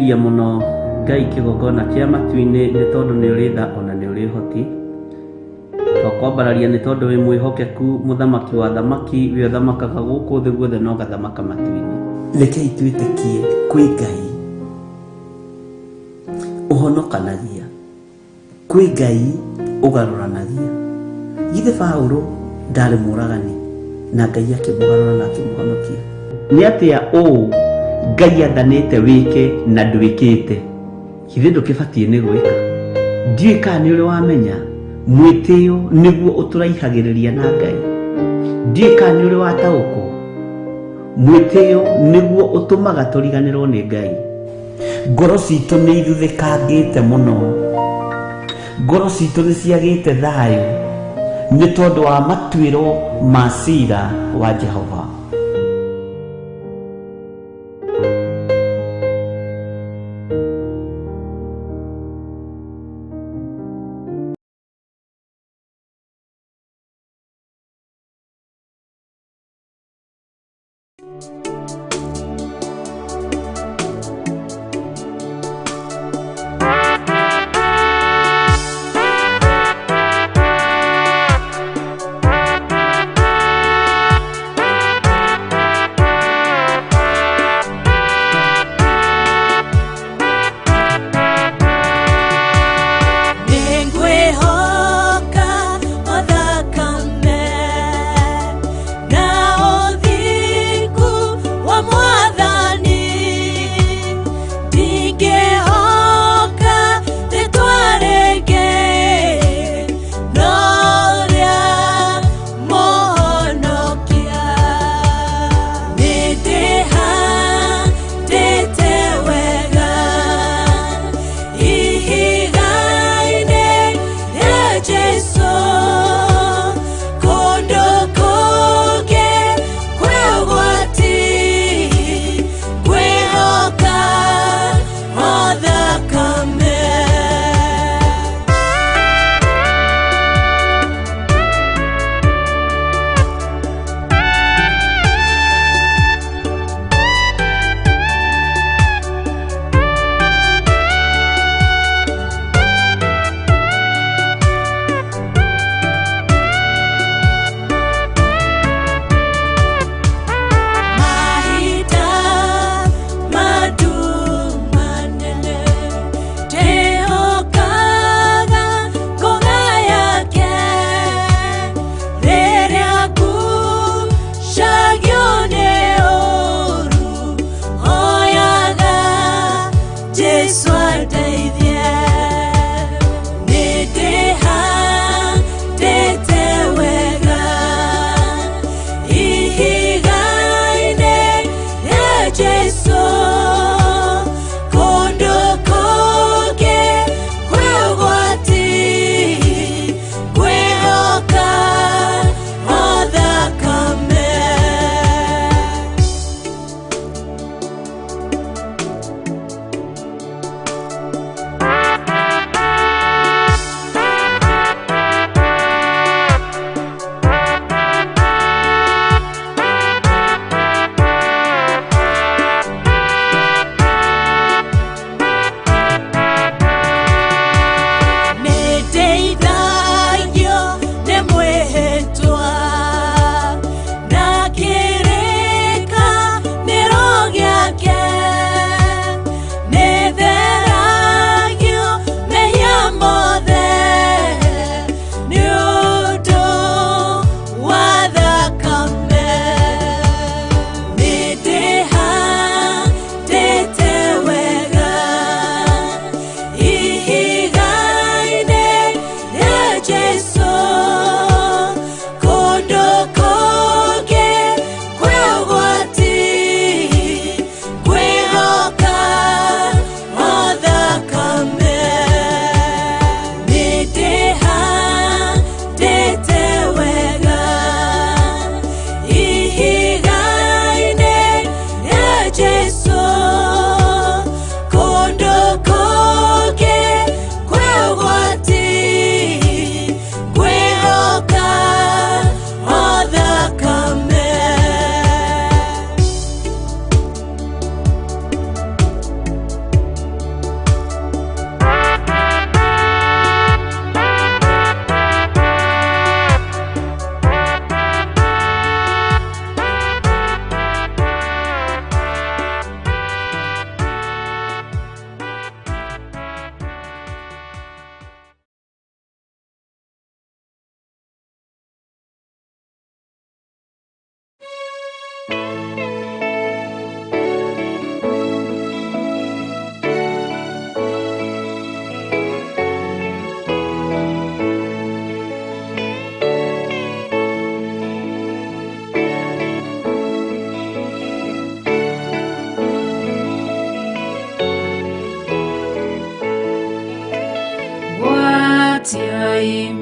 Twĩtĩkagĩria mũno Ngai kĩgongona kĩa matu-inĩ nĩ tondũ nĩ ũrĩ tha ona nĩ ũrĩ ũhoti. Twakwambararia nĩ tondũ wĩ mwĩhokeku, mũthamaki wa thamaki, we ũthamakaga gũkũ thĩ guothe na ũgathamaka matu-inĩ. Rekei twĩtĩkie kwĩ Ngai ũhonokanagia, kwĩ Ngai ũgarũranagia. Githĩ Paũlũ ndarĩ mũũragani na Ngai akĩmũgarũra na akĩmũhonokia? Nĩ atĩa ũũ Ngai athanĩte wĩke na ndwĩkĩte? Githĩ ndũkĩbatiĩ nĩ gwĩka? Ndiũĩ kana nĩ ũrĩ wamenya mwĩtĩo nĩguo ũtũraihagĩrĩria na Ngai. Ndiũĩ kana nĩ ũrĩ wataũkwo mwĩtĩo nĩguo ũtũmaga tũriganĩrwo nĩ Ngai. Ngoro citũ nĩ ithuthĩkangĩte mũno, ngoro citũ nĩ ciagĩte thayũ nĩ tondũ wa matuĩro ma ciira wa Jehova.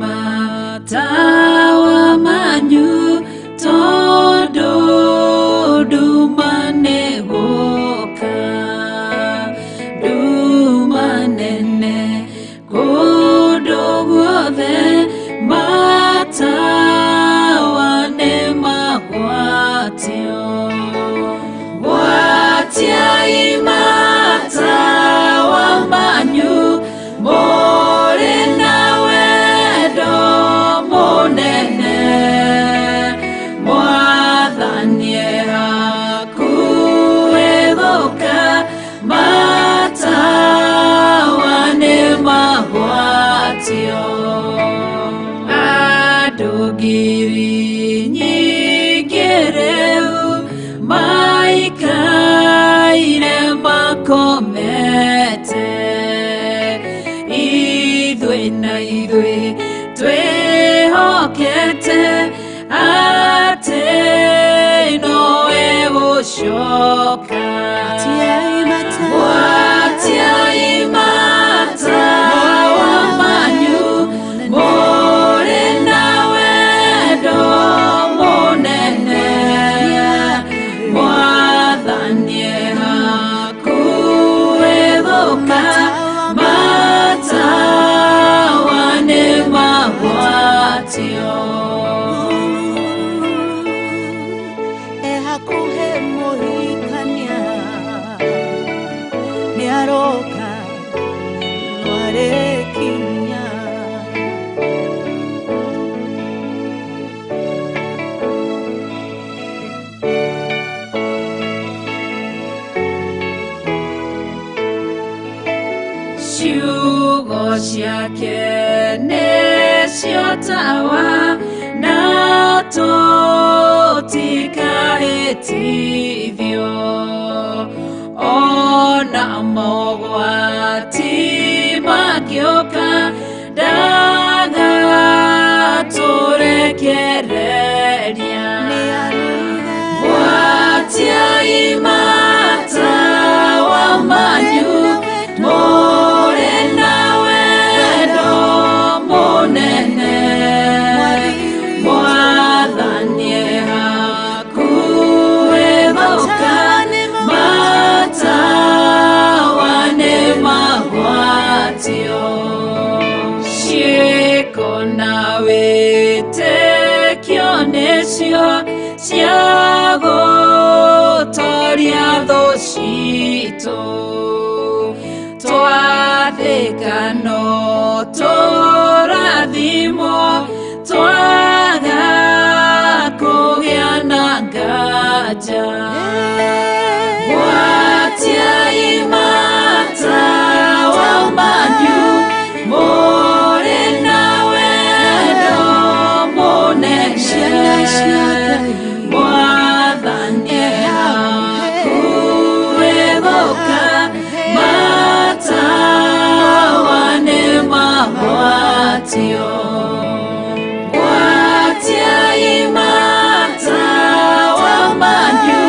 matawa manyu todo dumane goka dumanene godo guothe matawa ne magwatio watia imatawa manyu more nawe do monene mwathanie hakuegoka matawa ne magwatio adugiri nyigereu maikaire makomete idwe na idwe twehokete ate noe gushoka watia imata wamanyu more nawe do monene mwathanie hakuegoka matawa ne magwatio hakuhe mohikania niaroka nwarekinya ciugo ciake nĩcio tawa na tũtikahĩtithio ona mogwati mangĩũka ndagatũrekereria watia imata wa manyu more nawe do monene mwathanie hakuegoka matawa ne magwatio ciĩko na wĩtĩkio nĩcio cia gũtooria thũ citũ twathĩka no tũrathimwo twaga kũgĩa na nganja watia imata wa manyu more nawe do monene mwathanie hakuegoka matawa ne magwatio watia imata wa manyu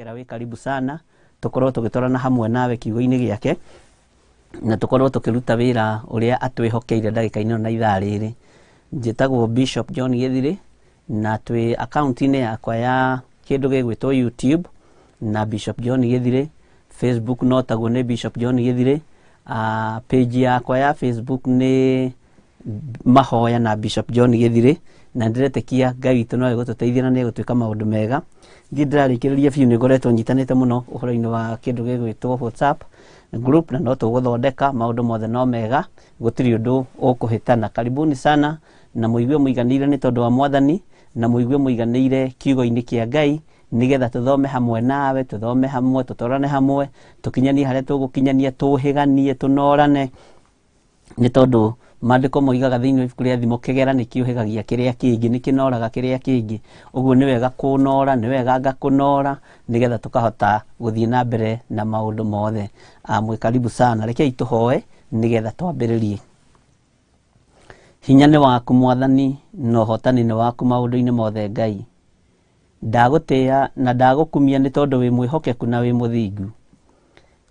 kwĩra wĩ karibu sana tukorwo tũgĩtwarana hamwe nawe kiugo-inĩ gĩake na tukorwo tũkĩruta wĩra ũrĩa atwĩhokeire ndagĩka-inĩ na ithaa rĩrĩ. Njĩtagwo Bishop John Gĩthirĩ na twĩ account-inĩ yakwa ya kĩndũ gĩgwĩtwo YouTube na Bishop John Gĩthirĩ, Facebook no taguo nĩ Bishop John Gĩthirĩ, page yakwa ya Facebook nĩ Mahoya na Bishop John Gĩthirĩ, na ndiretĩkia Ngai witũ no egũtũteithia na nĩegũtwĩka maũndũ mega. Ndĩrarĩkĩrĩria biũ nĩngoretwo nyitanĩte mũno ũhoro-inĩ wa kĩndũ gĩgwĩtwo WhatsApp group na no tũgũthondeka maũndũ mothe no mega, gũtirĩ ũndũ ũkũhĩtana. Karibuni sana na mũigue mũiganĩire nĩ tondũ wa Mwathani na mũigue mũiganĩire kiugo-inĩ kĩa Ngai, nĩgetha tũthome hamwe nawe, tũthome hamwe, tũtwarane hamwe, tũkinyanie harĩa tũgũkinyania, tũhĩganie, tũnorane, nĩ tondũ maandĩko moigaga thĩinĩ wa ibuku rĩa Thimo, kĩgera nĩ kĩũhĩgagia kĩrĩa kĩngĩ, nĩ kĩnoraga kĩrĩa kĩngĩ. Ũguo nĩ wega kũnora, nĩ wega ngakũnora, nĩgetha tũkahota gũthiĩ na mbere na maũndũ mothe. Mwĩ karibu sana, rekei tũhoe nĩgetha twambĩrĩrie. Hinya nĩ waku Mwathani na ũhotani nĩ waku maũndũ-inĩ mothe Ngai. Ndagũtĩĩa na ndagũkumia nĩ tondũ wĩ mwĩhokeku na wĩ mũthingu.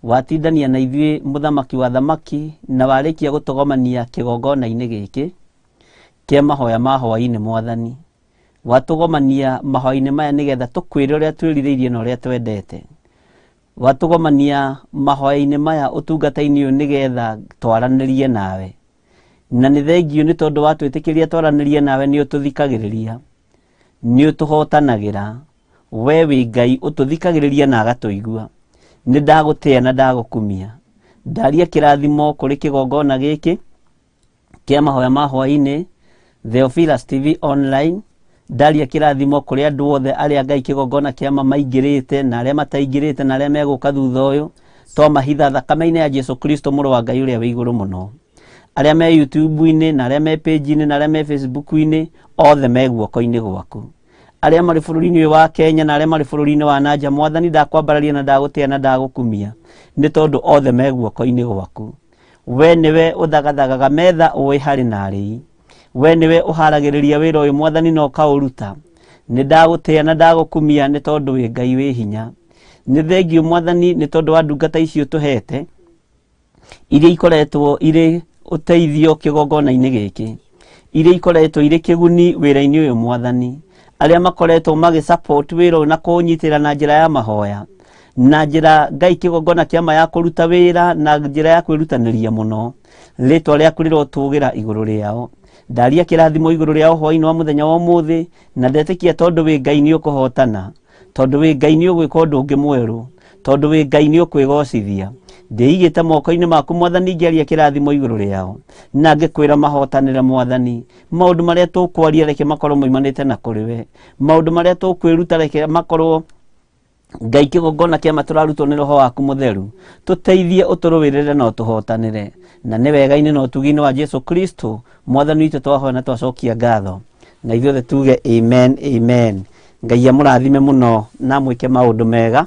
Watindania na ithuĩ mũthamaki wa thamaki na warĩkia gũtũgomania kĩgongona-inĩ gĩkĩ kĩa mahoya ma hwaĩ-inĩ Mwathani. Watũgomania mahoya-inĩ maya nĩgetha tũkwĩre ũrĩa twĩrirĩirie na ũrĩa twendete. Watũgomania mahoya-inĩ maya ũtungata-inĩ ũyũ nĩgetha twaranĩrie nawe. Na nĩ thengiũ nĩ tondũ watwĩtĩkĩria twaranĩrie nawe nĩ ũtũthikagĩrĩria, nĩ ũtũhotanagĩra. We wĩ Ngai ũtũthikagĩrĩria na agatũigua. Nĩ ndagũtĩĩa na ndagũkumia. Ndaria kĩrathimo kũrĩ kĩgongona gĩkĩ kĩa mahoya ma hwaĩ-inĩ Theophilus TV online. Ndaria kĩrathimo kũrĩ andũ othe arĩa Ngai kĩgongona kĩama maingĩrĩte na arĩa mataingĩrĩte na arĩa megũka thutha ũyũ, twamahitha thakame-inĩ ya Jesu Kristo mũrũ wa Ngai ũrĩa wĩ igũrũ mũno. Arĩa me YouTube-inĩ na arĩa me page-inĩ na arĩa me Facebook-inĩ, othe me guoko-inĩ gwaku. Arĩa marĩ bũrũri-inĩ ũyũ wa Kenya na arĩa marĩ bũrũri-inĩ wa nanja, Mwathani ndakwambararia na ndagũtĩĩa na ndagũkumia nĩ tondũ othe me guoko-inĩ gwaku. We nĩwe ũthagathagaga metha ũĩ harĩ na arĩi. We nĩwe ũharagĩrĩria wĩra ũyũ Mwathani na ũkaũruta. Nĩ ndagũtĩĩa na ndagũkumia nĩ tondũ wĩ Ngai wĩ hinya. Nĩ thengiũ Mwathani nĩ tondũ wa ndungata icio tũhete, iria ikoretwo irĩ ũteithio kĩgongona-inĩ gĩkĩ, iria ikoretwo irĩ kĩguni wĩra-inĩ ũyũ Mwathani, arĩa makoretwo magĩ-support wĩra ũyũ na kũũnyitĩra na njĩra ya mahoya, na njĩra Ngai kĩgongona kĩama ya kũruta wĩra na njĩra ya kwĩrutanĩria mũno. Rĩtwa rĩaku rĩrotũgĩra igũrũ rĩao. Ndaria kĩrathimo igũrũ rĩao hwaĩ-inĩ wa mũthenya wa ũmũthĩ, na ndetĩkia tondũ wĩ Ngai nĩ ũkũhotana, tondũ wĩ Ngai nĩ ũgwĩka ũndũ ũngĩ mwerũ, tondũ wĩ Ngai nĩ ũkwĩgocithia. Ndĩigĩte moko-inĩ maku Mwathani, ngĩaria kĩrathimo igũrũ rĩao na ngĩkwĩra mahotanĩre Mwathani. Maũndũ marĩa tũkwaria reke makorwo moimanĩte na kũrĩ we. Maũndũ marĩa tũkwĩruta reke makorwo Ngai kĩgongona kĩama tũrarutwo nĩ Roho waku mũtheru. Tũteithie, ũtũrũĩrĩre na ũtũhotanĩre, na nĩ wega-inĩ na ũtugi-inĩ wa Jesu Kristo Mwathani witũ twahoya na twacokia ngatho, na ithuothe tuge amen amen. Ngai amũrathime mũno na mwĩke maũndũ mega,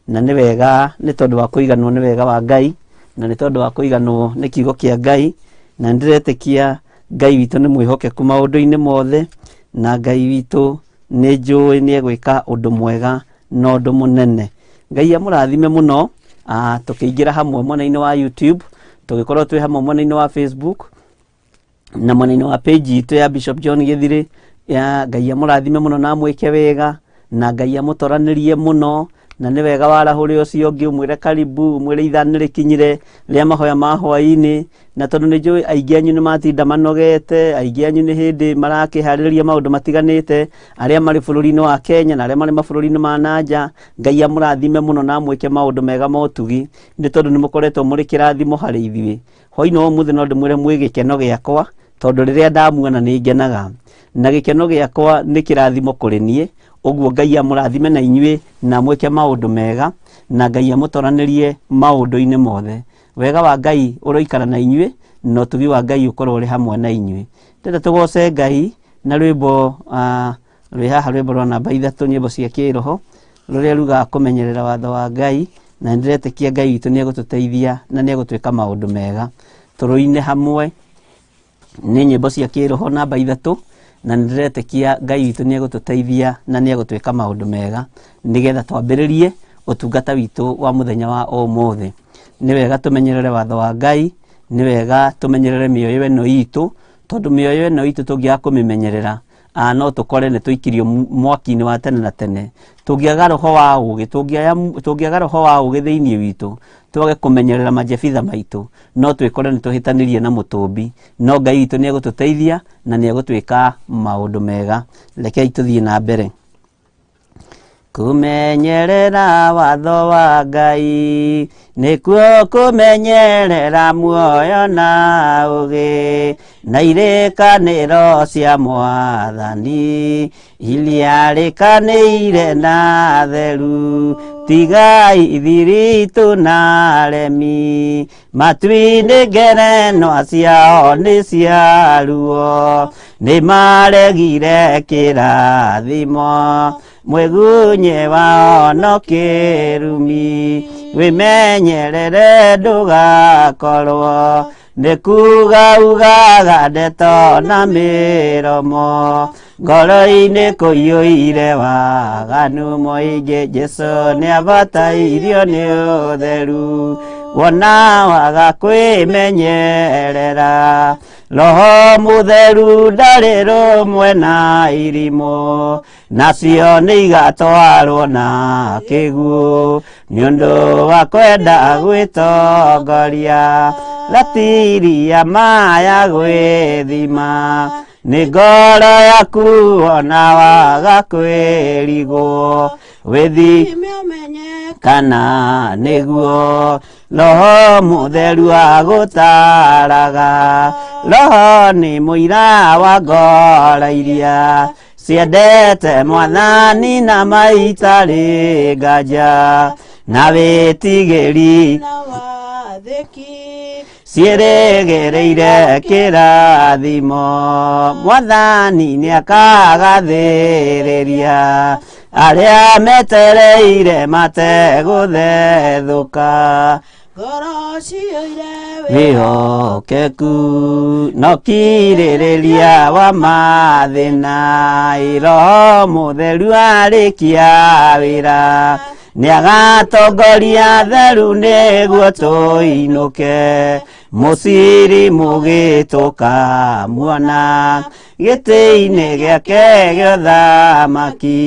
na nĩ wega nĩ tondũ wa kũiganwo nĩ wega wa Ngai, na nĩ tondũ wa kũiganwo nĩ kiugo kĩa Ngai, na ndĩretĩkia Ngai witũ nĩ mwĩhokeku maũndũ-inĩ mothe, na Ngai witũ nĩ njũĩ nĩ egwĩka ũndũ mwega na ũndũ mũnene. Ngai amũrathime mũno. Tũkĩingĩra hamwe mwena-inĩ wa YouTube, tũgĩkorwo twĩ hamwe mwena-inĩ wa Facebook na mwena-inĩ wa page itũ ya Bishop John Gĩthirĩ. Ngai amũrathime mũno na mwĩke wega, na Ngai amũtoranĩrie mũno, na nĩ wega warahũre ũcio ũngĩ ũmwĩre karibu, ũmwĩre ithaa nĩ rĩkinyire rĩa mahoya ma hwaĩ-inĩ, na tondũ nĩ njũĩ aingĩ anyu nĩ matinda manogete, aingĩ anyu nĩ hĩndĩ marakĩharĩrĩria maũndũ matiganĩte, arĩa marĩ bũrũri-inĩ wa Kenya na arĩa marĩ mabũrũri-inĩ ma nanja. Ngai amũrathime mũno na mwĩke maũndũ mega ma ũtugi, nĩ tondũ nĩ mũkoretwo mũrĩ kĩrathimo harĩ ithuĩ. Hwaĩ-inĩ wa ũmũthĩ no ndĩmwĩre mwĩ gĩkeno gĩakwa, tondũ rĩrĩa ndamuona nĩ ngenaga, na gĩkeno gĩakwa nĩ kĩrathimo kũrĩ niĩ. Ũguo Ngai amũrathime na inyuĩ na mwĩke maũndũ mega, na Ngai amũtoranĩrie maũndũ-inĩ mothe. Wega wa Ngai ũroikara na inyuĩ, na ũtugi wa Ngai ũkorwo ũrĩ hamwe na inyuĩ. Ndĩrenda tũgoce Ngai na rwĩmbo rwĩ haha, rwĩmbo rwa namba 3, nyĩmbo cia kĩroho, rũrĩa rugaga kũmenyerera watho wa Ngai, na ndĩretĩkia Ngai witũ nĩ egũtũteithia na nĩ egũtwĩka maũndũ mega. Tũrũine hamwe nĩ nyĩmbo cia kĩroho namba 3, na ndĩretĩkia Ngai witũ nĩ egũtũteithia na nĩ egũtwĩka maũndũ mega, nĩgetha twambĩrĩrie utungata witu wa muthenya wa umuthi. Ni wega tumenyerere watho wa Ngai, ni wega tumenyerere mioyo eno itu, tondu mioyo eno itu tungia kumimenyerera no tukore ne tuikirio mwaki-ini wa tene na tene. Tungiaga roho wa ugi, tungiaga roho wa ugi thiini witu, twage kumenyerera majebitha maitu, no twikore ni tuhitanirie na mutumbi. No Ngai witu ni egututeithia na ni egutwika maundu mega. Rekei tuthie na mbere. Kumenyerera watho wa Ngai nikuo kumenyerera muoyo na ugi, na irekaniro cia Mwathani iria rikanĩire na theru. Tigai ithiritu na remi, matu-inĩ ngerenwa ciao nĩ cia ruo, nĩ maregire kĩrathimo mwegunye wao no kĩrumi. Wĩmenyerere ndũgakorwo nĩ kuuga ndeto na mĩromo, ngoro-inĩ kũiyũire waganu mũingĩ. Jesu nĩ abatairio nĩ ũtheru, wona waga kwĩmenyerera. Roho Mũtheru ndarĩ rũmwe na irimũ, nacio nĩ igatwarwo na kĩguũ, nĩ ũndũ wa kwenda gwĩtongoria. Ratiria maya gwĩthima, nĩ ngoro yaku ona waga kwĩrigwo. Wĩthime ũmenye kana nĩguo Roho Mũtheru agũtaraga. Roho nĩ mũira wa ngoro iria ciendete Mwathani na maitarĩ nganja, na wĩtigĩri ciĩrĩgĩrĩire kĩrathimo. Mwathani nĩ akagathĩrĩria arĩa metereire mategũthethũka. Ngoro ciũire wĩhokeku no kirĩrĩria wa mathĩna. Roho Mũtheru arĩkia wĩra nĩ agatongoria theru nĩguo tũinũke. Mũciri mũgĩtũka muona gĩtĩ-inĩ gĩake gĩa ũthamaki.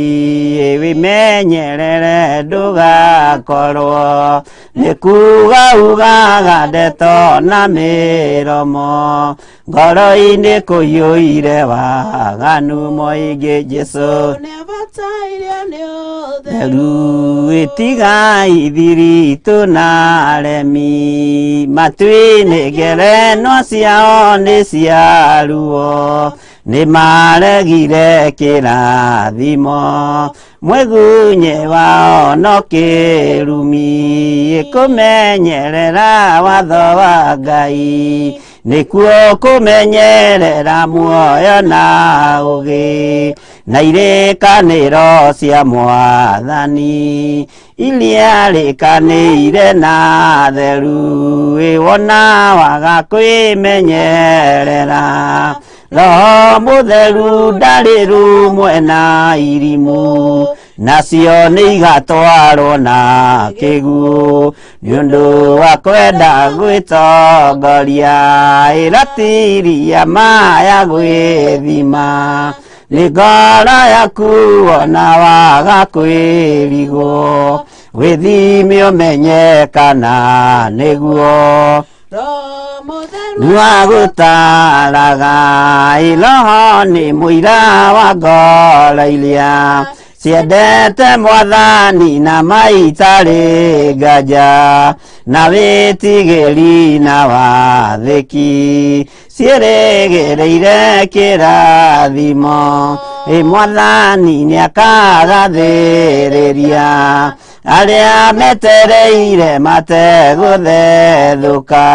Wĩmenyerere ndũgakorwo nĩ kuuga ndeto na mĩromo, ngoro-inĩ kũiyũire waganu mũingĩ. Jesu nĩ abatairio nĩ ũtheru, ĩtigai thiritu na remi, matu-inĩ ngerenwa ciao nĩ cia ruo, nĩ maregire kĩrathimo mwegunye wao no kĩrumi. Kũmenyerera watho wa Ngai nĩkuo kũmenyerera muoyo na ũgĩ, na irekanĩro cia Mwathani iria rĩkanĩire na theru. Wona waga kwĩmenyerera, Roho Mũtheru ndarĩ rũmwe na irimũ, nacio nĩ igatwarwo na kĩguũ, nĩ ũndũ wa kwenda gwĩtongoria. Ĩratiria maya gwĩthima, nĩ ngoro yaku ona waga kwĩrigwo. Wĩthime ũmenye kana nĩguo nĩwagũtaraga. Roho nĩ mũira wa ngoro iria ciendete Mwathani na maitarĩ nganja, na wĩtigĩri na wathĩki ciĩrĩgĩrĩire kĩrathimo. Mwathani nĩ akagathĩrĩria arĩa metereire mategũthethũka.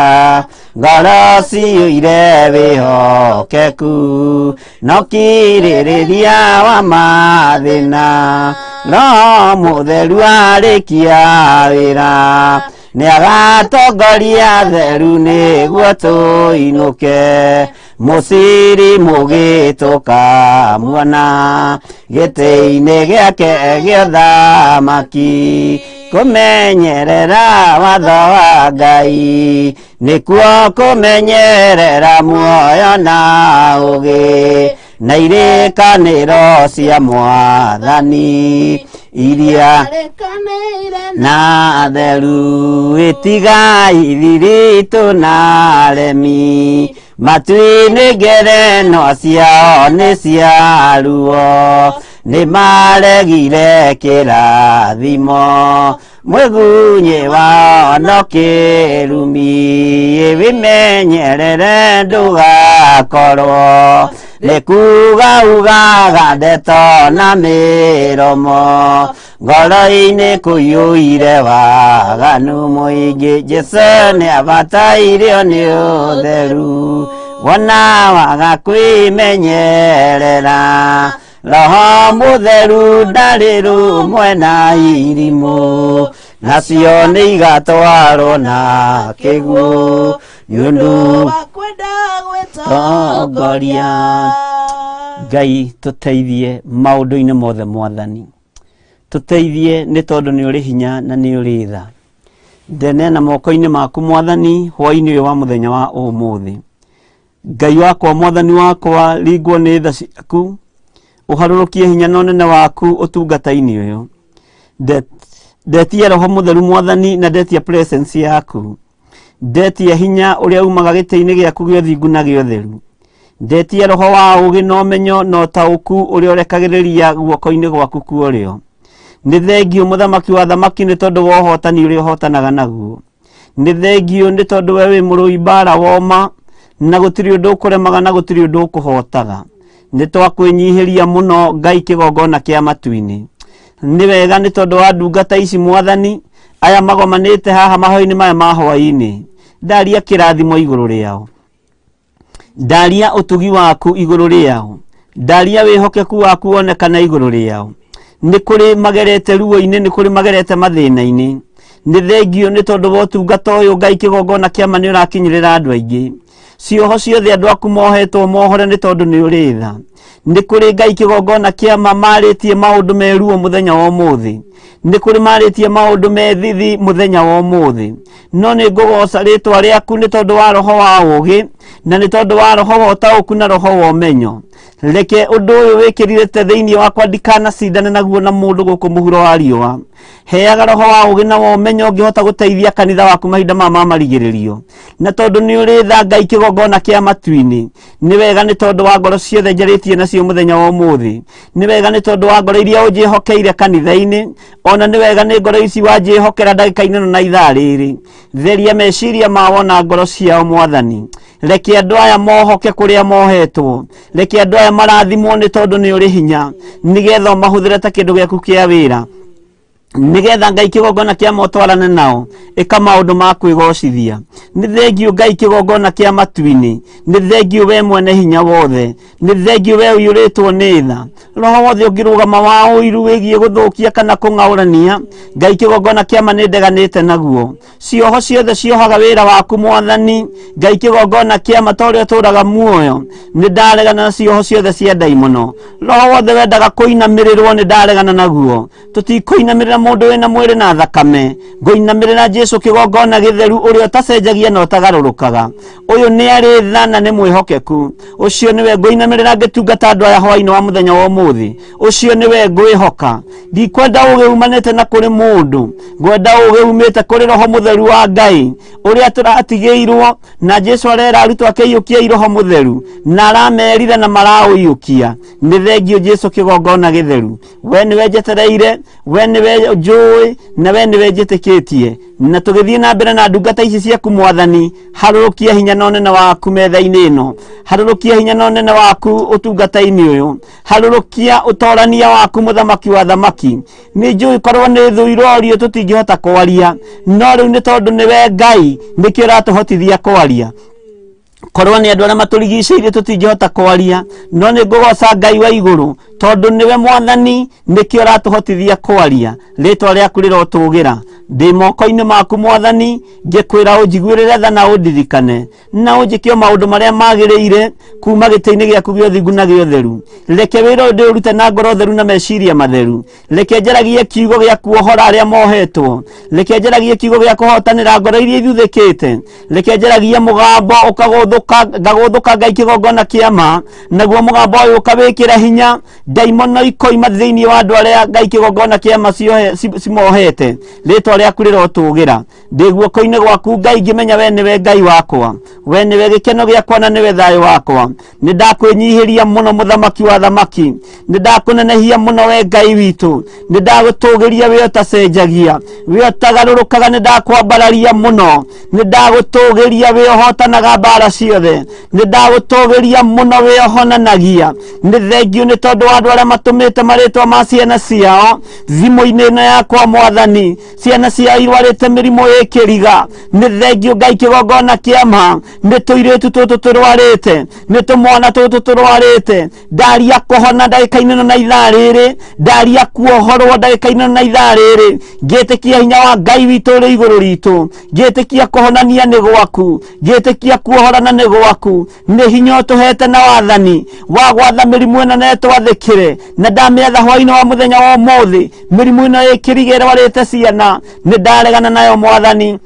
Ngoro ciũire wĩhokeku no kirĩrĩria wa mathĩna. Roho Mũtheru arĩkia wĩra nĩ agatongoria theru nĩguo tũinũke. Mũciri mũgĩtũka muona gĩtĩ-inĩ gĩake gĩa ũthamaki. kumenyerera watho wa Ngai nikuo kumenyerera muoyo na ugi na irikaniro cia Mwathani iria na theru itigai thiritu na remi matu-inĩ ngerenwa ciao nĩ cia ruo nĩ maregire kĩrathimo mwĩgunyi wao no kĩrumi wĩmenyerere ndũgakorwo nĩ kuga ugaga ndeto na mĩromo ngoro-inĩ kũiyũire waganu mũingĩ Jesũ nĩ abatairio nĩ ũtheru wona waga kwĩmenyerera Roho Mũtheru ndarĩ rũmwe na irimũ nacio nĩ igatwarwo na kĩguũ nĩ ũndũ wa kwenda gwĩtongoria. Ngai tũteithie maũndũ-inĩ mothe Mwathani, tũteithie nĩ tondũ nĩ ũrĩ hinya na nĩ ũrĩ tha. Ndeneana moko-inĩ maku Mwathani hwaĩ-inĩ ũyũ wa mũthenya wa ũmũthĩ. Ngai wakwa Mwathani wakwa ringwo nĩ tha ciaku uharũrũkie hinya na ũnene waku ũtungata-inĩ ũyũ. Ndetia Roho Mũtheru Mwathani na ndetia presence yaku. Ndetia hinya ũrĩa umaga gĩtĩ-inĩ gĩaku gĩa ũthingu na gĩa ũtheru. Ndetia roho wa ũgĩ na ũmenyo na ũtaũku ũrĩa ũrekagĩrĩria guoko-inĩ gwaku kuorĩo. Nĩ thengio mũthamaki wa thamaki nĩ tondũ wa ũhotani ũrĩa ũhotanaga naguo. Nĩ thengio nĩ tondũ we wĩ mũrũi mbara woma na gũtirĩ ũndũ ũkũremaga na gũtirĩ ũndũ ũkũhotaga. Nĩ twakwĩnyihĩria mũno Ngai kĩgongona kĩa matu-inĩ. Nĩ wega nĩ tondũ wa ndungata ici Mwathani aya magomanĩte haha mahoya-inĩ maya ma hwaĩ-inĩ. Ndaria kĩrathimo igũrũ rĩao. Ndaria ũtugi waku igũrũ rĩao. Ndaria wĩhokeku waku wonekana igũrũ rĩao. Nĩ kũrĩ magerete ruo-inĩ, nĩ kũrĩ magerete mathĩna-inĩ. Nĩ thengio nĩ tondũ wa ũtungata ũyũ Ngai kĩgongona kĩama nĩ ũrakinyĩrĩra andũ aingĩ. Cioho ciothe andũ aku mohetwo mohore nĩ tondũ nĩ ũrĩ tha. Nĩ kũrĩ Ngai kĩgongona kĩama marĩtie maũndũ meruo mũthenya wa ũmũthĩ. Nĩ kũrĩ marĩtie maũndũ methithi mũthenya wa ũmũthĩ. No nĩ ngũgoca rĩtwa rĩaku nĩ tondũ wa roho wa ũgĩ na nĩ tondũ wa roho wa ũtaũku na roho wa ũmenyo. Reke ũndũ ũyũ wĩkĩrĩte thĩinĩ wakwa ndikanacindane naguo na mũndũ gũkũ mũhuro wa riũa. Heaga roho wa ũgĩ na wa ũmenyo ũngĩhota gũteithia kanitha waku mahinda ma marigĩrĩrio. Na tondũ nĩ ũrĩ tha Ngai kĩgongona kĩa matu-inĩ. Nĩ wega nĩ tondũ wa ngoro ciothe njarĩtie nacio mũthenya wa ũmũthĩ. Nĩ wega nĩ tondũ wa ngoro iria ũnjĩhokeire kanitha-inĩ. Ona nĩ wega nĩ ngoro ici wanjĩhokera ndagĩka-inĩ na ithaa rĩrĩ. Theria meciria mao na ngoro ciao Mwathani. Reke andũ aya mohoke kũrĩa mohetwo. Reke andũ aya marathimwo nĩ tondũ nĩ ũrĩ hinya. Nĩgetha mahũthĩre ta kĩndũ gĩaku kĩa wĩra. Nĩgetha Ngai kĩgongona kĩa motwarane nao ĩka maũndũ ma kwĩgocithia. Nĩ thengio Ngai kĩgongona kĩa matu-inĩ. Nĩ thengio we mwene hinya wothe. Nĩ thengio we ũiyũrĩtwo nĩ tha. Roho wothe ũngĩrũgama wa ũiru wĩgiĩ gũthũkia kana kũng'aũrania Ngai kĩgongona kĩama nĩ ndeganĩte naguo. Cioho ciothe ciohaga wĩra waku Mwathani. Ngai kĩgongona kĩama ta ũrĩa ũtũũraga muoyo. Nĩ ndaregana na cioho ciothe cia ndaimono. Roho wothe wendaga kũinamĩrĩrwo nĩ ndaregana naguo. Tũtikũinamĩrĩra mũndũ wĩna mwĩrĩ na thakame. Ngũinamĩrĩra Jesũ kĩgongona gĩtheru ũrĩa ũtacenjagia na ũtagarũrũkaga. Ũyũ nĩ arĩ tha na nĩ mwĩhokeku. Ũcio nĩwe ngũinamĩrĩra ngĩtungata andũ aya hwaĩ-inĩ wa mũthenya wa ũmũthĩ. Ũcio nĩwe ngwĩhoka. Ndikwenda ũgĩ umanĩte na kũrĩ mũndũ. Ngwenda ũgĩ umĩte kũrĩ Roho Mũtheru wa Ngai ũrĩa tũratigĩirwo na Jesũ arera arutwo ake iyũkiai Roho Mũtheru na aramerire na maraũiyũkia. Nĩ thengio Jesũ kĩgongona gĩtheru. We nĩwe njetereire, we nĩwe njũĩ na we nĩwe njĩtĩkĩtie. Na tũgĩthiĩ na mbere na ndungata ici ciaku Mwathani, harũrũkia hinya na ũnene waku metha-inĩ ĩno. Harũrũkia hinya na ũnene waku ũtungata-inĩ ũyũ. Harũrũkia ũtorania waku mũthamaki wa thamaki. Nĩ njũĩ korwo nĩ thũ irorio tũtingĩhota kwaria, no rĩu nĩ tondũ nĩwe Ngai nĩkĩo ũratũhotithia kwaria. Korwo nĩ andũ arĩa matũrigicĩirie tũtingĩhota kwaria, no nĩ ngũgoca Ngai wa igũrũ tondũ nĩwe Mwathani nĩkĩo ũratũhotithia kwaria. Rĩtwa rĩaku rĩrotũgĩra. ndi moko-ini maku Mwathani ngikwira unjiguirire tha na undirikane na unjikie maundu maria magiriire kuma giti-ini giaku gio thingu na gio theru. Reke wira uyu ndiurute na ngoro theru na meciria matheru. Reke njaragie kiugo gia kuohora aria mohetwo. Reke njaragie kiugo gia kuhotanira ngoro iria ithuthikite. Reke njaragie mugambo ukaguthuka ngai kigongona kiama naguo mugambo uyu ukawikira hinya daimono ikoima thiini wa andu aria ngai kigongona kiama cimohete. Ritwa riaku rirotugira ndi guoko-ini gwaku Ngai ngimenya we niwe Ngai wakwa, we niwe gikeno giakwa na niwe thayo wakwa. Nindakwenyihiria muno muthamaki wa thamaki, nindakunenehia muno we Ngai witu, nindagutugiria we utacenjagia, we utagarurukaga, nindakwambararia muno, nindagutugiria we uhotanaga mbara ciothe, nindagutugiria muno we uhonanagia. Ni thengiu ni tondu wa andu aria matumite maritwa ma ciana ciao thimu-ini ino yakwa Mwathani, ciana ciao irwarite mirimu ikiriga. Ni thengiu Ngai kigongona kiama ni tuiritu tutu turwarite, ni tumwana tutu turwarite. Ndaria kuhona ndagika-ini na ithaa riri, ndaria kuohorwo ndagika-ini na ithaa riri. Ngitikia hinya wa Ngai witu uri iguru ritu, ngitikia kuhonania ni gwaku, ngitikia kuohorana ni gwaku. Ni hinya utuhete na wathani wa gwatha mirimu ino na twathikire, na ndamiatha hwaini wa muthenya wa umuthi mirimu ino ikirigire warite ciana ni ndaregana nayo Mwathani.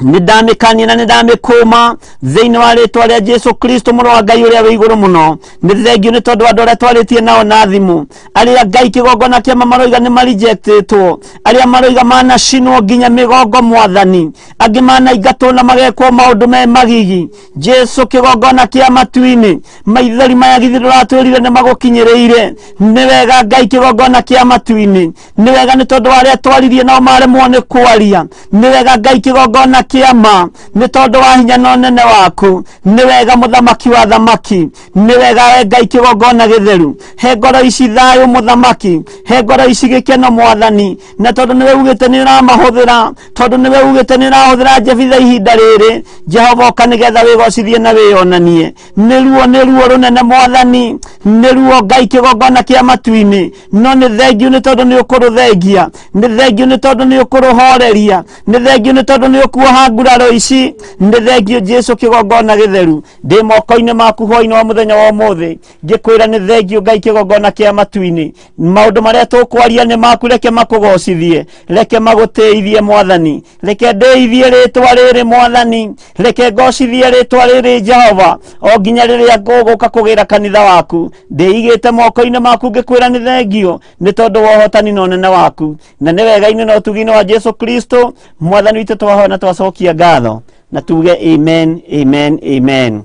Nindamikania na nindamikuma thiini wa ritwa ria Jesu Kristo muru wa Ngai uria wi iguru muno. Ni thengiu ni tondu andu aria twaritie nao na thimu, aria Ngai kigongona kiama maroiga ni marejectitwo, aria maroiga manacinwo nginya migongo Mwathani, angi manaingatwo na magekwo maundu me magigi. Jesu kigongona kiama tuini maithori maya githi turatwirire ni magukinyiriire. Ni wega Ngai kigongona kiama tuini, ni wega ni tondu aria twaririe nao maremwo ni kwaria. Ni wega Ngai kigongona kiama ni tondu wa hinya na unene waku. Ni wega muthamaki wa thamaki, ni wega we Ngai kigongona githeru. He ngoro ici thayo muthamaki, he ngoro ici gikeno Mwathani, na tondu niwe ugite ni ramahũthĩra, tondu niwe ugite ni rahũthĩra Jefitha ihinda riri. Jehova oka nigetha wigocithie na wionanie. Ni ruo runene Mwathani, ni ruo Ngai kigongona kiama tuini. No ni thengiu ni tondu ni ukuruthengia, ni thengiu ni tondu ni ukuruhoreria, ni thengiu ni tondu ni ukuoha nguraro ici. Ni thengiu Jesu kigongona githeru. Ndi moko-ini maku hwaini wa muthenya wa umuthi ngikwira ni thengiu Ngai kigongona kiama tuini. Maundu maria tukwaria ni maku, reke makugocithie, reke magutithie Mwathani, reke ndeithie ritwa riri Mwathani, reke ngocithie ritwa riri Jehova o nginya riria nguguka kugira kanitha waku. Ndiigite moko-ini maku ngikwira ni thengiu ni tondu wa uhotani na unene waku, na ni wega-ini na utugi-ini wa Jesu Kristo Mwathani witu twahona twacokia ngatho na tuge amen, amen, amen.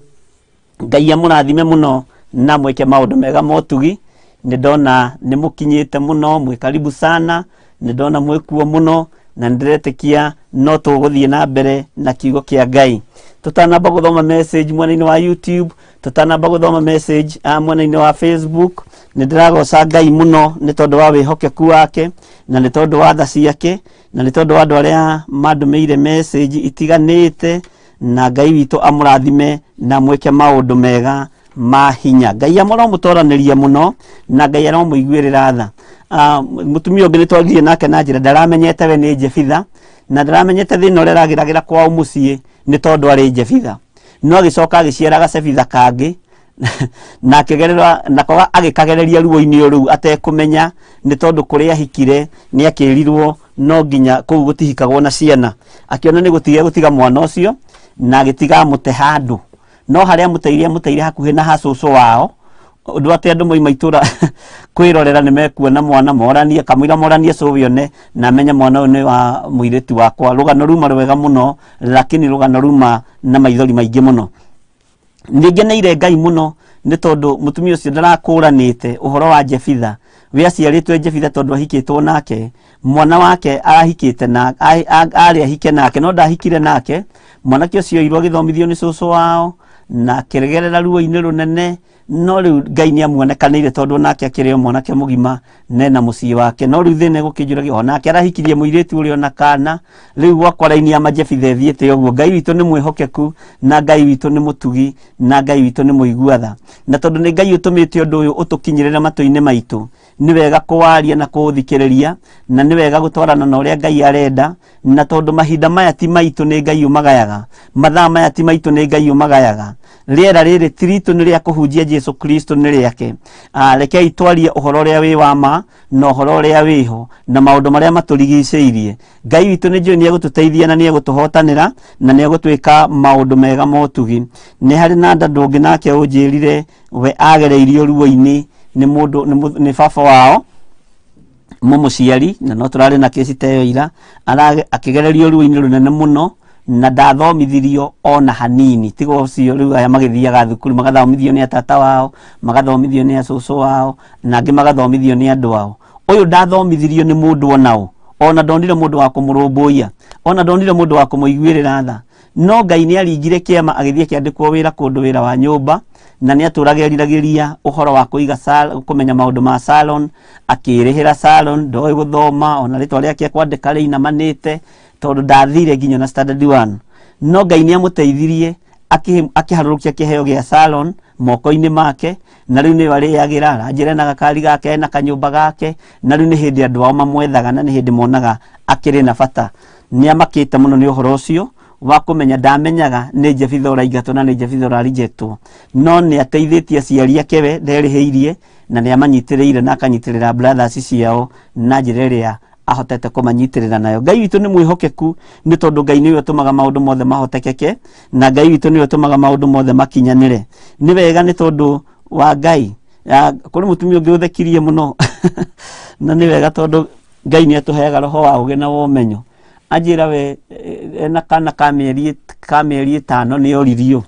Ngai amurathime muno na mwike maundu mega motugi. Ni ndona ni mukinyite muno, mwi karibu sana, ni ndona mwikuo muno, na ndiretikia no tuguthie na mbere na kiugo kia Ngai. Tutanamba guthoma message mwena-ini wa YouTube, tutanamba guthoma message mwena-ini wa Facebook. Ni ndiragoca Ngai muno ni tondu wa wihokeku wake, na ni tondu wa tha ciake, na ni tondu wa andu aria mandumeire message itiganite. Na Ngai witu amurathime na mwike maundu mega ma hinya. Ngai amuromutoranirie muno, na Ngai aromuiguirira tha. Mutumia ungi nitwagirie nake na njira ndaramenyete we ni Jefitha, na ndaramenyete thina uria aragiragira kwao mucii ni tondu ari Jefitha. No agicoka agiciara Gacebitha kangi na akigerera nako agikagereria ruo-ini uru atekumenya ni tondu kuria ahikire ni akirirwo no nginya kuu gutihikagwo na ciana. Akiona ni gutiga mwana ucio na agitiga mute handu, no haria muteire hakuhi na hacucu wao. Undu ati andu moima itura kwirorera ni mekuona mwana moranie, kamwira moranie cubione na menya mwana uyu ni wa muiritu wakwa. Rugano ruma rwega muno, lakini rugano ruma na maithori maingi muno. Ningeneire Ngai muno ni tondu mutumia ucio ndarakuranite uhoro wa Jefitha. We aciaritwe Jefitha tondu ahikitwo nake, mwana wake arahikite na ari ahike nake, no ndahikire nake. Mwanake ucio irwo githomithio ni cucu wao na kiregerera ruo-ini runene, no riu Ngai ni amuonekanire tondu nake akiri mwanake mugima nena mucii wake no riu thina gukinjuragia onake arahikirie muiritu uri ona kana riu gwakwa raini ya Majebitha ethiite uguo. Ngai witu ni mwihokeku na Ngai witu ni mutugi na Ngai witu ni muiguatha na tondu ni Ngai utumite undu uyu utukinyirira matu-ini maitu ni wega kuwaria na kuuthikiriria na ni wega gutwarana na uria Ngai arenda na tondu mahinda maya ti maitu ni Ngai umagayaga mathaa maya ti maitu ni Ngai umagayaga riera riri tiritu ni ria kuhunjia Jesu Kristo ni riake. Rekei twarie uhoro uria wi wa ma na uhoro uria wiho na maundu maria maturigiceirie. Ngai witu ni njui ni egututeithia na ni egutuhotanira na ni egutwika maundu mega motugi. Ni hari na ndandu ngi nake unjirire we agereirio ruo-ini ni mundu ni baba wao mumuciari na no turari na kesi teyo ira akigererio ruo-ini runene muno na ndathomithirio ona hanini tigo ucio riu aya magithiaga thukuru magathomithio ni atata wao magathomithio ni acucu wao na angi magathomithio ni andu wao. Uyu ndathomithirio ni mundu onao ona ndonire mundu wa kumurumbuia ona ndonire mundu wa kumuiguirira tha no Ngai ni aringire kiama agithie kiandikwo wira kundu wira wa nyumba na ni aturageriragiria uhoro wa kuiga kumenya maundu ma salon akirihira salon ndoi guthoma ona ritwa riake kwandika rinamanite tondu ndathire nginya na standard 1 no Ngai ni amuteithirie akiharurukia kiheo gia salon moko-ini make na riu ni wariagira aranjire na gakari gake na kanyumba gake na riu ni hindi andu ao mamwethaga na ni hindi monaga akiri na bata. Ni amakite muno ni uhoro ucio wa kumenya ndamenyaga ni Jebitha uraingatwo na ni Jebitha urarijectwo no ni ateithitie aciari ake we nderiheirie na ni amanyitiriire na akanyitirira brothers ciao na njira iria ahotete kumanyitirira nayo. Ngai witu ni mwihokeku ni tondu Ngai ni utumaga maundu mothe mahotekeke na Ngai witu ni utumaga maundu mothe makinyanire. Ni wega ni tondu wa Ngai kuri mutumia ungi uthekirie muno na ni wega tondu Ngai ni atuheaga roho wa ugi na womenyo. Anjira we ena kana ka mieri 5 ni oririo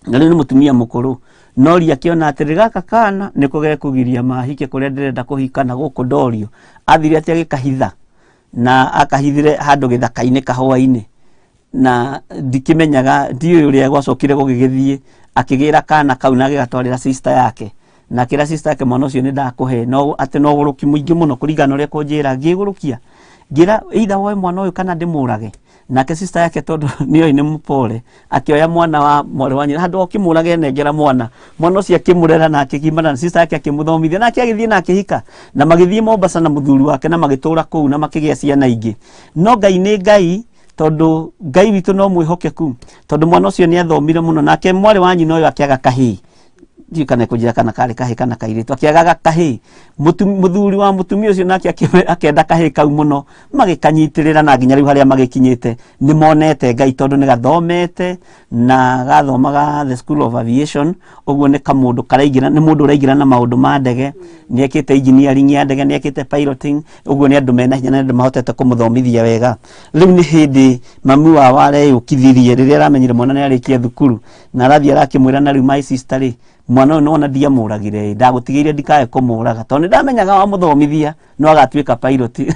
na ni mutumia mukuru no ria kiona atiri gaka kana ni kugekugiria mahike kuria ndirenda kuhikana guku ndorio athire ati agikahitha na akahithire handu githaka-ini kahua-ini na ndikimenyaga ndiyo uria gwacokire gugigithie akigira kana kau na gigatwarira sister yake na kira sister yake mwana ucio ni ndakuhe no ati no guruki muingi muno kurigana uria kunjira ngigurukia ngira either woe mwana uyu kana ndimurage nake sister yake tondu niyo ni mupole akioya mwana wa mwari wanyu handu okimurage nengera mwana ucio akimurera na akigimana na sister yake akimuthomithia na akigithie na akihika na magithie Mombasa na muthuri wake na magitura kuu na makigia ciana ingi. No Ngai ni Ngai tondu Ngai witu no mwihokeku tondu mwana ucio ni athomire muno nake mwari wanyu no akiaga kahii jikane kujira kana kale kahe kana kairitu akiagaga kahe muthuri wa mutumia ucio nake akenda kahe kau muno magikanyitirira na nginya riu haria magikinyite ni monete Ngai tondu ni gathomete na gathomaga the School of Aviation uguo ni kamundu karaigira ni mundu uraigira na maundu ma ndege ni ekite engineering ya ndege ni ekite piloting uguo ni andu mena hinya na andu mahotete kumuthomithia wega. Riu ni hindi mami wa ware ukithirie riria aramenyire mwana ni arikia thukuru na arathia arakimwira na riu my sister ri mwana uyu nona ndiamuragire ndagutigiire ndikae kumuraga tondu ndamenyaga wa muthomithia no agatuika pilot.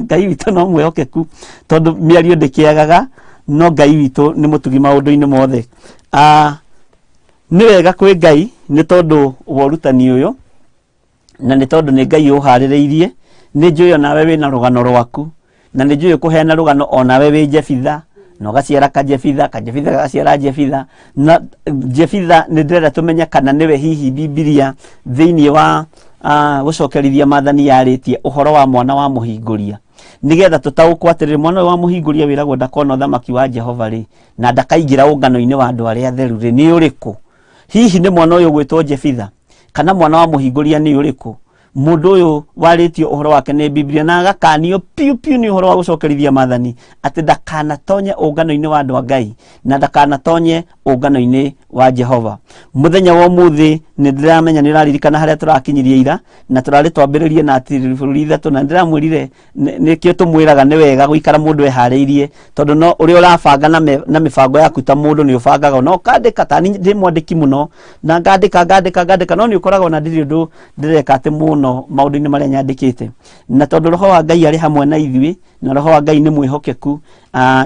Ngai witu no mwihokeku tondu miario ndikiagaga no Ngai witu ni mutugi maundu-ini mothe. Ni wega kwi Ngai ni tondu worutani uyu na ni tondu ni Ngai uhaririirie ni njui onawe wina rugano rwaku na ni njui kuheana rugano onawe wi Jebitha no gaciara Jebitha gaciara Jebitha na Jebitha ni ndirenda tumenya kana niwe hihi Biblia thiini wa gucokerithia mathani yaritie uhoro wa mwana wa muhinguria nigetha tutaukwo atiriri mwana wa muhinguria wiragwo ndakona uthamaki wa Jehova ri na ndakaingira ungano-ini wa andu aria atheru ri ni uriku hihi ni mwana uyu gwitwo Jebitha kana mwana wa muhinguria ni uriku mundu uyu waritio uhoro wake ni Biblia na agakanio piu ni uhoro wa gucokerithia mathani ati ndakanatonye ungano-ini wa andu a Ngai na ndakanatonye ungano-ini wa Jehova. Muthenya wa muthi ni ndiramenya ni raririkana haria turakinyirie ira na turari twambiririe na atiri bururi ithatu na ndiramwirire nikio tumwiraga ni wega guikara mundu ehariirie tondu no uri urabanga na mibango yaku ta mundu ni ubangaga no kandika tani ndi mwandiki muno na ngandika no ni ukoraga na ndiri ndu ndireka ati muno maundu-ini maria nyandikite na tondu roho wa Ngai ari hamwe na ithui na roho wa Ngai nĩ mwĩhokeku,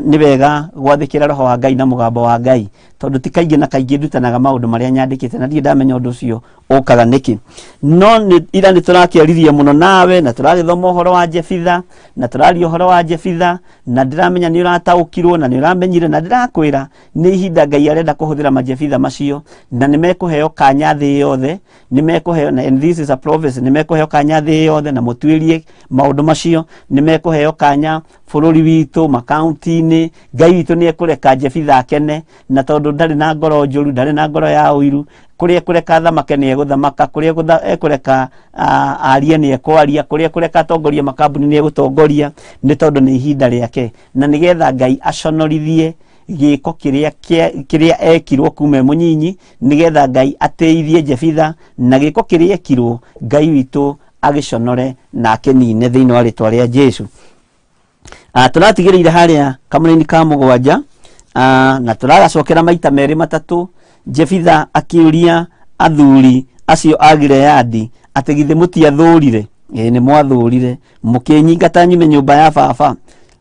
nĩ wega gwathĩkĩra roho wa Ngai na mũgambo wa Ngai, tondũ ti kaingĩ na kaingĩ ndutanaga maũndũ marĩa nyandĩkĩte na ndirĩ ndamenya ũndũ ũcio ũkaga nĩkĩ. No ira nĩ tũrakĩaririe mũno nawe na tũragĩthoma ũhoro wa Jefitha na tũraria ũhoro wa Jefitha, na ndĩramenya nĩ ũrataũkirwo na nĩ ũramenyire, na ndĩrakwĩra nĩ ihinda Ngai arenda kũhũthĩra majefitha macio, na nĩ mekũheo kanya thĩ yothe, nĩ mekũheo, and this is a prophecy, nĩ mekũheo kanya thĩ yothe na mũtuĩrie maũndũ macio, nĩ mekũheo kanya bũrũri witũ makaunti-inĩ. Ngai witũ nĩ ekũreka Jefitha akene, na tondũ ndarĩ na ngoro njũru, ndarĩ na ngoro ya ũiru, kũrĩa ekũreka thamake nĩ egũthamaka, kũrĩa ekũreka arie nĩ ekwaria, kũrĩa ekũreka atongoria makambuni nĩ egũtongoria, nĩ tondũ nĩ ihinda rĩake, na nĩgetha Ngai aconorithie gĩko kĩrĩa ekirwo kuma mũnyinyi, nĩgetha Ngai ateithie Jefitha na gĩko kĩrĩa ekirwo Ngai witũ agĩconore na akenine thĩinĩ wa rĩtwa rĩa Jesu. Tũratigĩrĩire harĩa kamũra-inĩ ka mũgwanja, na tũragacokera maita merĩ matatũ, Jefitha akĩũria athuri acio a Gileadi atĩ githĩ mũtiathũrire? Nĩ mwathũrire, mũkĩnyingata nyume nyũmba ya baba,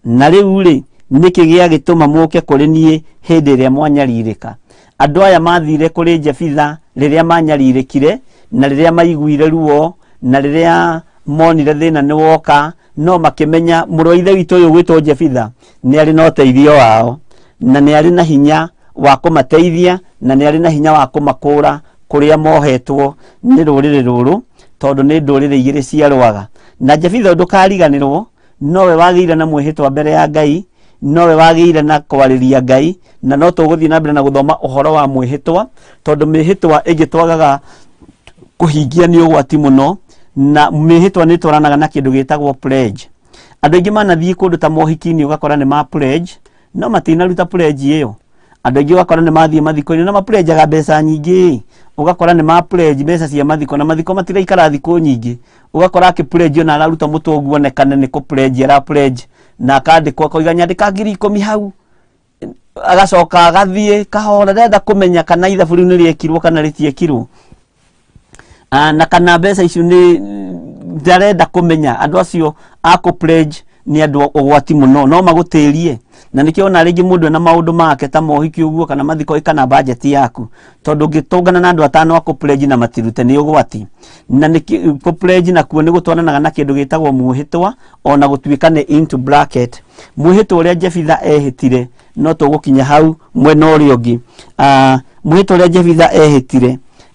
na rĩu rĩ nĩkĩ gĩagĩtũma mũke kũrĩ niĩ hĩndĩ ĩrĩa mwanyarirĩka? Andũ aya mathire kũrĩ Jefitha rĩrĩa manyarirĩkire, na rĩrĩa maiguire ruo, na rĩrĩa monire thĩna nĩ woka, no makĩmenya mũrũ wa ithe witũ ũyũ gwĩtwo Jefitha nĩ arĩ na ũteithio wao, na nĩ arĩ na hinya wa kũmateithia, na nĩ arĩ na hinya wa kũmakũra kũrĩa mohetwo nĩ rũrĩrĩ rũrũ, tondũ nĩ ndũrĩrĩ igĩrĩ ciarũaga. Na Jefitha ndũkariganĩrwo, nowe wagĩire na mwĩhĩtwa mbere ya Ngai, nowe wagĩire na kwarĩria Ngai, na no tũgũthiĩ na mbere na gũthoma ũhoro wa mwĩhĩtwa, tondũ mĩhĩtwa ĩgĩtwagaga kũhingia nĩ ũgwati mũno, na mĩhĩtwa nĩ twaranaga na kĩndũ gĩtagwo pledge. Andũ aingĩ manathiĩ kũndũ ta mohiki-inĩ ũgakora nĩ ma pledge, no matinaruta pledge ĩyo. Andũ aingĩ ũgakora nĩ mathiĩ mathiko-inĩ na mapledgeaga mbeca nyingĩ, ũgakora nĩ ma pledge mbeca cia mathiko, na mathiko matiraikara thikũ nyingĩ, ũgakora akĩ pledge na araruta mũtũngu onekane nĩ kũ pledge ara pledge, na akandĩkwo akoiga nyandĩka 10,000 hau, agacoka agathiĩ kahora, ndenda kũmenya kana ithabu rĩu nĩ rĩekirwo kana rĩtiekirwo, na kana mbeca icio nĩ ndarenda kũmenya. Andũ acio akũ pledge nĩ andũ ũgwati mũno, no magũtĩrie, na nĩkĩo ona rĩngĩ mũndũ ena maũndũ make ta mohiki ũguo kana mathiko kana budget yaku, tondũ ũngĩtũngana na andũ atano akũ pledge na matirute nĩ ũgwati. Na nĩkĩo pledge nakuo nĩ gũtwaranaga na kĩndũ gĩtagwo mwĩhĩtwa, ona gũtuĩka nĩ into bracket. Mwĩhĩtwa ũrĩa Jefitha ehĩtire, no tũgũkinya hau mwena ũrĩa ũngĩ. Mwĩhĩtwa ũrĩa Jefitha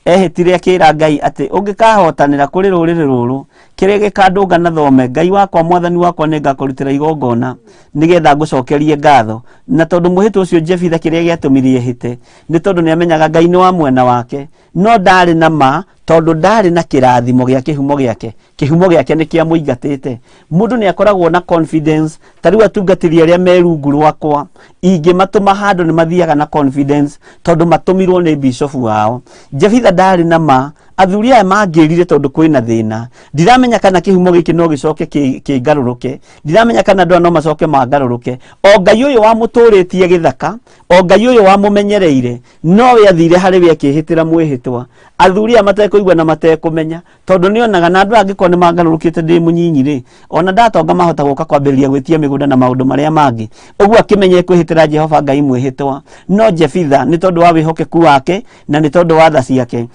ehĩtire akĩra Ngai atĩ ũngĩkahotanĩra kũrĩ rũrĩrĩ rũrũ, kĩrĩa gĩkandũnga na thome, Ngai wakwa mwathani wakwa nĩ ngakũrutĩra igongona nĩgetha ngũcokerie ngatho. Na tondũ mwĩhĩtwa ũcio Jefitha kĩrĩa gĩatũmire ehĩte, nĩ tondũ nĩ amenyaga Ngai nĩ wa mwena wake, no ndarĩ na ma, tondũ ndarĩ na kĩrathimo gĩa kĩhumo gĩake. Kĩhumo gĩake nĩ kĩa mũingatĩte. Mũndũ nĩ akoragwo na confidence, ta rĩu atungatĩri arĩa me rungu rwakwa, ingĩmatũma handũ nĩ mathiaga na confidence, tondũ matũmirwo nĩ bishop wao. Jefitha ndarĩ na ma, athuri aya mangĩrire tondũ kwĩna thĩna. Ndiramenya kana kĩhumo gĩkĩ no gĩcoke kĩngarũrũke, ndiramenya kana andũ no macoke mangarũrũke. O Ngai ũyũ wamũtũrĩtie gĩthaka, o Ngai ũyũ wamũmenyereire, nowe athire harĩ we akĩhĩtĩra mwĩhĩtwa. Athuri aya matekũigua na matekũmenya, tondũ nĩonaga na andũ angĩkorwo nĩ mangarũrũkĩte ndĩ mũnyinyi rĩ, ona ndatonga mahota gũka kwambĩrĩria gwĩtia mĩgũnda na maũndũ marĩa mangĩ. Ũguo akĩmenya kwĩhĩtĩra Jehova Ngai mwĩhĩtwa. No Jefitha nĩ tondũ wa wĩhokeku wake na nĩ tondũ wa tha ciake,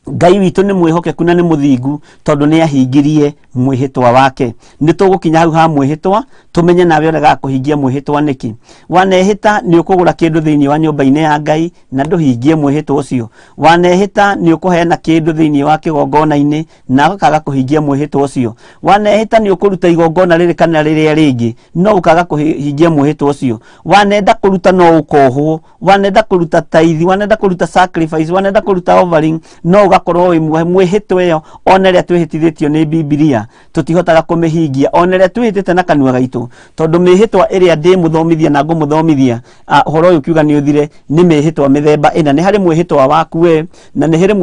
Ngai witũ nĩ mwĩhokeku na nĩ mũthingu, tondũ nĩ ahingirie mwĩhĩtwa wake. Nĩ tũgũkinya hau ha mwĩhĩtwa, tũmenye nawe ũrega kũhingia mwĩhĩtwa nĩkĩ. Wanehĩta nĩ ũkũgũra kĩndũ thĩinĩ wa nyũmba-inĩ ya Ngai na ndũhingie mwĩhĩtwa ũcio. Wanehĩta nĩ ũkũheana kĩndũ thĩinĩ wa kĩgongona-inĩ na ũkaga kũhingia mwĩhĩtwa ũcio. Wanehĩta nĩ ũkũruta igongona rĩrĩ kana rĩrĩa rĩngĩ, no ũkaga kũhingia mwĩhĩtwa ũcio. Wanenda kũruta no ũkohwo, wanenda kũruta tithe, wanenda kũruta sacrifice, wanenda kũruta offering, no ũgakorwo mwĩhĩtwa ĩyo ona rĩrĩa twĩhĩtithĩtio nĩ Biblia tũtihotaga kũmĩhingia, ona rĩrĩa twĩhĩtĩte na kanua gaitũ, tondũ mĩhĩtwa ĩrĩa ndĩmũthomithia na ngũmũthomithia ũhoro ũyũ kiuga nĩ ũthire, nĩ mĩhĩtwa mĩthemba ĩna. Nĩ harĩ mwĩhĩtwa waku we, na nĩ harĩ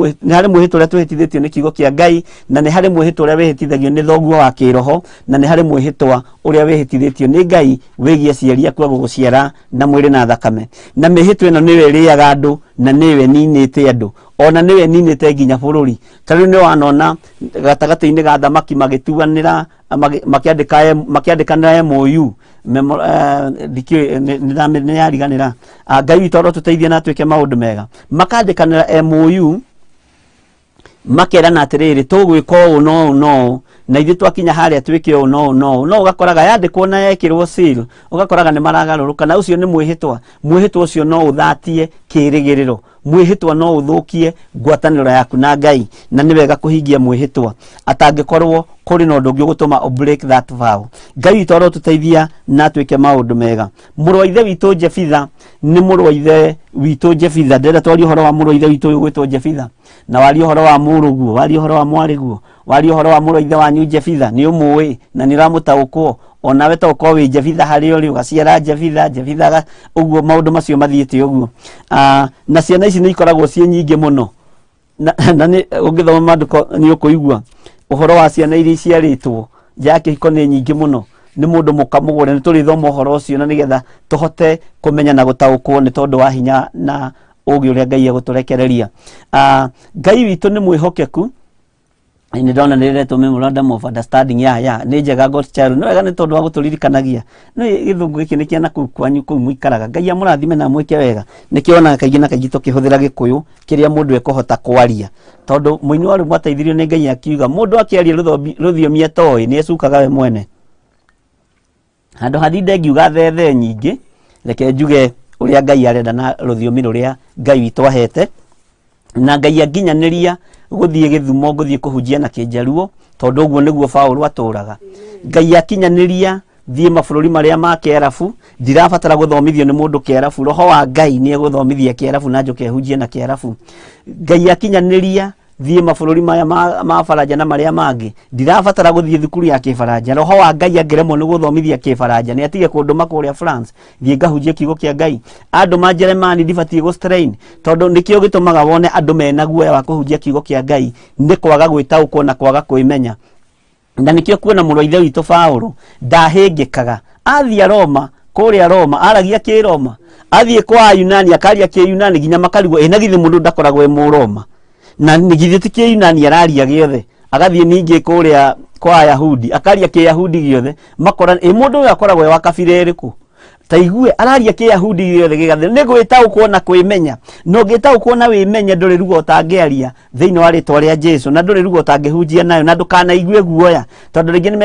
mwĩhĩtwa ũrĩa twĩhĩtithĩtio nĩ kiugo kĩa Ngai, na nĩ harĩ mwĩhĩtwa ũrĩa wĩhĩtithagio nĩ thoguo wa kĩroho, na nĩ harĩ mwĩhĩtwa ũrĩa wĩhĩtithĩtio nĩ Ngai wĩgiĩ aciari aku agũgũciara na mwĩrĩ na thakame. Na mĩhĩtwa ĩno nĩwe ĩrĩaga andũ na nĩwe ninĩte andũ, ona nĩwe ninĩte nginya bũrũri. Ta rĩu nĩ wanona gatagatĩ-inĩ ga thamaki magĩtuanĩra makiandikana MOU nä yariganä ra Ngai witå oro tå teithia na twä ke maå ndå mega makandäkanä ra MOU makerana atä rä rä tå gwä ka å no na ithuä twakinya harä a twä ke å no å gakoraga yandäkwo na yekä rwo å gakoraga nä maragarå rå ka na å cio nä mwä hä twa å cio no å thatie kä rä gä rä ro mwä hä twa no å thå kie ngwatanä ro yaku na Ngai na nä wega kå hingia mwä hä twa atangä korwo kå rä na å ndå å ngä å gå tå ma break that vow. Ngai witå oro tå teithia na twä ke maå ndå mega. Må rå wa ithe witå Jefitha nä må rå wa ithe witå Jefitha ndenda twarie å horo wa må rå wa ithe witå å yå gwä two Jefitha na warie å horo wa må rå guo warie å horo wa mwarä guo warie å horo wa må rå wa ithe wanyu Jefitha nä å må ä na nä ramå taå kwo onawe to ko wä Jefitha harä o rä å gaciara Jefitha ũguo maå ndå macio mathiä te å guo na ciana ici nä ikoragwo ciä nyingä må no na å ngä thoma mandä ko nä å kå igua å horo wa ciana iria ciarä two nja ya kä hiko nä nyingä må no nä må ndå må kamå gå re nä tå rä thoma å horo å cio na nä getha tå hote kå menya na gå taå kwo nä tondå wa hinya na å gä å rä a Ngai egå tå rekereria. Ngai witå nä mwä hokeku nä ndona nä retwo memorandum of understanding ya nä njega God's child nä wega nä tondå wa gå tå ririkanagia nä gä thå ngå gä kä nä kä ana kå u kwanyu kå u må ikaraga Ngai amå rathime na mwä ke wega nä kä onaga kaingä na kaingä tå kä hå thä ra gä kå yå kä rä a må ndå ekå hota kwaria tondå må ini warä mwateithirio nä Ngai akiuga må ndå akäaria rå thiomi etoä nä ecukaga we mwene handå hathinde ngiuga thethe nyingä reke njuge å rä a Ngai arenda na rå thiomi rå rä a Ngai witå ahete na Ngai anginyanä ria gå thiä gä thumo gå thiä kå hunjia na kä njaruo tondå å guo nä guo Paũlũ atå raga Ngai akinyanä ria thiä mabå rå ri marä a ma kä arabu ndirabatara gå thomithio nä må ndå kä arabu roho wa Ngai nä egå thomithia kä arabu na njå ke hunjie na kä arabu Ngai akinyanä ria thiä mabå rå ri maya ma baranja na marä a mangä ndirabatara gå thiä thukuru ya kä baranja roho wa Ngai angäremwo nä gå thomithia kä baranja nä atige kå ndå ma kå rä a France thiä ngahunjie kiugo kä a Ngai andå ma Jeremani ndibatiä gå strain tondå nä kä o gä tå maga wone andå mena guoya wa kå hunjia kiugo kä a Ngai nä kwaga gwä taå kwo na kwaga kwä menya na nä kä o kuona må rå wa ithe witå Paũlũ ndahä ngä kaga athiä Roma kå rä a Roma aragia kä Roma athiä kwa Ayunani akaria kä Yunani nginya makarigwo ä na githä må ndå ndakoragwo e må Roma na nä githä ti kä Yunani araria gä othe agathiä ningä kå rä a kwa Ayahudi akaria kä Yahudi gä othe makora ä må ndå å yå akoragwo e wa kabira ä rä kå ta igue araria kä Yahudi gä othe gä gathä nä gwä taå kwo na kwä menya no gä taå kwo na wä menye ndå rä ruga å tangä aria thä inä wa rä twa rä a Jesu na ndå rä ruga å tangä hunjia nayo na ndå kanaigue guoya tondå rä ngä nä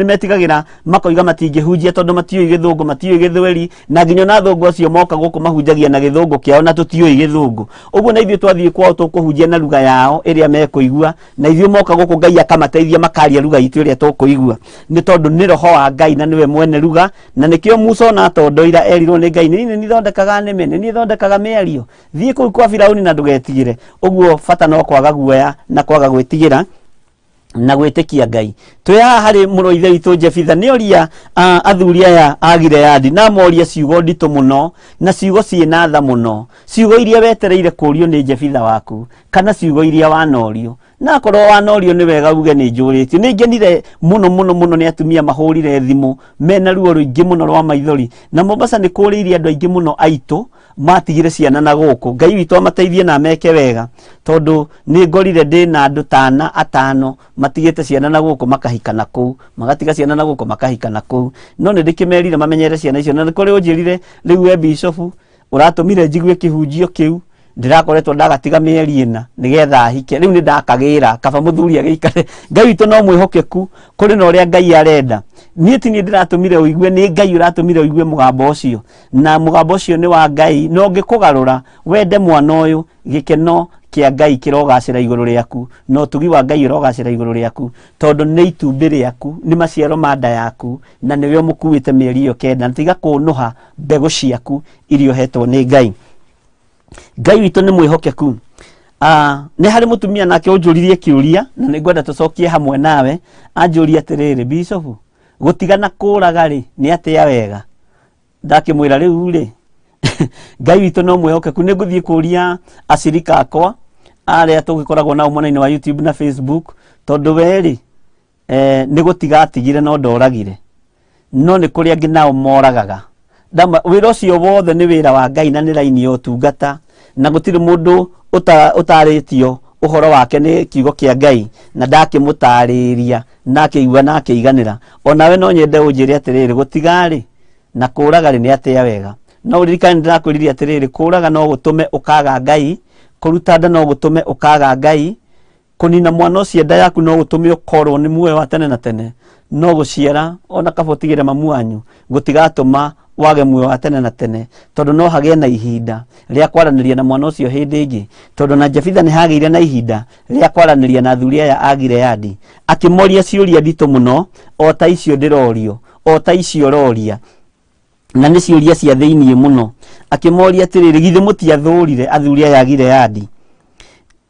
metigagä ra makoiga matingä hunjia tondå matiå gä thå ngå matiå gä thweri na nginya na thå ngå acio moka gå kå mahunjagia na gä thå ngå kä ao na tå tiå gä thå ngå å guo na ithuä twathiä kwao tå kå hunjia na ruga yao ä rä a mekå igua na ithuä moka gå kå Ngai akamateithia makaria ruga itå ä rä a tå kå igua nä tondå nä roho wa Ngai na nä we mwene ruga na nä kä o Musa na tondo ira erirwo nä Ngai nä nä thondekaga nä nä thondekaga mä ario thiä kå u kwa Firaũni na ndå getigä re å guo bata no kwaga guoya na kwaga gwä tigä ra na gwĩtĩkia Ngai twĩ haha harĩ mũrũ wa ithe witũ Jefitha nĩ oria athuri aya a Gileadi na moria ciugo nditũ mũno na ciugo ciĩna tha mũno ciugo iria wetereire kũũrio nĩ Jefitha waku kana ciugo iria wanorio na akorwo wanorio nĩ wega uge nĩ njũrĩtio nĩ ngenire mũno nĩ atumia mahũrire thimũ mena ruo rũingĩ mũno rwa maithori na Mombasa nĩ kũrĩirie andũ aingĩ mũno aitũ matigire ciana na gũkũ Ngai witũ amateithie na meke wega tondũ nĩ ngorire ndĩ na andũ tana atano matigĩte ciana na gũkũ makahika na kũu magatiga ciana na gũkũ makahika na kũu no nĩ ndĩkĩmerire mamenyere ciana icio na nĩ kũrĩ ũnjĩrire rĩu we bishofu ũratũmire njigue kĩhunjio kĩu ndirakoretwo ndagatiga mĩeri ĩna nĩgetha hike rĩu nĩ ndakagĩra kaba mũthuri agĩikare Ngai witũ no mwĩhokeku kũrĩ na ũrĩa Ngai arenda niĩ ti niĩ ndĩratũmire ũigue nĩ Ngai ũratũmire ũigue mũgambo ũcio na mũgambo ũcio nĩ wa Ngai no ngĩkũgarũra wende mwana ũyũ gĩkeno kĩa Ngai kĩrogacĩra igũrũ rĩaku no ũtugi wa Ngai ũrogacĩra igũrũ rĩaku tondũ nĩ itumbĩ rĩaku nĩ maciaro ma nda yaku na nĩwe ũmũkuĩte mĩeri ĩyo kenda na tiga kũnũha mbegũ ciaku iria ũhetwo nĩ Ngai Ngai witũ nĩ mwĩhokeku nĩ harĩ mũtumia nake ũnjũririe kĩũria na nĩ ngwenda tũcokie hamwe nawe anjũria atĩrĩrĩ bishofu gũtigana kũraga rĩ nĩ atĩa wega ndakĩmwĩra rĩu rĩ Ngai witũ no mwĩhokeku nĩ ngũthiĩ kũria acirika akwa arĩa tũgĩkoragwo nao mwena-inĩ wa YouTube na Facebook tondũ we rĩ nĩ gũtiga atigire no ndoragire no nĩ kũrĩ angĩ nao moragaga wĩra ũcio wothe nĩ wĩra wa Ngai na nĩ raini ya ũtungata na gũtirĩ mũndũ ũtarĩtio uhoro wake ni kiugo kia Ngai na ndakimutariria na akigua na akiganira onawe no nyende unjire atiriri gutigari na kuraga ni atia wega no ririkani ndirakwiriria atiriri kuraga no gutume ukaga Ngai kuruta nda no gutume ukaga Ngai kunina mwana ucio nda yaku no gutume ukorwo ni muoyo wa tene na tene no guciara ona kabotigire mamu wanyu gutigatuma wage muoyo wa tene na tene tondu no hagie na ihinda ria kwaraniria na mwana ucio hindi ingi tondu na Jefitha ni hageire na ihinda ria kwaraniria na athuri aya a Gileadi akimoria ciuria ndito muno o ta icio ndirorio o ta icio roria na ni ciuria cia thiini muno akimoria atiriri githe mutiathurire athuri aya a Gileadi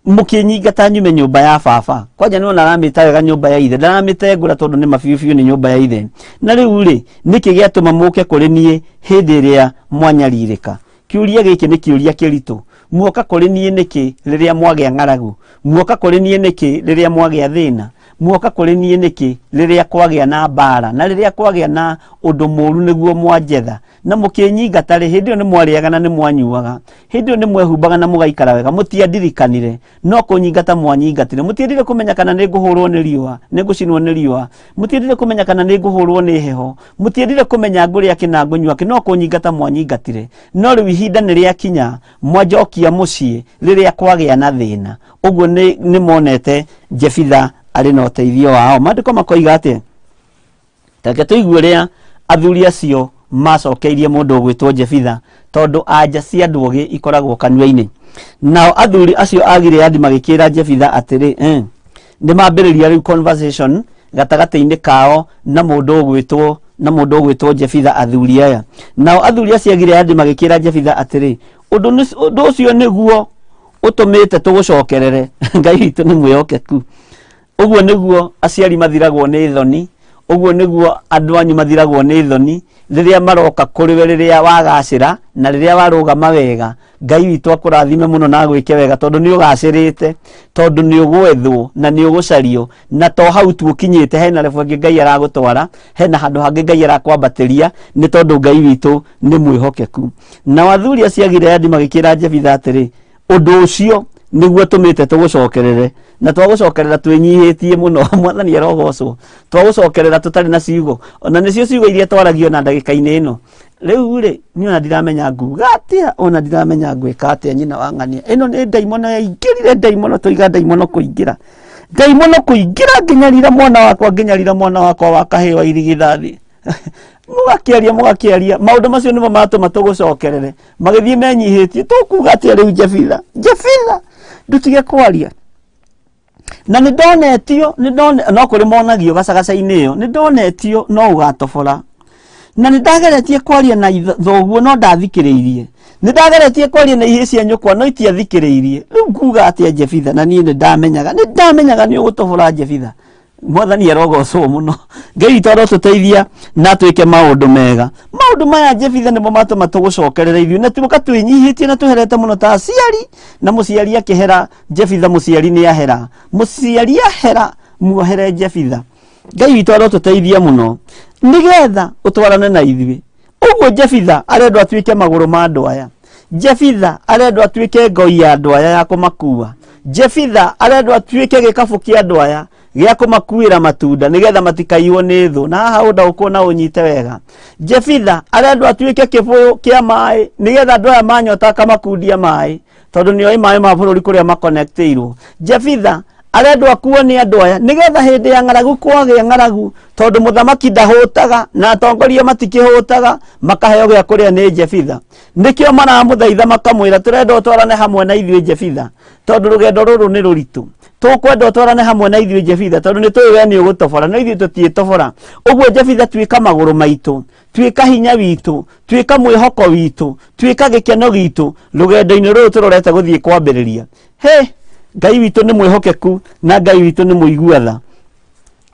mukinyingata nyume nyumba ya baba kwanja no naramita wega nyumba ya ithe ndaramite ngura tondu ni mabibiu ni nyumba ya ithe na riu ri niki giatuma muke kuri nie hindi iria mwanyaririka kiuria giki ni kiuria kiritu muoka kuri nie niki riria mwagea ngaragu muoka kuri nie niki riria mwagea thina muoka kuri nie niki riria kwagea na bara na riria kwagea na undu muru niguo mwanjetha na mukinyingata ri hindi ni mwariaga na ni mwanyuaga hindi ni mwehumbaga na mugaikara wega mutiandirikanire no kunyingata mwanyingatire mutiendire kumenya kana ni nguhurwo ni riua ni ngucinwo ni riua mutiendire kumenya kana ni nguhurwo ni heho mutiendire kumenya nguri yake na ngunywa ke no kunyingata mwanyingatire no riu ihinda ni ria kinya mwanjokia mucii riria kwagea na thina uguo ni monete Jefitha ari no teithio wao mandiko makoiga ati take tuigue ria athuri acio macokeirie mundu ugwitwo Jefitha tondu anja cia ndugi ikoragwo kanua-ini nao athuri acio a Gileadi magikira Jefitha atiri ni mambiriria riu conversation gatagati-ini kao na mundu ugwitwo Jefitha athuri aya nao athuri acio a Gileadi magikira Jefitha atiri undu ucio niguo utumite tugucokerere Ngai witu ni mwihokeku uguo niguo aciari mathiragwo ni thoni uguo niguo andu anyu mathiragwo ni thoni riria maroka kuri we riria wagacira na riria warugama wega Ngai witu akurathime muno na gwike wega tondu ni ugacirite tondu ni ugwethwo na ni ugucario na to hau tu ukinyite hena level ngi Ngai aragutwara hena handu hangi Ngai arakwambatiria ni tondu Ngai witu ni mwihokeku na wathuri acia Gileadi magikira Jefitha atiri undu ucio niguo tumite tugucokerere na twagucokerera twinyihitie muno mwathani arogocwo twagucokerera tutari na ciugo ona nicio ciugo iria twaragio na ndagika-ini ino riu ri niona ndiramenya nguga atia ona ndiramenya gwika atia nyina wa ng'ania ino ni ndaimono yaingirire ndaimono tuiga ndaimono kuingira nginyarira mwana wakwa wa kaheo irigithathi mugakiaria maundu macio nimo matuma tugucokerere magithie menyihitie tukuga atia riu Jefitha ndutige kwaria na ni ndonetio no kuri monagio gacagaca-ini iyo ni ndonetio no ugatobora na ni ndageretie kwaria na thoguo no ndathikiriirie ni ndageretie kwaria na ihie cia nyukwa no itiathikiriirie riu nguga atia Jefitha na nie ni ndamenyaga ni ugutobora Jefitha mwathani arogocwo muno Ngai witu arotuteithia na twike maundu mega maundu maya Jefitha nimo matuma tugucokerera ithuĩ na tuka twinyihitie na tuherete muno ta aciari na muciari akihera Jefitha muciari ni ahera muohere Jefitha Ngai witu arotuteithia muno nigetha utwarane na ithuĩ uguo Jefitha arendwo atuike maguru ma andu aya Jefitha arendwo atuike ngoi ya andu aya ya kumakua Jefitha arendwo atuike gikabu kia andu aya gia kumakuira matunda nigetha matikaiywo ni thu na haha undaukwo na unyite wega Jefitha arendwo atuike kibuyu kia mai nigetha andu aya manyota akamakundia mai tondu nioi mai ma bururi kuria makonekteirwo Jefitha arendwo akuo ni andu aya nigetha hindi ya ng'aragu kwagĩa ng'aragu tondu muthamaki ndahutaga na atongoria matikihutaga makaheo gĩa kuria ni Jefitha nikio maramuthaitha makamwira turenda utwarane hamwe na ithuĩ Jefitha tondu rugendo ruru ni ruritu tukwenda utwarane hamwe na ithuĩ Jefitha tondu ni tuwe ni ugutobora no ithuĩ tutiitobora uguo Jefitha twika maguru maitu twika hinya witu twika mwihoko witu twika gikeno gitu rugendo-ini ruru turorete guthie kwambiriria Ngai witu ni mwihokeku na Ngai witu ni muiguatha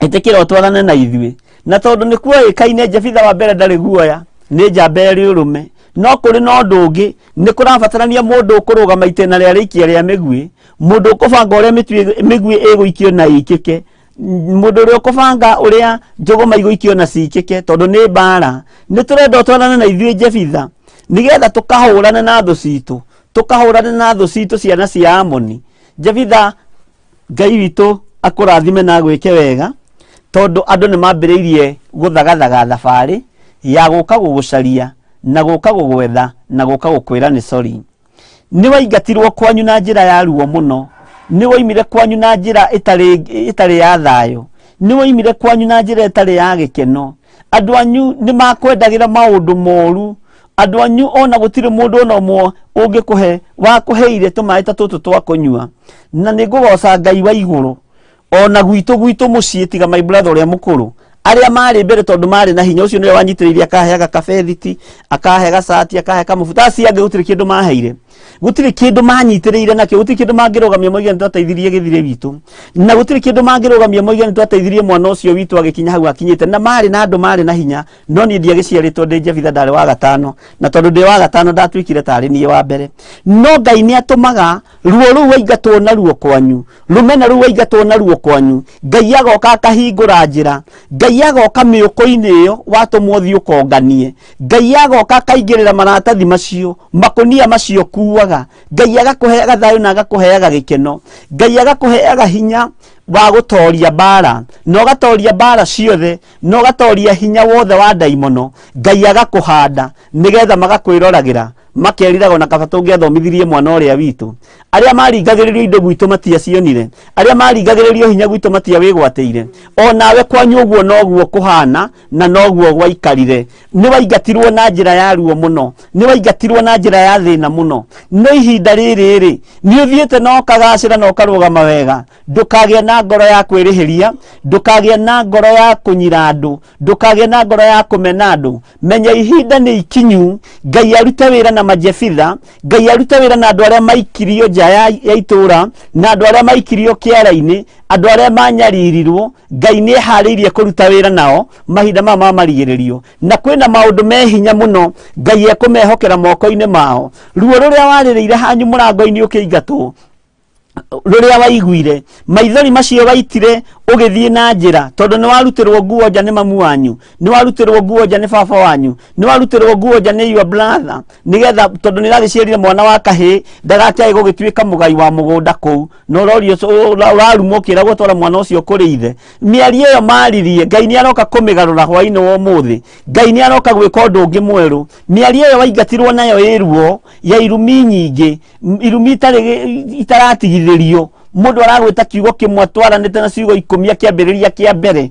itikira utwarane na ithuĩ na tondu ni kuoikaine Jefitha wa mbere ndari guoya ni njamba eri urume no kuri no ndungi ni kurabatarania mundu ukurugama itena ria rikia ria migwi mundu ukubanga uria migwi iguikio na ikike mundu uria ukubanga uria njuguma iguikio na cikike tondu ni bara ni turenda utwarane na ithuĩ Jefitha nigetha tukahurane na thu citu ciana cia Amoni Jefitha Ngai witũ akũrathime na gwĩke wega tondũ andũ nĩ mambĩrĩirie gũthagathaga thabarĩ ya gũka gũgũcaria na gũka gũgwetha na gũka gũkwĩra nĩ sorry. Nĩ waingatirwo kwanyu na njĩra ya ruo mũno, nĩ woimire kwanyu na njĩra ĩtarĩ ya thayũ, nĩ woimire kwanyu na njĩra ĩtarĩ ya gĩkeno. Andũ anyu nĩ makwendagĩra maũndũ moru, andũ anyu ona gũtirĩ mũndũ ona ũmwe ũngĩkũhe wakũheire tũmaĩ ta tũtũ twa kũnyua. Na nĩ ngũgoca Ngai wa igũrũ ona gwitũ mũciĩ tiga my brother ũrĩa mũkũrũ arĩa marĩ mbere tondũ marĩ na hinya ũcio nĩwe wanyitĩrĩirie akaheaga kabethiti akahe gacati akahe kamubuta acio angĩ gũtirĩ kĩndũ maheire, gũtirĩ kĩndũ manyitĩrĩire nakĩo, gũtirĩ kĩndũ mangĩrũgamia moige nĩ twateithirie gĩthire witũ, na gũtirĩ kĩndũ mangĩrũgamia moige nĩ twateithirie mwana ũcio witũ agĩkinya hau akinyĩte. Na marĩ na andũ marĩ na hinya, no niĩ ndiagĩciarĩtwo ndĩ Jebitha, ndarĩ wa gatano, na tondũ ndĩ wa gatano ndatuĩkire tarĩ niĩ wa mbere. No Ngai nĩ atũmaga ruo rũu waingatwo naruo kwanyu, rũmena rũu waingatwo naruo kwanyu, Ngai agoka akahingũra njĩra, Ngai agoka mĩũkũ-inĩ ĩyo watũmwo thiĩ ũkonganie, Ngai agoka akaingĩrĩra maratathi macio, makũnia macio kuaga, Ngai agakũheaga thayũ na agakũheaga gĩkeno, Ngai agakũheaga hinya wa gũtoria mbara, na ũgatoria mbara ciothe, na ũgatoria hinya wothe wa ndaimono. Ngai agakũhanda nĩgetha magakwĩroragĩra makeriraga na kaba tũngĩathomithirie mwana ũrĩa witũ. Arĩa maringagĩrĩrio indo gwitũ matiacionire, arĩa maringagĩrĩrio hinya gwitũ matiawĩgwatĩire. O nawe kwanyu ũguo noguo kũhana na noguo gwaikarire. Nĩ waingatirwo na njĩra ya ruo mũno, nĩ waingatirwo na njĩra ya thĩna mũno. No ihinda rĩrĩ nĩ ũthiĩte na ũkagacĩra na ũkarũgama wega. Ndũkagĩa na ngoro ya kwĩrĩhĩria, ndũkagĩa na ngoro ya kũnyira andũ, ndũkagĩa na ngoro ya kũmena andũ. Menya ihinda nĩ ikinyu, Ngai arute wĩra na Majebitha, Ngai arute wĩra na andũ arĩa maikirio nja ya itũra, na andũ arĩa maikirio kĩara-inĩ, andũ arĩa manyaririrwo. Ngai nĩ eharĩirie kũruta wĩra nao mahinda ma marigĩrĩrio, na kwĩna maũndũ me hinya mũno Ngai ekũmehokera moko-inĩ mao. Ruo rũrĩa warĩrĩire hanyu mũrango-inĩ ũkĩingatwo, rũrĩa waiguire, maithori macio waitire ũgĩthiĩ na njĩra tondũ nĩ warutirwo nguo nja nĩ mamu wanyu, nĩ warutirwo nguo nja nĩ baba wanyu, nĩ warutirwo nguo nja nĩ your brother, nĩgetha tondũ nĩ ragĩciarire mwana wa kahĩĩ ndagakĩage gũgĩtuĩka mũgai wa mũgũnda kũu, na ũrarumwo ũkĩragwo twara mwana ũcio kũrĩ ithe. Mĩario ĩyo maririe, Ngai nĩ aroka kũmĩgarũra hwaĩ-inĩ wa ũmũthĩ, Ngai nĩ aroka gwĩka ũndũ ũngĩ mwerũ. Mĩario ĩyo waingatirwo nayo ĩruo ya irumi nyingĩ, irumi itaratigithĩrio, mũndũ aragwĩta kiugo kĩmwe twaranĩte na ciugo 10 kĩambĩrĩria kĩa mbere,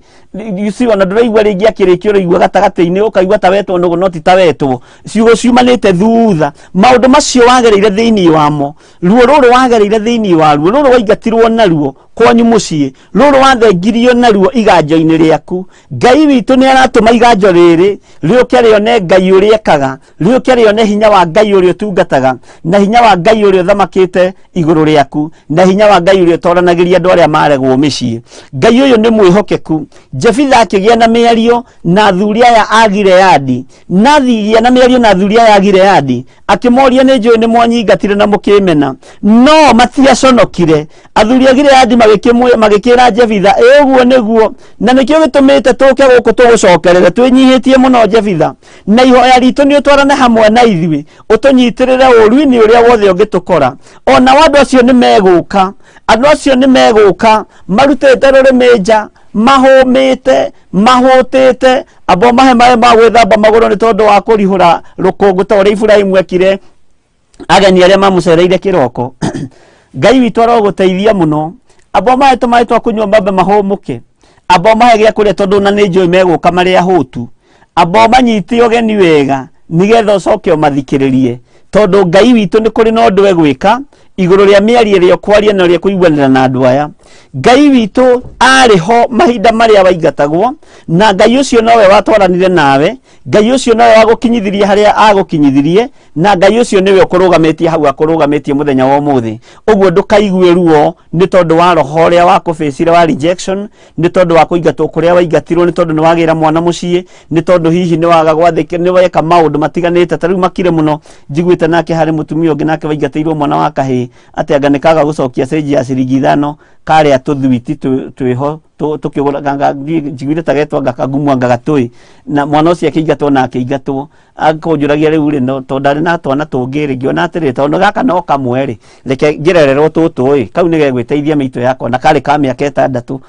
ciugo na ndũraigua rĩngĩ akĩrĩkio ũraigua gatagatĩ-inĩ ũkaigua ta wetwo no ti ta wetwo, ciugo ciumanĩte thutha. Maũndũ macio wagereire thĩinĩ wamo, ruo rũrũ wagereire thĩinĩ waruo, rũrũ waingatirwo naruo kwanyu mũciĩ, rũrũ wathengirio naruo iganjo-inĩ rĩaku, Ngai witũ nĩ aratũma iganjo rĩrĩ rĩũke rĩone Ngai ũrĩa ekaga, rĩũke rĩone hinya wa Ngai ũrĩa ũtungataga, na hinya wa Ngai ũrĩa ũthamakĩte igũrũ rĩaku, na hinya wa Ngai ũrĩa ũtoranagĩria andũ arĩa maregwo mĩciĩ. Ngai ũyũ nĩ mwĩhokeku. Jebitha akĩgĩa na mĩario na athuri aya a Gileadi, nathigĩa na mĩario na athuri aya a Gileadi, akĩmoria nĩ njũĩ nĩ mwanyingatire na mũkĩmena, no matiaconokire. Athuri a Gileadi magĩkĩra Jebitha, ũguo nĩguo, na nĩkĩo gĩtũmĩte tũke gũkũ tũgũcokerere, twĩnyihĩtie mũno Jebitha, na ihoya ritũ nĩ ũtwarane hamwe na ithuĩ, ũtũnyitĩrĩre ũru-inĩ ũrĩa wothe ũngĩtũkora. Ona andũ acio nĩ megũka, andũ acio nĩ megũka marutĩte rũrĩmĩ nja, mahũmĩte mahũtĩte, abo mahe maĩ ma gwĩthamba magũrũ nĩ tondũ wa kũrihũra rũkũngũ ta ũrĩa Iburahĩmu ekire ageni arĩa mamũcereire kĩroko. Ngai witũ arogũteithia mũno, abo mahe tũmaĩ twa kũnyua mambe mahũmũke, abo mahe gĩa kũrĩa tondũ na nĩ njũĩ megũka marĩa hũtu, abo manyite ũgeni wega nĩgetha ũcoke ũmathikĩrĩrie, tondũ Ngai witũ nĩ kũrĩ na ũndũ egwĩka igũrũ rĩa mĩario ĩrĩa ũkwaria na ũrĩa kũiguanĩra na andũ aya. Ngai witũ arĩho mahinda marĩa waingatagwo, na Ngai ũcio nowe watwaranire nawe, Ngai ũcio nowe wagũkinyithirie harĩa agũkinyithirie, na Ngai ũcio nĩwe ũkũrũgamĩtie hau akũrũgamĩtie mũthenya wa ũmũthĩ. Ũguo ndũkaigue ruo nĩ tondũ wa roho ũrĩa wakũbĩcire wa rejection, nĩ tondũ wa kũingatwo kũrĩa waingatirwo, nĩ tondũ nĩ wagĩra mwana mũciĩ, nĩ tondũ hihi nĩ waga gwathĩkĩra, nĩ weka maũndũ matiganĩte. Ta rĩu makire mũno njiguĩte thiete nake hari mutumia ungi nake waigateirwo mwana wa kahii ati anga nikaga gucokia cenji ya ciringi 5 karia tuthwiti twiho tukiguraga njiguire tagetwa ngakagumu anga gatui na mwana ucio akiingatwo na akiingatwo akonjuragia riu ri no tondari na twana tungiri ngiona atiri tondu gaka no kamwe ri reke ngirererwo tutui kau ni gegwiteithia miito yakwa na kari ka miaka 6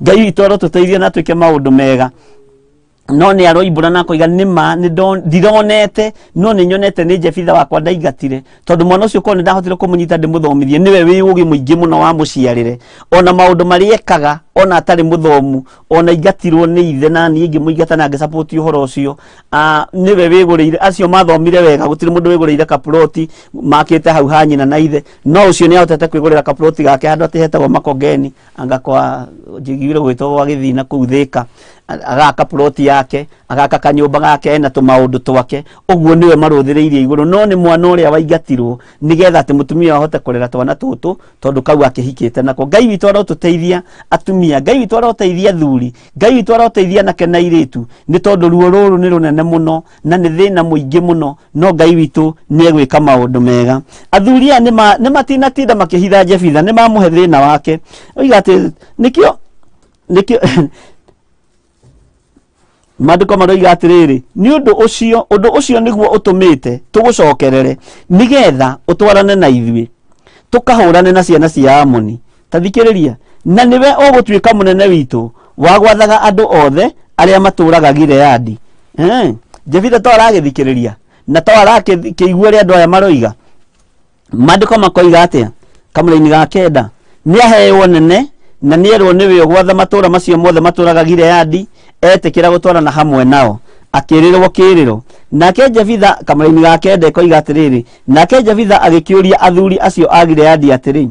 Ngai witũ tuteithie na twike maundu mega no ni aroimbura na koiga nima ni ndironete no ni nyonete ni Jefitha wakwa ndaigatire tondu mwana ucio ko ni ndahotire kumunyita ndimuthomithie niwe wi ugi muingi muno wa muciarire ona maundu mari ekaga ona atari muthomu ona ingatirwo ni ithe na ni ingi muigata na support uhoro ucio niwe wigurire acio mathomire wega gutiri mundu wigurire kaploti makite hau hanyina na ithe no ucio ni ahotete kwigurira kaploti gake handu atihetagwo Makongeni anga kwa njigire gwitwo wa Githina kuu Thika agaka ploti yake agaka kanyumba gake na tumaundu twake uguo niwe maruthiriirie iguru no ni mwana uria waigatirwo nigetha ati mutumia ahote kurera twana tutu tondu kau akihikite nako Ngai witũ arotuteithia atumia Ngai witũ aroteithia thuri Ngai witũ aroteithia nake na iritu ni tondu ruo ruru ni runene muno na ni thina muingi muno no Ngai witũ ni egwika maundu mega athuri aya ni matinatinda makihitha Jefitha ni mamuhe thina wake oiga ati nikio Maandiko maroiga atiriri ni undu ucio niguo utumite tugucokerere nigetha utwarane na ithui tukahurane na ciana cia Amoni tathikiriria na niwe ugutwika munene witu wa gwathaga andu othe aria maturaga Gileadi Jefitha to aragithikiriria na to arakiigua ria andu aya maroiga Maandiko makoiga atia kamuraini ga 9 ni aheo nene na nierwo niwe gwatha matura macio mothe maturaga Gileadi etekira gutwarana hamwe nao akirirwo kiriro nake Jefitha kamuraini ga 9 koiga atiriri nake Jefitha agikiuria athuri acio a Gileadi atiri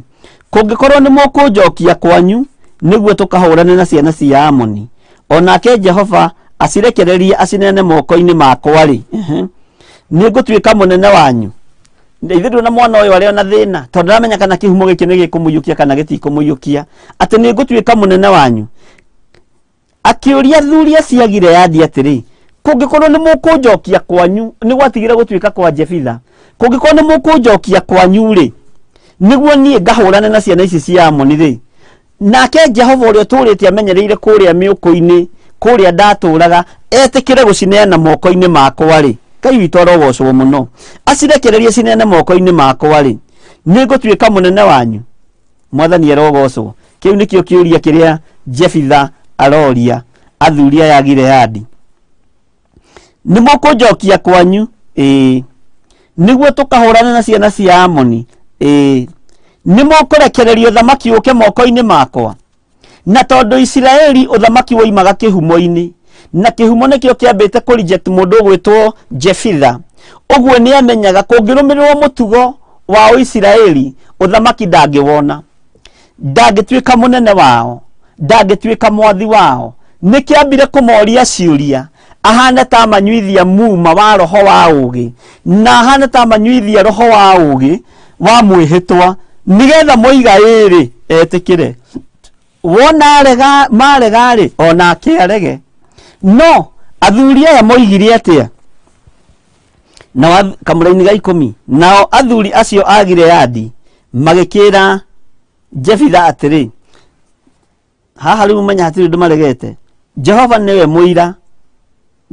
kungikorwo ni mukunjokia kwanyu niguo tukahurane na ciana cia Amoni onake Jehova acirekererie acinene moko-ini makwa ri ningutwika munene wanyu ndithiru na mwana uyu ari ona thina tondu ramenya kana kihumo giki ni gikumuyukia kana gitikumuyukia ati ningutwika munene wanyu akiuria thuri cia Gileadi atiri kungikorwo ni mukunjokia kwanyu ni gwatigire gutwika kwa Jefitha kungikorwo ni mukunjokia kwanyu ri niguo nie ngahurane na ciana ici cia Amoni ri nake Jehova uria turite amenyereire kuria miuko-ini kuria ndaturaga etikire gucineana moko-ini makwa ri Ngai witũ arogocwo muno acirekererie cinene moko-ini makwa ri ningutwika munene wanyu mwathani arogocwo kiu nikio kiuria kiria Jefitha aroria athuri aya Gileadi ni mukunjokia kwanyu niguo tukahurana na ciana cia Amoni ni mukurekererio thamaki uke moko-ini makwa na tondu Isiraeli uthamaki woimaga kihumo-ini na kihumo nikio kiambite ku reject mundu gwitwo Jefitha uguo ni amenyaga kungirumirirwo mutugo wa Isiraeli uthamaki ndangiwona ndangitwika munene wao ndangitwika mwathi wao nikiambire kumoria ciuria ahana ta manyuithia muma wa roho wa ugi na ahana ta manyuithia roho wa ugi wa mwihitwa nigetha moiga iri etikire wona marega ri ona akiarege no athuri aya moigire atia na kamuraini ga 10 nao athuri acio a Gileadi magikira Jefitha atiri haha riu menya hatiri ndumaregete Jehova niwe muira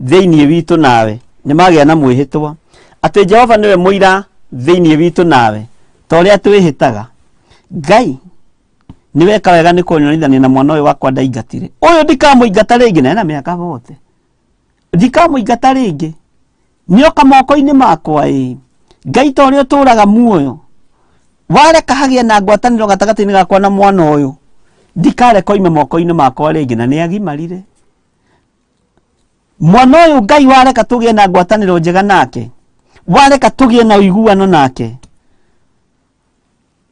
theinie witu nawe nimagia na mwihitwa ati Jehova niwe muira theinie witu nawe toria twihitaga Ngai niwe kawega ni kunyonithania na mwana uyu wakwa ndaigatire uyu ndikamuingata ringi na miaka vote ndikamuingata ringi nioka moko-ini makwa Ngai toria turaga muoyo wareka hagia na ngwataniro gatagati-ini gakwa na mwana uyu ndikare koime moko-ini makwa ringi na niagimarire mwana uyu Ngai wareka tugie na ngwataniro njega nake wareka tugie na uiguano nake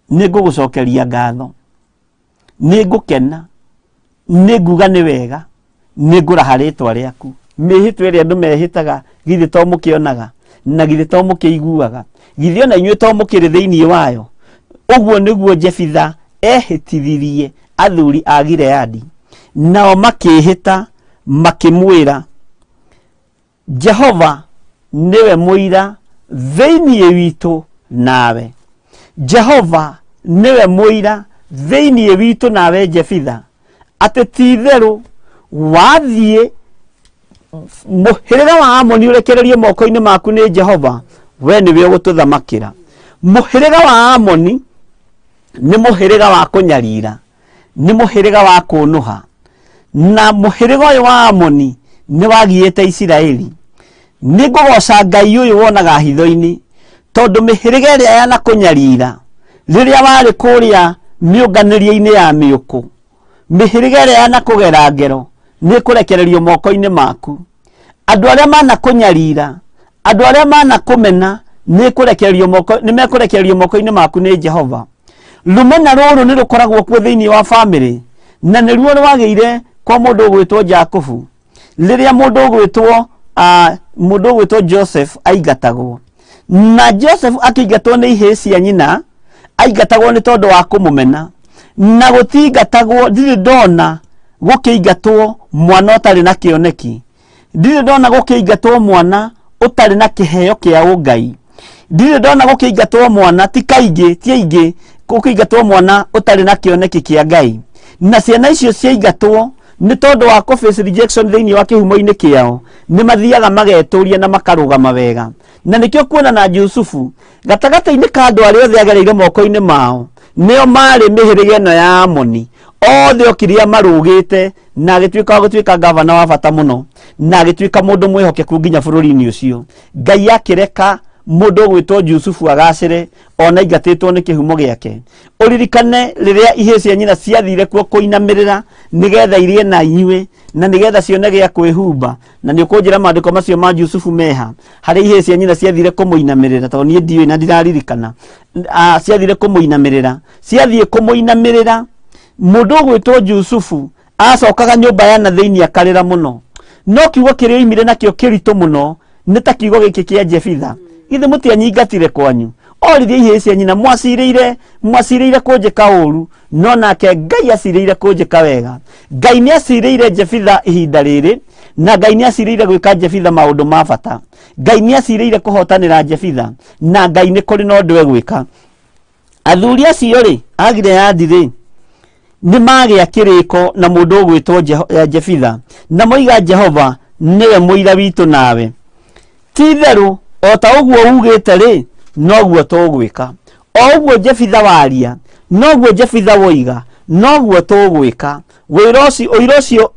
ningugucokeria ngatho ningukena ninguga ni wega ninguraha ritwa riaku mihitwa iria andu mehitaga githi to mukionaga na githi to mukiiguaga githi ona inyue to mukiri thiini wayo uguo niguo Jefitha ehitithirie athuri a Gileadi nao makihita makimwira Jehova niwe muira thĩinĩ witũ nawe. Jehova niwe mũira thĩinĩ witũ nawe Jefitha, atĩ ti itherũ wathiĩ mũhĩrĩga wa Amoni ũrekererio moko-inĩ maku nĩ Jehova, we nĩwe ũgũtũthamakĩra. Mũhĩrĩga wa Amoni nĩ mũhĩrĩga wa kũnyarira, nĩ mũhĩrĩga wa kũnũha, na mũhĩrĩga ũyũ wa Amoni nĩ wagiĩte Isiraeli. Nĩ ngũgoca Ngai ũyũ wonaga hitho-inĩ, tondũ mĩhĩrĩga ĩrĩa yana kũnyarira rĩrĩa warĩ kũrĩa mĩũnganĩrie-inĩ ya mĩũkũ, mĩhĩrĩga ĩrĩa yana kũgera ngero nĩ kũrekererio moko-inĩ maku. Andũ arĩa mana kũnyarira, andũ arĩa mana kũmena nĩ mekũrekererio moko-inĩ maku nĩ Jehova. Rũmena rũrũ nĩ rũkoragwo kuo thĩinĩ wa bamĩrĩ, na nĩruo rwagĩire kwa mũndũ ũgwĩtwo Jakubu. Rĩrĩa mũndũ ũgwĩtwo Joseph aingatagwo, na Joseph akĩingatwo nĩ ihĩĩ cia nyina, aingatagwo nĩ tondũ wa kũmũmena, na gũtingatagwo, ndirĩ ndona gũkĩingatwo mwana ũtarĩ na kĩoneki, ndirĩ ndona gũkĩingatwo mwana ũtarĩ na kĩheo kĩa ũngai, ndirĩ ndona gũkĩingatwo mwana, ti kaingĩ ti aingĩ gũkĩingatwo mwana ũtarĩ na kĩoneki kĩa Ngai. Na ciana icio ciaingatwo nĩ tondũ wa face rejection thĩinĩ wa kĩhumo-inĩ kĩao, nĩ mathiaga magetũria na makarũgama wega. Na nĩkĩo kuona na Jusufu gatagatĩ-inĩ ka andũ arĩa othe agereire moko-inĩ mao, nĩo marĩ mĩhĩrĩga ĩno ya Amoni, othe okiria marũgĩte, na agĩtuĩka wa gũtuĩka gavana wa bata mũno, na agĩtuĩka mũndũ mwĩhokeku nginya bũrũri-inĩ ũcio. Ngai akĩreka mũndũ ũgwĩtwo Jusufu agacĩre, ona aingatĩtwo nĩ kĩhumo gĩake. Ũririkane rĩrĩa ihĩĩ cia nyina ciathire kuo kũinamĩrĩra nĩgetha irie na inyuĩ, na nĩgetha cione gĩa kwĩhumba, na nĩ ũkũnjĩra maandĩko macio ma Jusufu meha harĩ ihĩĩ cia nyina ciathire kũmũinamĩrĩra, tondũ niĩ ndiũĩ na ndiraririkana. Ciathire kũmũinamĩrĩra, ciathiĩ kũmũinamĩrĩra, mũndũ ũgwĩtwo Jusufu acokaga nyũmba ya na thĩinĩ akarĩra mũno. No kiugo kĩrĩa oimire nakĩo kĩritũ mũno nĩ ta kiugo gĩkĩ kĩa Jefitha, githĩ mũtianyingatire kwanyu? Oririe ihĩĩ cia nyina, mwacirĩire kũnjĩka ũru, no nake Ngai acirĩire kũnjĩka wega. Ngai nĩ acirĩire Jefitha ihinda rĩrĩ, na Ngai nĩ acirĩire gwĩka Jefitha maũndũ ma bata. Ngai nĩ acirĩire kũhotanĩra Jefitha, na Ngai nĩ kũrĩ na ũndũ egwĩka. Athuri acio rĩ, a Gileadi rĩ, nĩ magĩa kĩrĩko na mũndũ ũgwĩtwo Jefitha, na moiga Jehova nĩwe mũira witũ nawe. Ti itherũ o ta ũguo ugĩte rĩ, noguo tũgwĩka. O ũguo Jefitha waria, noguo Jefitha woiga, noguo tũgwĩka. Ũndũ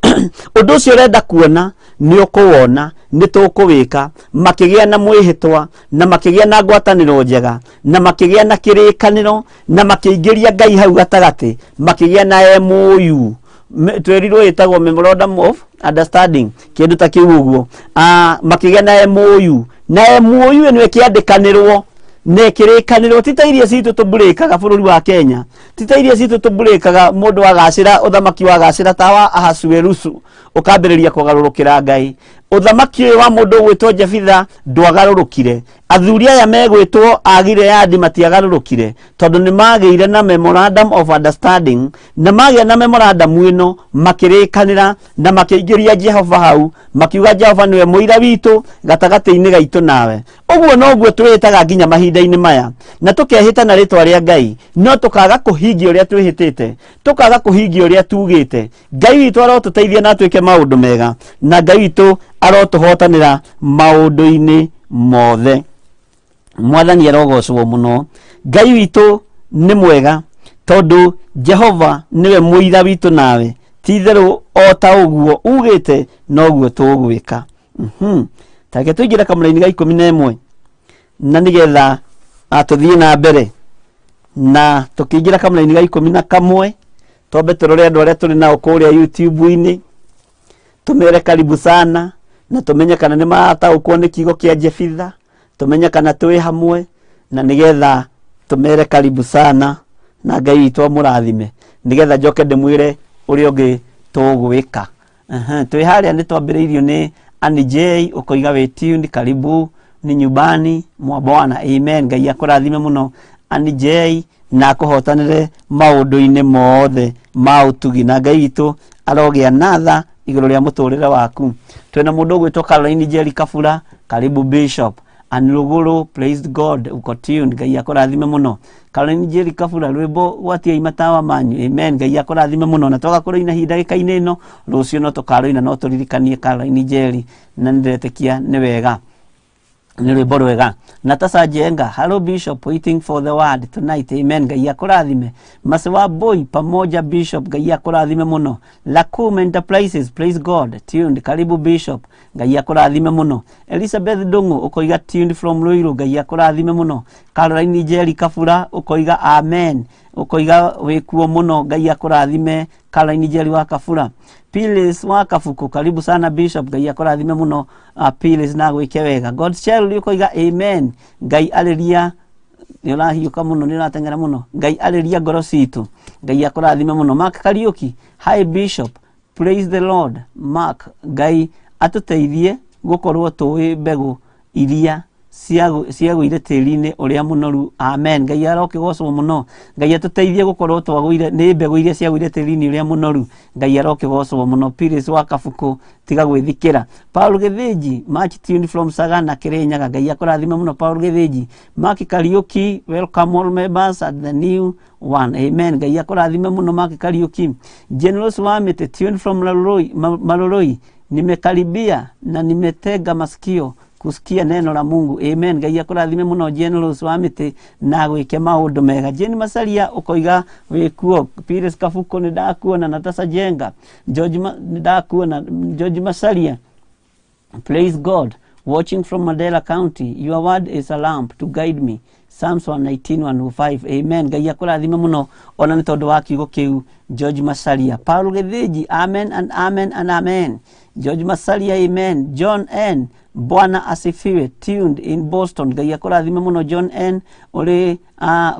ũcio ũrenda kuona nĩ ũkũwona, nĩ tũkũwĩka. Makĩgĩa na mwĩhĩtwa, na makĩgĩa na ngwatanĩro njega, na makĩgĩa na kĩrĩkanĩro, na makĩingĩria Ngai hau gatagatĩ, makĩgĩa na MOU, twerirwo ĩtagwo Memorandum of Understanding, kĩndũ ta kĩu ũguo. Makĩgĩa na MOU, na MOU ĩno ĩkĩandĩkanĩrwo na ĩkĩrĩkanĩrwo, ti ta iria citũ tũmbũrĩkaga bũrũri wa Kenya, ti ta iria citũ tũmbũrĩkaga mũndũ agacĩra, ũthamaki wa gacĩra ta wa Ahasuerusu ũkambĩrĩria kũgarũrũkĩra Ngai. Ũthamaki ũyũ wa mũndũ ũgwĩtwo Jefitha ndwagarũrũkire. Athuri aya megwĩtwo a Gileadi matiagarũrũkire, tondũ nĩ magĩire na Memorandum of Understanding, na magĩa na memorandum ĩno makĩrĩkanĩra na makĩingĩria Jehova hau, makiuga Jehova nĩwe mũira witũ gatagatĩ-inĩ gaitũ nawe. Ũguo noguo twĩhĩtaga nginya mahinda-inĩ maya, na tũkehĩta na rĩtwa rĩa Ngai, no tũkaga kũhingia ũrĩa twĩhĩtĩte, tũkaga kũhingia ũrĩa tugĩte. Ngai witũ arotũteithia na twĩke maũndũ mega, na Ngai witũ arotũhotanĩra maũndũ-inĩ mothe. Mwathani arogocwo mũno. Ngai witũ nĩ mwega, tondũ Jehova nĩwe mũira witũ nawe. Ti itherũ o ta ũguo ugĩte noguo tũgwĩka. Take tũingĩre kamũra-inĩ ga 11 na nĩgetha tũthiĩ na mbere, na tũkĩingĩra kamũra-inĩ ga 11 twambe tũrore andũ arĩa tũrĩ nao kũrĩa YouTube-inĩ, tũmere karibu sana, na tũmenye kana nĩ marataũkwo nĩ kiugo kĩa Jefitha, tũmenye kana twĩ hamwe, na nĩgetha tũmere karibu sana, na Ngai witũ amũrathime, nĩgetha njoke ndĩmwĩre ũrĩa ũngĩ tũgwĩka. Twĩ harĩa nĩ twambĩrĩirio nĩ Annie J, ũkoiga wĩ tune, karibu ni nyumbani mwa Bwana. Amen. Ngai akũrathime mũno Annie J, na akũhotanĩre maũndũ-inĩ mothe ma ũtugi, na Ngai witũ arogĩa natha igũrũ rĩa mũtũrĩre waku. Twĩna mũndũ ũgwĩtwo Caroline Njeri Kabura, karibu Bishop. Anluguru, praised God, uko tuned, Ngai akũrathime mũno. Caroline Njeri Kabura, rwĩmbo gwatia matawa manyu, amen, Ngai akũrathime mũno. Na twaga kũrũina hinda gĩka-inĩ ĩno, rũciũ no tũkarũina no tũririkanie Caroline Njeri, na nĩndĩretĩkia nĩ wega. Ni rwĩmbo rwega. Natasha Jenga, hello Bishop, waiting for the word tonight, amen, Ngai akũrathime. Masewa Boy, pamoja Bishop, Ngai akũrathime mũno. Lakum Enterprises, praise God, tuned, karibu Bishop, Ngai akũrathime mũno. Elizabeth Dungu, ukoiga tuned from Ruiru, Ngai akũrathime mũno. Caroline Njeri Kabura, ukoiga amen, ukoiga wĩkuo mũno, Ngai akũrathime. Caroline Njeri wa Kabura. Pilis wa Kafuku, karibu sana Bishop, Ngai akũrathime mũno. Pilis na gwĩke wega. God's child ukoiga amen, Ngai aleria, nĩũrahiũka mũno, nĩũrateng'era mũno, Ngai aleria ngoro citũ, Ngai akũrathime mũno. Mark Kariuki, hi Bishop, praise the Lord. Mark, Ngai atũteithie gũkorwo tũĩ mbegũ iria ciagũire tĩri-inĩ ũrĩa mũnoru, amen, Ngai arokĩgocwo mũno. Ngai atũteithie gũkorwo twagũire nĩ mbegũ iria ciagũire tĩri-inĩ ũrĩa mũnoru, Ngai arokĩgocwo mũno. Pilis wa Kabuku, tiga gwĩthikĩra. Paul Gĩthĩnji, match tuned from Sagana Kĩrĩnyaga, Ngai akũrathime mũno Paul Gĩthĩnji. Mark Kariuki, welcome all members at the new one, amen, Ngai akũrathime mũno Mark Kariuki. Generous Wamĩte, tuned from Maroroi, nimekaribia na nimetega masikio kusikia neno la Mungu, amen, Ngai akũrathime mũno Generous Wamĩte na gwĩke maũndũ mega. Jane Masalia ukoiga wĩkuo. Pilis Kabuku nĩndakuona. Natasha Jenga, nĩndakuona George Masalia, praise God, watching from Mandela County, your word is a lamp to guide me, Psalms 119:105, amen, Ngai akũrathime mũno ona nĩ tondũ wa kiugo kĩu George Masalia. Paul Gĩthĩnji, amen and amen and amen. George Masalia, amen. John N, Bwana asifiwe, tuned in Boston, Ngai akũrathime mũno John N, uri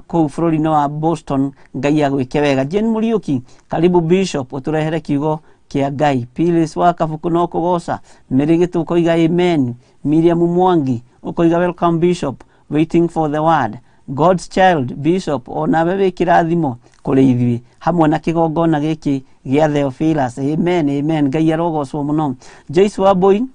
kũu bũrũri-inĩ wa Boston, Ngai agwĩke wega. Jane Muriuki, karibu Bishop, ũtũrehere kiugo kia Ngai. Pilis wa Kabuku no kũgoca. Mĩrĩgĩtũ ũkoiga amen. Miriam Mwangi ũkoiga welcome Bishop, waiting for the word. God's child Bishop, onawe wĩ kĩrathimo kũrĩ ithuĩ hamwe na kĩgongona gĩkĩ gĩa Theophilus, amen, amen, Ngai arogocwo mũno. Joyce Wambui,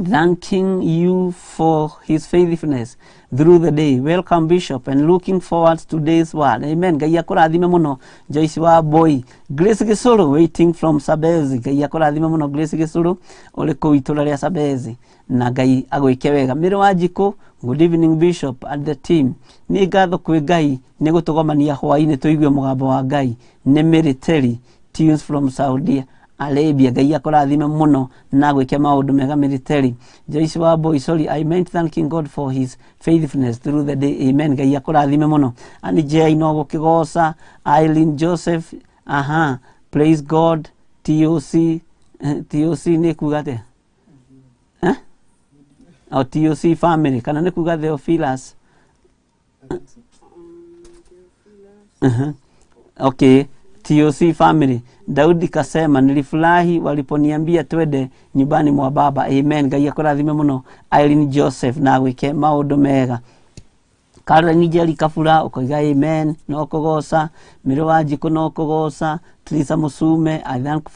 thanking you for his faithfulness through the day. Welcome Bishop and looking forward to today's word, amen, Ngai akũrathime mũno Joyce Wambui. Grace Gĩcũrũ, waiting from Sabezi, Ngai akũrathime mũno Grace Gĩcũrũ, ũrĩ kũu itũra rĩa Sabezi, na Ngai agwĩke wega. Mĩrĩ wa Njikũ, good evening Bishop and the team. Nĩ ngatho kwĩ Ngai nĩ gũtũgomania hwaĩ-inĩ tũigue mũgambo wa Ngai. Nĩ Mary Terry, tunes from Saudi Arabia, Ngai akũrathime mũno na gwĩke maũndũ mega Mary Terry. Joyce Wambui, sorry, I meant thanking God for his faithfulness through the day, amen, Ngai akũrathime mũno. Ani Jay no gũkĩgoca. Eileen Joseph, praise God. TOC nĩ kuga atĩa? TOC family, kana nĩ kuga Theophilus? Okay, TOC family. Daudi kasema nilifurahi waliponiambia twende nyumbani mwa baba, amen, Ngai akũrathime mũno Eileen Joseph na gwĩke maũndũ mega. Caroline Njeri Kabura ukoiga amen, no kũgoca. Mĩrĩ wa Njikũ no kũgoca. Teresa Musume, I thank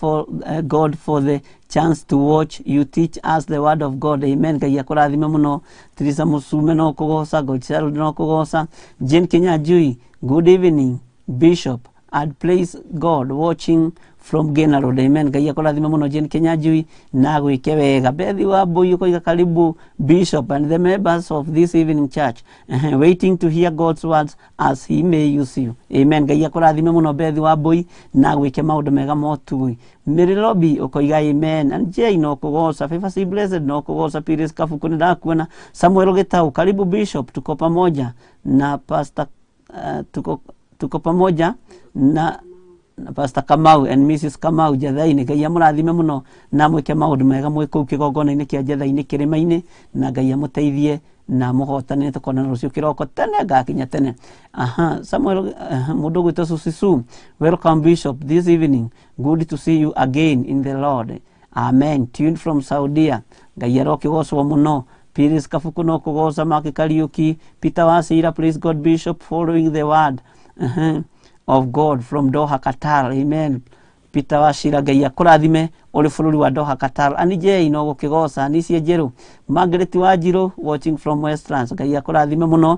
God for the chance to watch you teach us the word of God, amen, Ngai akũrathime mũno. Teresa Musume no kũgoca. Godchild no kũgoca. Jane Kinyanjui, good evening Bishop, and praise God watching from Gena Road, amen, Ngai akũrathime mũno Jane Kinyanjui na gwĩke wega. Bethi Wambui ukoiga karibu Bishop and the members of this evening church, waiting to hear God's words as he may use you, amen, Ngai akũrathime mũno Bethi Wambui na gwĩke maũndũ mega motui. Mary Lobby ukoiga amen and Jay no kũgoca. Favor C Blessed no kũgoca. Pilis Kabuku nĩndakuona. Samuel Gĩtaũ, karibu Bishop, tuko pamoja na Pastor tuko pamoja na Pastor Kamau and Mrs. Kamau Jethainĩ, Ngai amũrathime mũno na mwĩke maũndũ mega mwĩ kũu kĩgongona-inĩ kĩa Jethainĩ kĩrĩma-inĩ, na Ngai amũteithie na mũhotane. Tũkona rũciũ kĩroko tene, ngakinya tene. Samuel mũndũ gwĩtwo Susisu, welcome Bishop this evening, good to see you again in the Lord, amen, tuned from Saudia, Ngai arokĩgocwo mũno. Pilis Kabuku no kũgoca. Mark Kariuki, Peter Wasira, praise God Bishop, following the word of God from Doha, Qatar, amen. Peter Wachira Ngai akũrathime uri bũrũri wa Doha Qatar. Ani J no gũkĩgoca ni cie njerũ. Margaret Wanjiru watching from Westlands Ngai akũrathime mũno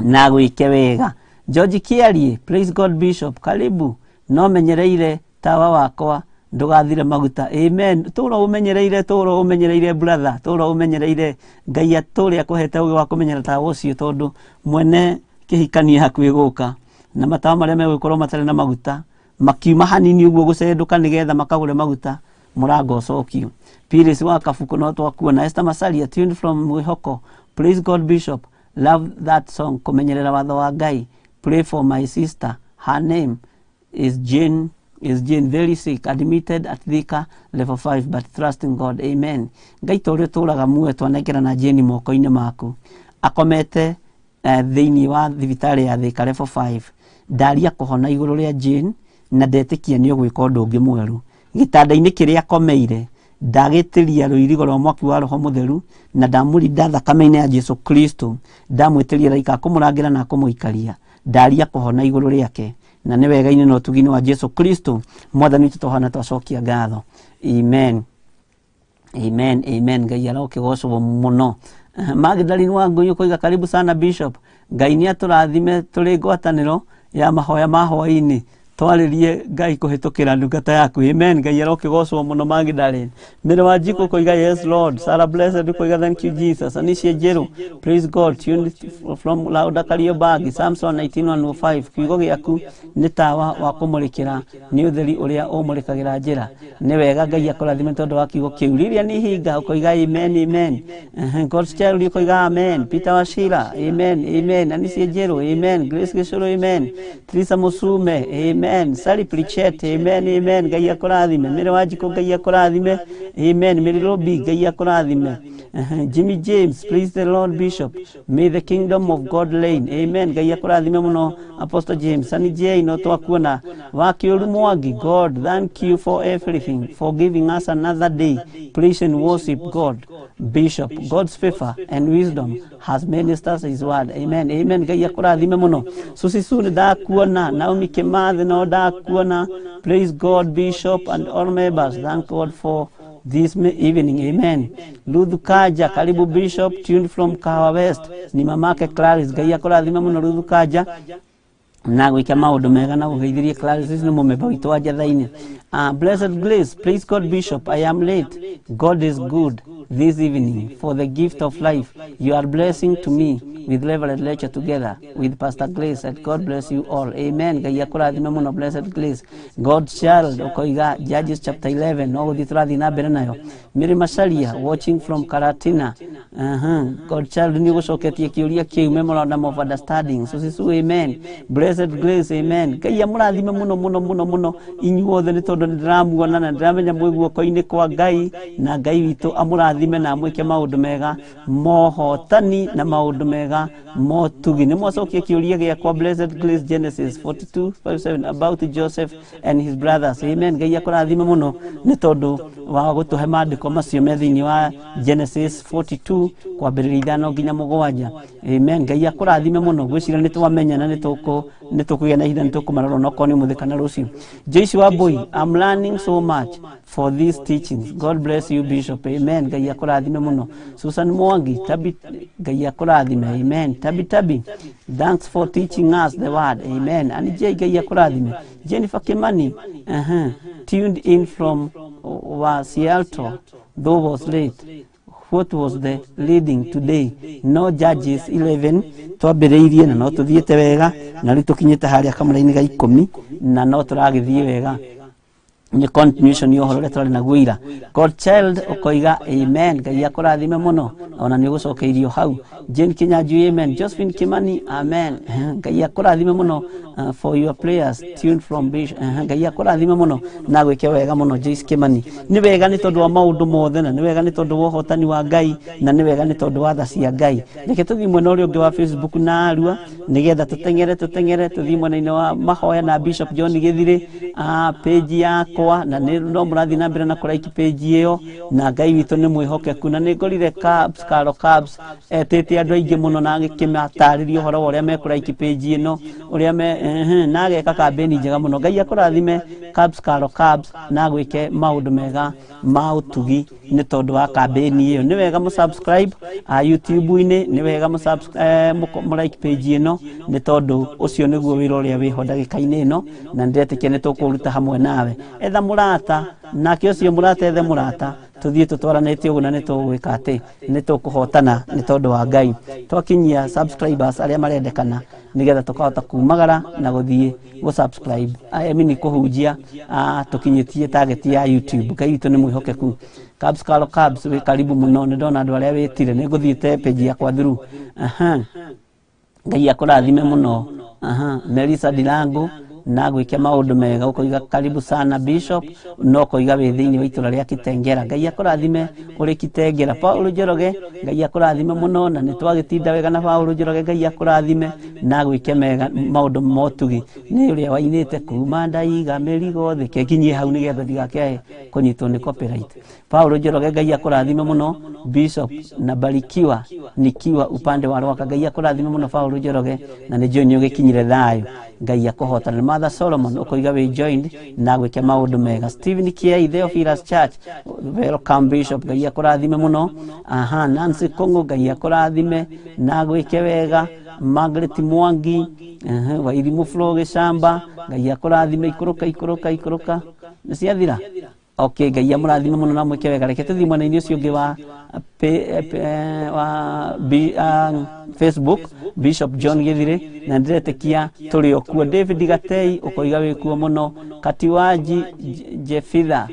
na gwĩke wega. George Kiarie, praise God Bishop, karibu no menyereire tawa wakwa ndugathire maguta. Amen. Tũro ũmenyereire brother, tũro ũmenyereire Ngai atũre akũhete ũgĩ wa kũmenyera tawa ũcio tondũ mwene kĩhikania hakuhĩ gũka na matawa marĩa megũkorwo matarĩ na maguta makiuma hanini ũguo gũcendũka nĩgetha makagũre maguta mũrango ũcokio. Piris wa Kabuku no twakuona. Esther Masalia tuned from Mwihoko, praise God Bishop, love that song kũmenyerera watho wa Ngai. Pray for my sister, her name is Jane very sick, admitted at Thika level 5 but trusting God. Amen. Ngai tũrĩa tũraga muoyo twanengera na Jane moko-inĩ maku. Akomete thĩinĩ wa thibitarĩ ya Thika level 5. Ndaria kũhona igũrũ rĩa Jane na ndetĩkia nĩ ũgwĩka ũndũ ũngĩ mwerũ. Gĩtanda-inĩ kĩrĩa akomeire ndagĩtĩria rũirigo rwa mwaki wa Roho Mũtheru na ndamũrinda thakame-inĩ ya Jesu Kristo. Ndamwĩtĩria raika kũmũrangĩra na kũmũikaria. Ndaria kũhona igũrũ rĩake na nĩ wega-inĩ na ũtugi-inĩ wa Jesu Kristo. Mwathani witũ tũhana twacokia ngatho. Amen. Amen. Amen. Ngai arokĩgocwo mũno. Magdalene Wangũi ũkoiga karibu sana Bishop. Ngai nĩ atũrathime tũrĩ ngwatanĩro ya mahoya ma hwaĩ-inĩ twarĩrie Ngai kũhĩtũkĩra ndungata yaku. Amen. Ngai arokĩgocwo mũno Magdalene. Mĩrĩ wa Njiko ũkoiga yes Lord. Sarah Blessed ũkoiga thank you Jesus. Anicia Njerũ praise God tuned from Lauda Kariobangi. Samson 19:105 kiugo gĩaku nĩ tawa wa kũmũrĩkĩra nĩ ũtheri ũrĩa ũmũrĩkagĩra njĩra. Nĩ wega Ngai akũrathime tondũ wa kiugo kĩu. Lilia nĩ hinga ũkoiga amen amen. God's child ũkoiga amen. Peter Wachira amen amen. Anicia Njerũ amen. Grace Gĩcũrũ amen. Teresa Musume amen. Sally Pritchett amen amen. Ngai akũrathime. Mĩrĩ wa Njiko Ngai akũrathime amen. Mary Robi Ngai akũrathime. Jimmy James praise the Lord Bishop. May the kingdom of God reign. Amen. Ngai akũrathime mũno Apostle James. Sunny J no twakuona. Wakiũru Mwangi God thank you for everything, for giving us another day. Praise and worship God. Bishop, God's favor and wisdom has ministered his word. Amen. Amen. Ngai akũrathime mũno. Susi Sune ndakuona. Naomi Kimathi no ndakuona. Praise God Bishop and all members. Thank God for this evening. Amen. Ruth Kaja karibu Bishop tuned from Kahawa West. Ni mamake Clarice. Ngai akũrathime mũno Ruth Kaja na gwĩka maũndũ mega na gũgeithĩria Clarice nĩ mũmemba witũ wa njatha-inĩ. Blessed Grace, praise God Bishop, I am late. God is good this evening for the gift of life. You are blessing to me with Reverend Lecture together with Pastor Grace, and God bless you all. Amen. Ngai akũrathime mũno Blessed Grace. God's child ũkoiga Judges chapter 11 no gũthiĩ tũrathiĩ na mbere nayo. Mary Macharia watching from Karatina. God child nĩ ũgũcoketie kĩũria kĩu memorandum of understanding. So sisu amen. Blessed Grace amen. Ngai amũrathime mũno mũno mũno mũno inyuothe nĩ tondũ ndĩramuona na ndĩramenya mwĩ guoko-inĩ kwa Ngai na Ngai witũ amũrathime na amwĩke maũndũ mega mohotani na maũndũ mega motugi. Nĩ mwacokia kĩũria gĩakwa Blessed Grace Genesis 42:5-7 about Joseph and his brothers. Amen. Ngai akũrathime mũno nĩ tondũ wa gũtũhe maandĩko macio me thĩinĩ wa Genesis 42 kwambĩrĩria 5 nginya 7. Amen. Ngai akũrathime mũno. Gwĩcira nĩ twamenya na nĩ tũkũgĩa na ihinda nĩ tũkũmarora onokorwo nĩ mũthĩ kana rũciũ. Joyce Wambui, I'm learning so much for these teachings. God bless you Bishop. Amen. Ngai akũrathime mũno. Susan Mwangi, Ngai akũrathime. Amen. Tabi, thanks for teaching us the word. Amen. And Ngai akũrathime. Jennifer Kimani, tuned in from Seattle, though was late. What was the leading today? No Judges 11 twambĩrĩirie na no tũthiĩte wega na rĩu tũkinyĩte harĩa kamũra-inĩ ga 10 na no tũragĩthiĩ wega. Ni continuation yo horo tũrarĩ naguo ira. God child ũkoiga amen. Ngai akũrathime mũno ona nĩ ũgũcokeirio hau. Jane Kinyanjui amen. Josephine Kimani amen. Ngai akũrathime mũno for your prayers tuned from Bishop. Ngai akũrathime mũno na gwĩke wega mũno Joyce Kimani. Nĩ wega nĩ tondũ wa maũndũ mothe na nĩ wega nĩ tondũ wa ũhotani wa Ngai na nĩ wega nĩ tondũ wa tha cia Ngai. Reke tũthiĩ mwena ũrĩa ũngĩ wa Facebook na Arua nĩgetha tũteng'ere tũthiĩ mwena-inĩ wa mahoya na Bishop John Gĩthirĩ page yakwa na no mũrathiĩ na mbere na kũraiki page ĩyo na Ngai witũ nĩ mwĩhokeku na nĩ ngorire Caro Cabs etĩtie nyendete andu aingi muno na ngikimataariria uhoro uria mekura iki page ino uria me na ageka campaign njega muno. Ngai akurathime Cabs Karo Cabs na gwike maundu mega ma utugi ni tondu wa campaign iyo. Ni wega mu subscribe YouTube-ini, ni wega mu subscribe mu like page ino ni tondu ucio niguo wira uria wiho ndagika-ini ino, na ndetike ni tukuruta hamwe nawe. Etha murata nake ucio murata ethe murata tuthie tutwaranite uguo na ni tugwika ati ni tukuhotana ni tondu wa Ngai. Twakinyia subscribers aria marendekana nigetha tukahota kumagara na guthie go subscribe ni kuhunjia tukinyitie target ya YouTube. Ngai witu ni mwihokeku. Cabs Karo Cabs we karibu muno, ni ndona andu aria witire ni nguthiite page yakwa through. Ngai akurathime muno. Melissa Dilango na gwike maundu mega ukoiga karibu sana Bishop no koiga we thiini wa itura ria Kitengera. Ngai akurathime uri Kitengera. Paulo Njoroge Ngai akurathime muno na ni twagitinda wega na Paulo Njoroge. Ngai akurathime na gwike mega maundu motugi ni uria wainite kuma ndaiga merigo thike kinyie hau nigetha ndigake kunyitwo ni copyright. Paulo Njoroge Ngai akurathime muno. Bishop na barikiwa nikiwa upande wa Rwaka. Ngai akurathime muno Paulo Njoroge na ni jonyo gikinyire thayo. Ngai akuhotana. Mother Solomon ukoiga we joined na gwike maundu mega. Stephen Kiai Theophilus Church welcome Bishop. Ngai akurathime muno. Nancy Kongo Ngai akurathime na gwike wega. Margaret Mwangi wa irimu Flo Gicamba Ngai akurathime ikuruka ni ciathira. Okay, Ngai amurathime muno na mwike wega. Reke tuthie mwena-ini ucio ungi wa Facebook Bishop John Githire na ndiretekia turi okuo. David Gatei ukoiga wikuo muno. Katiwaji Jefitha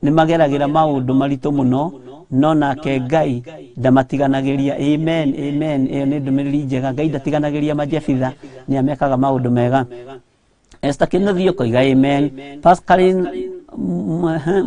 ni mageragira maundu maritu muno no nake Ngai ndamatiganagiria. Amen. Iyo ni ndumiriri njega. Ngai ndatiganagiria majefitha ni amekaga maundu mega. Esther Kinothi ukoiga amen. Pascaline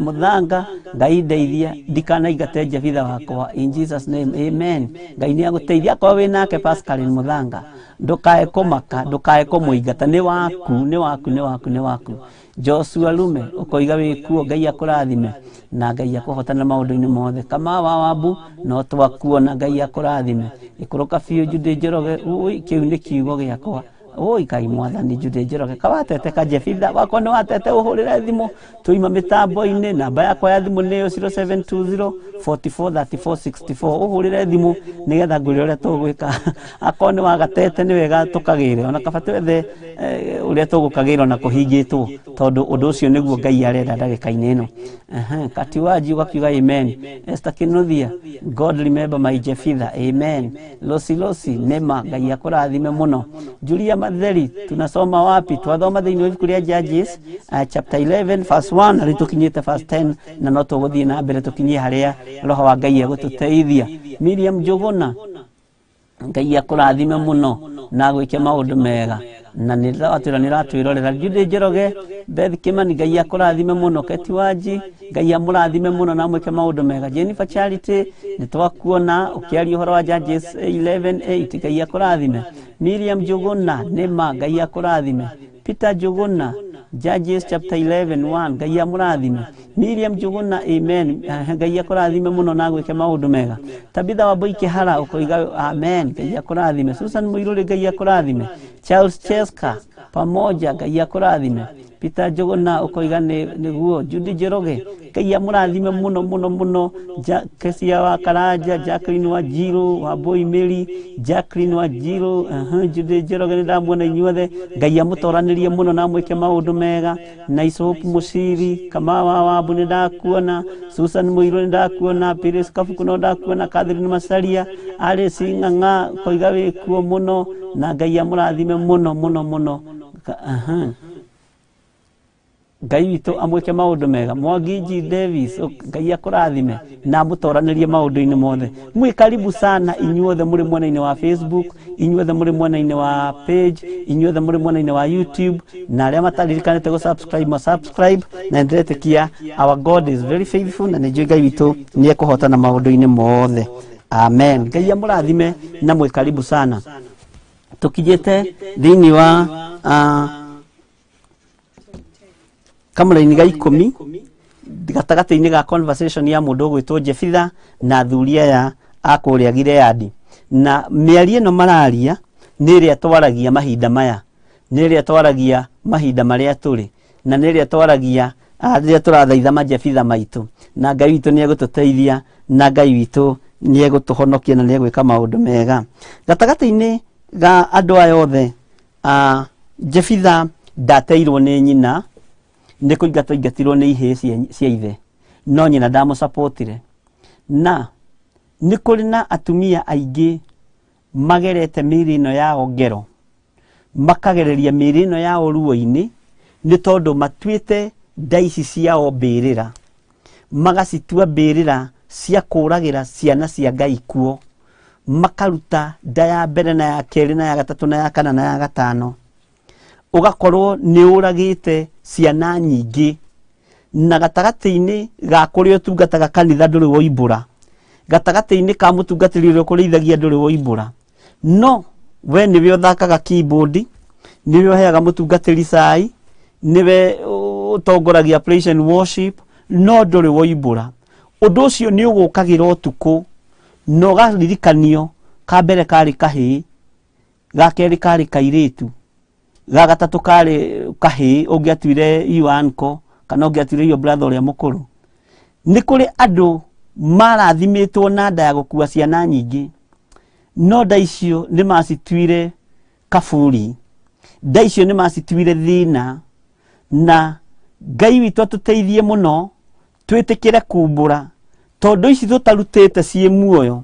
Muthanga Ngai ndeithia ndikanaigate Jefitha wakwa in Jesus name amen. Ngai ni aguteithia kwa we nake Pascaline Muthanga ndukae kumaka ndukae kumuingata ni waku. Joshua Lume ukoiga wikuo. Ngai akurathime na Ngai akuhotana maundu-ini mothe. Kama Wawabu no twakuona. Ngai akurathime. Ikuruka Biu Judy Njoroge kiu ni kiugo giakwa. Kai mwathani Judy Njoroge kawatete ka Jefitha wakwa ni watete uhurire thimu tuima mitambo-ini. Namba yakwa ya thimu ni 0720 443464 uhurire thimu nigetha ngwire uria tugwika. Akwa ni wagatete ni wega tukagire ona kabati wethe uria tugukagire na kuhingitwo tondu undu ucio niguo Ngai arenda ndagika-ini ino. Katiwaji ugakiuga amen. Esther Kinothia God remember my Jefitha amen. Losi nema Ngai akurathime muno. Julia Matheri tunasoma wapi? Twathoma thiini wa ibuku ria Judges chapter 11 verse 1 ari tukinyite verse 10 na no tuguthie na mbere tukinyie haria roho wa Ngai agututeithia. Miriam Njuguna Ngai akurathime muno na gwike maundu mega na niratwirorera. Judy Njoroge Beth Kimani Ngai akurathime muno. Ketiwaji Ngai amurathime muno na mwike maundu mega. Jennifer Charity nitwakuona ukiaria uhoro wa Judges 11:8 Ngai akurathime. Miriam Njuguna nema Ngai akurathime. Peter Njuguna Judges chapter 11:1 Ngai amurathime. Miriam Njuguna amen. Ngai akurathime muno na gwike maundu mega. Tabitha Wambui Kihara ukoiga amen. Ngai akurathime. Susan Muiruri Ngai akurathime. Charles Cheska pamoja Ngai akurathime. Peter Njuguna ukoiga niguo. Judy Njoroge Ngai amurathime muno. Kesia wa Karanja Jacqueline Wanjiru Wambui Mary Jacqueline Wanjiru Judy Njoroge ndamuona inyuothe Ngai amutoranirie muno na mwike maundu mega. Nice Hope Musiri Kama Wawabu ndakuona. Susan Muiruri ndakuona. Pires Kafuku no ndakuona. Catherine Masaria Alice Ng'ang'a koiga wikuo muno na Ngai amurathime muno. Ngai witu amwike maundu mega. Mwagiji Davis Ngai akurathime na mutoranirie maundu-ini mothe. Mwi karibu sana inyuothe muri mwena-ini wa Facebook, inyuothe muri mwena-ini wa page, inyuothe muri mwena-ini wa YouTube na aria mataririkanite go subscribe na ndiretekia our God is very faithful na nijui Ngai witu ni ekuhotana maundu-ini mothe amen. Ngai amurathime na mwi karibu sana. Tukijete thiini wa kamera-ini ga 10 gatagati-ini ga conversation ya mundu gwitwo Jefitha na thuria ya akũrĩa Gileadi. Na mĩario ĩno mararia nĩ ĩrĩa twaragia mahinda maya, nĩ ĩrĩa twaragia mahinda marĩa tũrĩ, na nĩ ĩrĩa twaragia rĩrĩa tũrathaitha majebitha maitũ, na Ngai witũ nĩ egũtũteithia, na Ngai witũ nĩ egũtũhonokia na nĩ egwĩka maũndũ mega. Gatagatĩ-inĩ ga andũ aya othe, Jefitha ndateirwo nĩ nyina, nĩ kũingatwo aingatirwo nĩ ihĩĩ cia ithe, no nyina ndamũsapotire. Na nĩ kũrĩ na atumia aingĩ magerete mĩĩrĩ ĩno yao ngero, makagereria mĩĩrĩ ĩno yao ruo-inĩ, nĩ tondũ matuĩte ndaici ciao mbĩrĩra, magacitua mbĩrĩra cia kũragĩra ciana cia Ngai kuo, makaruta nda ya mbere na ya kerĩ na ya gatatũ na ya kana na ya gatano, ũgakorwo nĩ ũragĩte ciana nyingĩ, na gatagatĩ-inĩ ga kũrĩa ũtungataga kanitha ndũrĩ woimbũra, gatagatĩ-inĩ ka mũtungatĩri ũrĩa ũkũrĩithagia ndũrĩ woimbũra, no we nĩwe ũthakaga keyboard, nĩwe ũheaga mũtungatĩri cai, nĩwe ũtongoragia praise and worship, no ndũrĩ woimbũra. Ũndũ ũcio nĩ ũgũkagĩra ũtukũ, na ũgaririkanio ka mbere karĩ kahĩĩ, ga kerĩ karĩ kairĩtu, ga gatatũ karĩ kahĩĩ ũngĩatuire iyo uncle kana ũngĩatuire iyo brother ũrĩa mũkũrũ. Nĩ kũrĩ andũ marathimĩtwo na nda ya gũkua ciana nyingĩ, no nda icio nĩ macituire kaburi, nda icio nĩ macituire thĩna, na Ngai witũ atũteithie mũno twĩtĩkĩre kumbũra, tondũ ici tũtarutĩte ciĩ muoyo,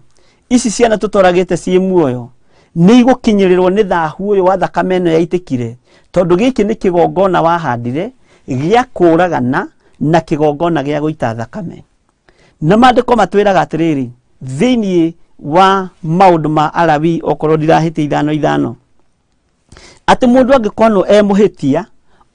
ici ciana tũtoragĩte ciĩ muoyo, nĩ igũkinyĩrĩrwo nĩ thahu ũyũ wa thakame ĩno yaitĩkire, tondũ gĩkĩ nĩ kĩgongona wahandire gĩa kũragana na kĩgongona gĩa gũita thakame. Na maandĩko matwĩraga atĩrĩrĩ, thĩinĩ wa maũndũ ma Alawii, okorwo ndirahĩtia 5:5, atĩ mũndũ angĩkorwo mũhĩtia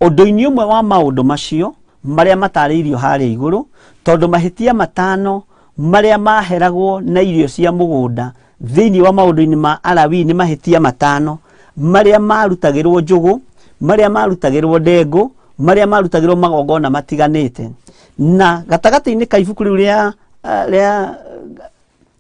ũndũ-inĩ ũmwe wa maũndũ macio marĩa matarĩirio harĩa igũrũ, tondũ mahĩtia 5 marĩa maheragwo na irio cia mũgũnda thĩinĩ wa maũndũ-inĩ ma Alawii nĩ mahĩtia 5 marĩa marutagĩrwo njũgũ, marĩa marutagĩrwo ndengũ, marĩa marutagĩrwo magongona matiganĩte. Na gatagatĩ-inĩ ka ibuku rĩu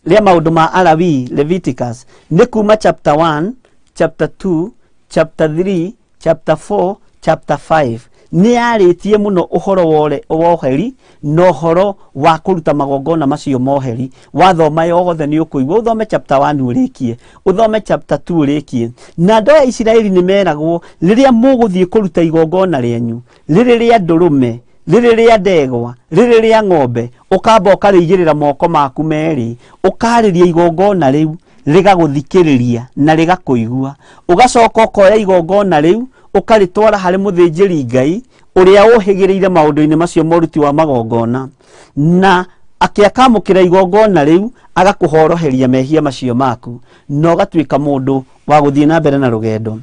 rĩa maũndũ ma Alawii, Leviticus, nĩ kuma chapter 1, chapter 2, chapter 3, chapter 4, chapter 5, nĩ yarĩtie mũno ũhoro wa oheri na ũhoro wa kũruta magongona macio moheri. Wathoma yothe nĩ ũkũigua, ũthome chapter 1 ũrĩkie, ũthome chapter 2 ũrĩkie. Na andũ a Isiraeli nĩ meragwo, rĩrĩa mũgũthiĩ kũruta igongona rĩanyu, rĩrĩ rĩa ndũrũme, rĩrĩ rĩa ndegwa, rĩrĩ rĩa ng'ombe, ũkamba ũkarĩigĩrĩra moko maku merĩ, ũkarĩria igongona rĩu rĩgagũthikĩrĩria na rĩgakũigua, ũgacoka ũkoya igongona rĩu ũkarĩtwara harĩ mũthĩnjĩri Ngai ũrĩa ũhĩgĩrĩire maũndũ-inĩ macio moruti wa magongona, na akĩakamũkĩra igongona rĩu agakũhoroheria mehia macio maku, na ũgatuĩka mũndũ wa gũthiĩ na mbere na rũgendo.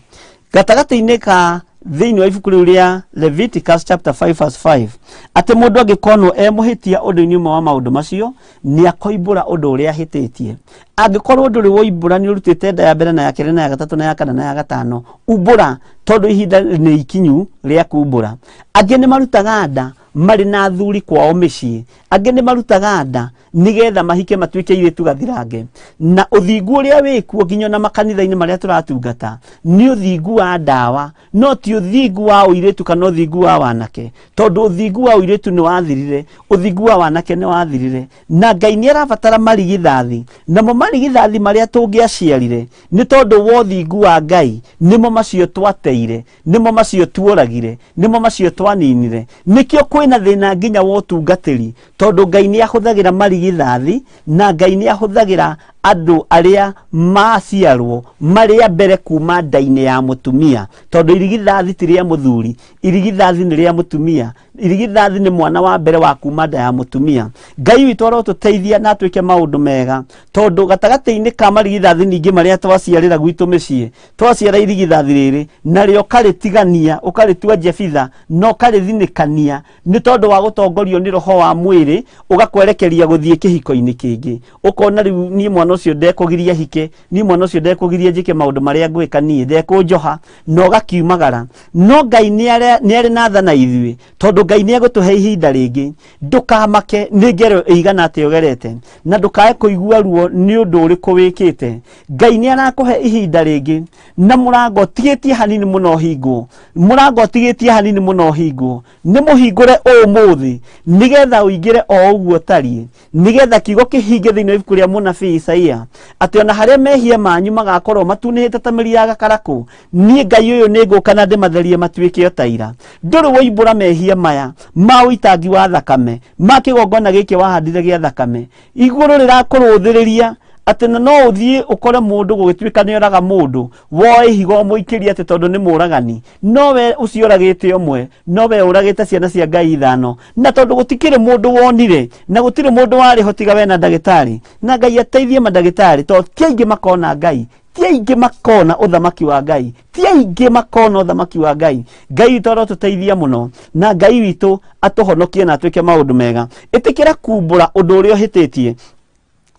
Gatagatĩ-inĩ ka thĩinĩ wa ibuku rĩu rĩa Leviticus chapter 5:5, atĩ mũndũ angĩkorwo mũhĩtia ũndũ-inĩ ũmwe wa maũndũ macio nĩ akoimbũra ũndũ ũrĩa ahĩtĩtie. Angĩkorwo ndũrĩ woimbũra, nĩ ũrutĩte nda ya mbere na ya kerĩ na ya gatatũ na ya kana na ya gatano, umbũra, tondũ ihinda nĩ ikinyu rĩa kumbũra. Angĩ nĩ marutaga nda marĩ na athuri kwao mĩciĩ, angĩ nĩ marutaga nda nĩgetha mahike matuĩke airĩtu gathirange. Na ũthingu ũrĩa wĩkuo nginya na makanitha-inĩ marĩa tũratungata nĩ ũthingu wa ndawa, no ti ũthingu wa ũirĩtu kana ũthingu wa wanake, tondũ ũthingu wa ũirĩtu nĩ wathirire, ũthingu wa wanake nĩ wathirire. Na Ngai nĩ arabatara marigithathi, namo marigithathi marĩa tũngĩaciarire nĩ tondũ wa ũthingu wa Ngai, nĩmo macio twateire, nĩmo macio tuoragire, nĩmo macio twaninire. Nĩkĩo kwĩna thĩna nginya wa ũtungatĩri, tondũ Ngai nĩ ahũthagĩra marigithathi, na Ngai nĩ ahũthagĩra andũ arĩa maciarwo marĩa mbere kuma nda-inĩ ya mũtumia, tondũ irigithathi ti rĩa mũthuri, irigithathi nĩ rĩa mũtumia, irigithathi nĩ mwana wa mbere wa kuma nda ya mũtumia. Ngai witũ arotũteithia na atuĩke maũndũ mega, tondũ gatagatĩ-inĩ ka marigithathi ningĩ marĩa twaciarĩra gwitũ mĩciĩ, twaciara irigithathi rĩrĩ narĩo ũkarĩtigania, ũkarĩtua Jefitha na ũkarĩthinĩkania nĩ tondũ wa gũtongorio nĩ roho wa mwĩrĩ, ũgakwerekeria gũthiĩ kĩhiko-inĩ kĩngĩ. Ũkona rĩu niĩ mwana mwana ucio ndekugiria hike ni mwana ucio ndekugiria njike maundu maria ngwika nie ndekunjoha no gakiumagara no Ngai ni ari na thana ithui tondu Ngai ni agutuhe ihinda ringi ndukamake ni ngero igana ati ogerete na ndukae kuigua ruo ni undu uriku wikite Ngai ni arakuhe ihinda ringi na murango tigetie hanini muno hingo murango tigetie hanini muno hingo ni muhingure umuthi nigetha uingire o uguo tarie nigetha kiugo kihinge thiini ibuku ria munabii Isaia ati ona haria mehia manyu magakorwo matunihite ta miri ya gakaraku nie Ngai uyu ninguka na ndimatherie matuike otaira nduri woimbura mehia maya ma uitangi wa thakame ma kigongona giki wahandire gia thakame iguru rirakuruthiriria ati no uthie ukore mundu gugituika ni oraga mundu woe higo muikiria ati tondu ni muragani nowe ucioragite omwe nowe uragite ciana cia Ngai ithano na tondu gutikire mundu wonire na gutire mundu wari hotiga we na ndagitari na Ngai ateithie mandagitari to tiaingi makona Ngai tiaingi makona uthamaki wa Ngai tiaingi makona uthamaki wa Ngai Ngai toro tuteithia muno na Ngai witu atuhonokie na atwike maundu mega itikira kumbura undu uria hititie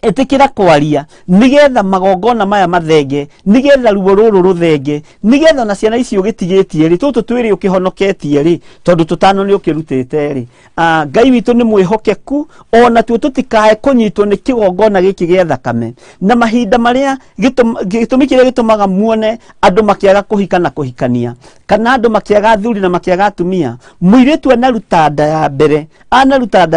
etikira kwaria nigetha magongona maya mathenge nigetha ruo ruru ruthenge nigetha na ciana icio gitigitie ri tutu twiri ukihonoketie ri tondu tutano ni ukirutite ri Ngai witu ni mwihokeku ona tu tutikae kunyitwo ni kigongona giki gia thakame na mahinda maria gitumi kiria gitumaga muone andu makiaga kuhika na kuhikania kana andu makiaga athuri na makiaga atumia muiritu anaruta nda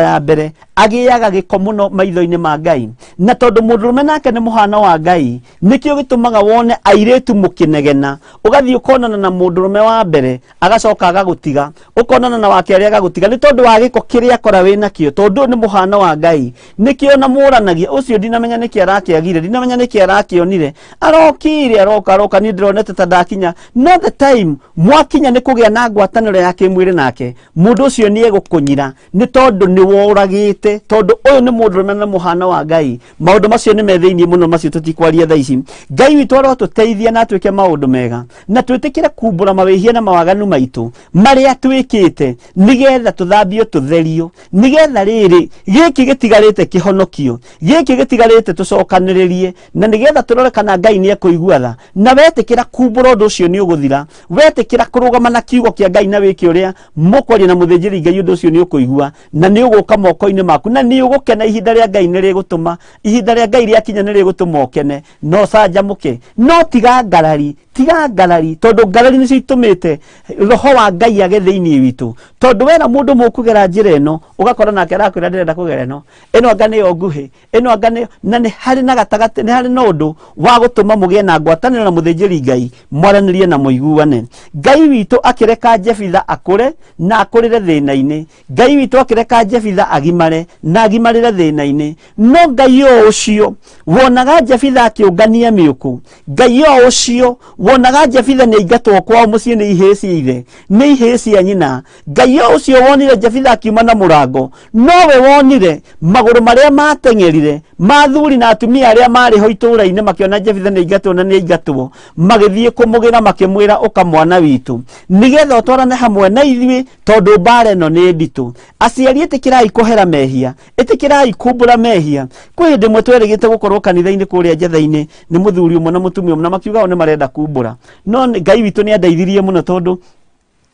ya mbere agiaga giko muno maitho-ini ma Ngai na tondu mundurume nake ni muhana wa Ngai nikio gitumaga wone airetu mukinegena ugathii ukonana na mundurume wa mbere agacoka agagutiga ukonana na wake aria agagutiga ni tondu wa giko kiria akora wina kio tondu ni muhana wa Ngai nikio na muranagia ucio dinamenya niki arakiagire dinamenya niki arakionire arokire aroka ni ndironete ta ndakinya no the time mwakinya ni kugia na ngwataniro ya kimwiri nake mundu ucio ni egukunyira ni tondu ni woragite tondu uyu ni mundurume na muhana wa Ngai maundu macio ni metheini muno macio tutikwaria thaici Ngai witu arotuteithia na atwike maundu mega na twitikire kumbura mawihia na mawaganu maitu maria twikite nigetha tuthambio tutherio nigetha riri giki gitigarite kihonokio giki gitigarite tucokaniririe na nigetha turore kana Ngai ni ekuigua tha na wetikira kumbura undu ucio ni uguthira wetikira kurugama na kiugo kia Ngai na wiki uria mukwaria na muthinjiri Ngai undu ucio ni ukuigua na ni uguka moko-ini maku na ni ugukena ihinda ria Ngai ni rigutuma ihinda ria Ngai ria kinya ni rigutuma ukene no canjamuke no tiga ngarari tondu ngarari ni citumite roho wa Ngai age thiini witu tondu wena mundu mukugera njira eno ugakora nake arakwira ndirenda kugera eno anga ni nguhi anga ni na ni hari na gatagati ni hari na undu wa gutuma mugie na ngwataniro na muthinjiri Ngai mwaranirie na muiguane Ngai witu akireka Jefitha akure na akurire thina-ini Ngai witu akireka Jefitha agimare na agimarire thina-ini no Ngai ucio wonaga Jefitha akiungania miuku Ngai ucio wonaga Jefitha ni ingatwo kwao mucii ni iheci ithe ni iheci nyina Ngai ucio wonire Jefitha akiuma na murango nowe wonire maguru maria mateng'erire mathuri na atumia aria mari ho itura-ini makiona Jefitha ni ingatwo na ni ingatwo magithie kumugira makimwira uka mwana witu nigetha utwarane hamwe na ithui tondu mbara eno ni nditu aciari itikirai kuhera mehia itikirai kumbura mehia kwi hindi mwe twerigite gukorwo kanitha-ini kuria Njetha-ini ni muthuri umwe na mutumia umwe na makiuga ni marenda kumbura no Ngai witu ni andeithirie muno tondu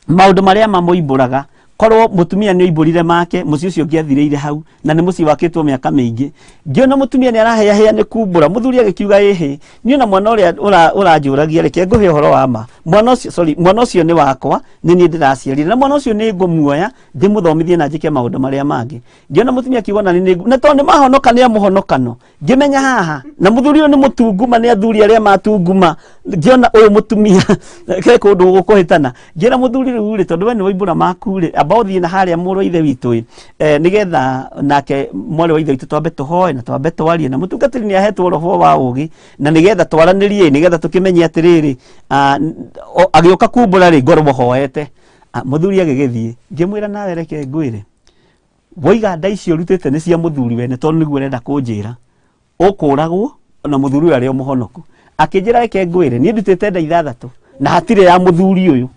maundu maria mamuimburaga korwo mutumia ni oimburire make muci ucio ngiathireire hau na ni muci wakitwo miaka mingi ngiona mutumia ni arahea ni kumbura muthuri agikiuga ehe ni ona mwana uria uranjuragia reke nguhe horo wa ma mwana ucio ni wakwa ni ni ndiraciarire na mwana ucio ni ngumuoya ndimuthomithie na njike maundu maria mangi ngiona mutumia akiuga na ni na tondu mahonoka ni amuhonokano ngimenya haha na muthuri uyu ni mutunguma ni athuri aria matunguma ngiona uyu mutumia ke kundu gukuhitana ngira muthuri ri tondu we ni waimbura maku ri abothi na haria muro ithe witu nigetha nake mwale wa ithe witu twambe tuhoe na twambe twarie na mutungatiri ni ahetwo roho wa ugi na nigetha twaranirie nigetha tukimenye atiriri agioka kumbura ri ngoro muhoete muthuri agigithie ngimwira nawe reke ngwire woiga nda icio rutite ni cia muthuri wene tondu niguo renda kunjira ukuragwo na muthuri uyu ari o muhonoku akinjira reke ngwire ni ndutite nda ithathatu na hatire ya muthuri uyu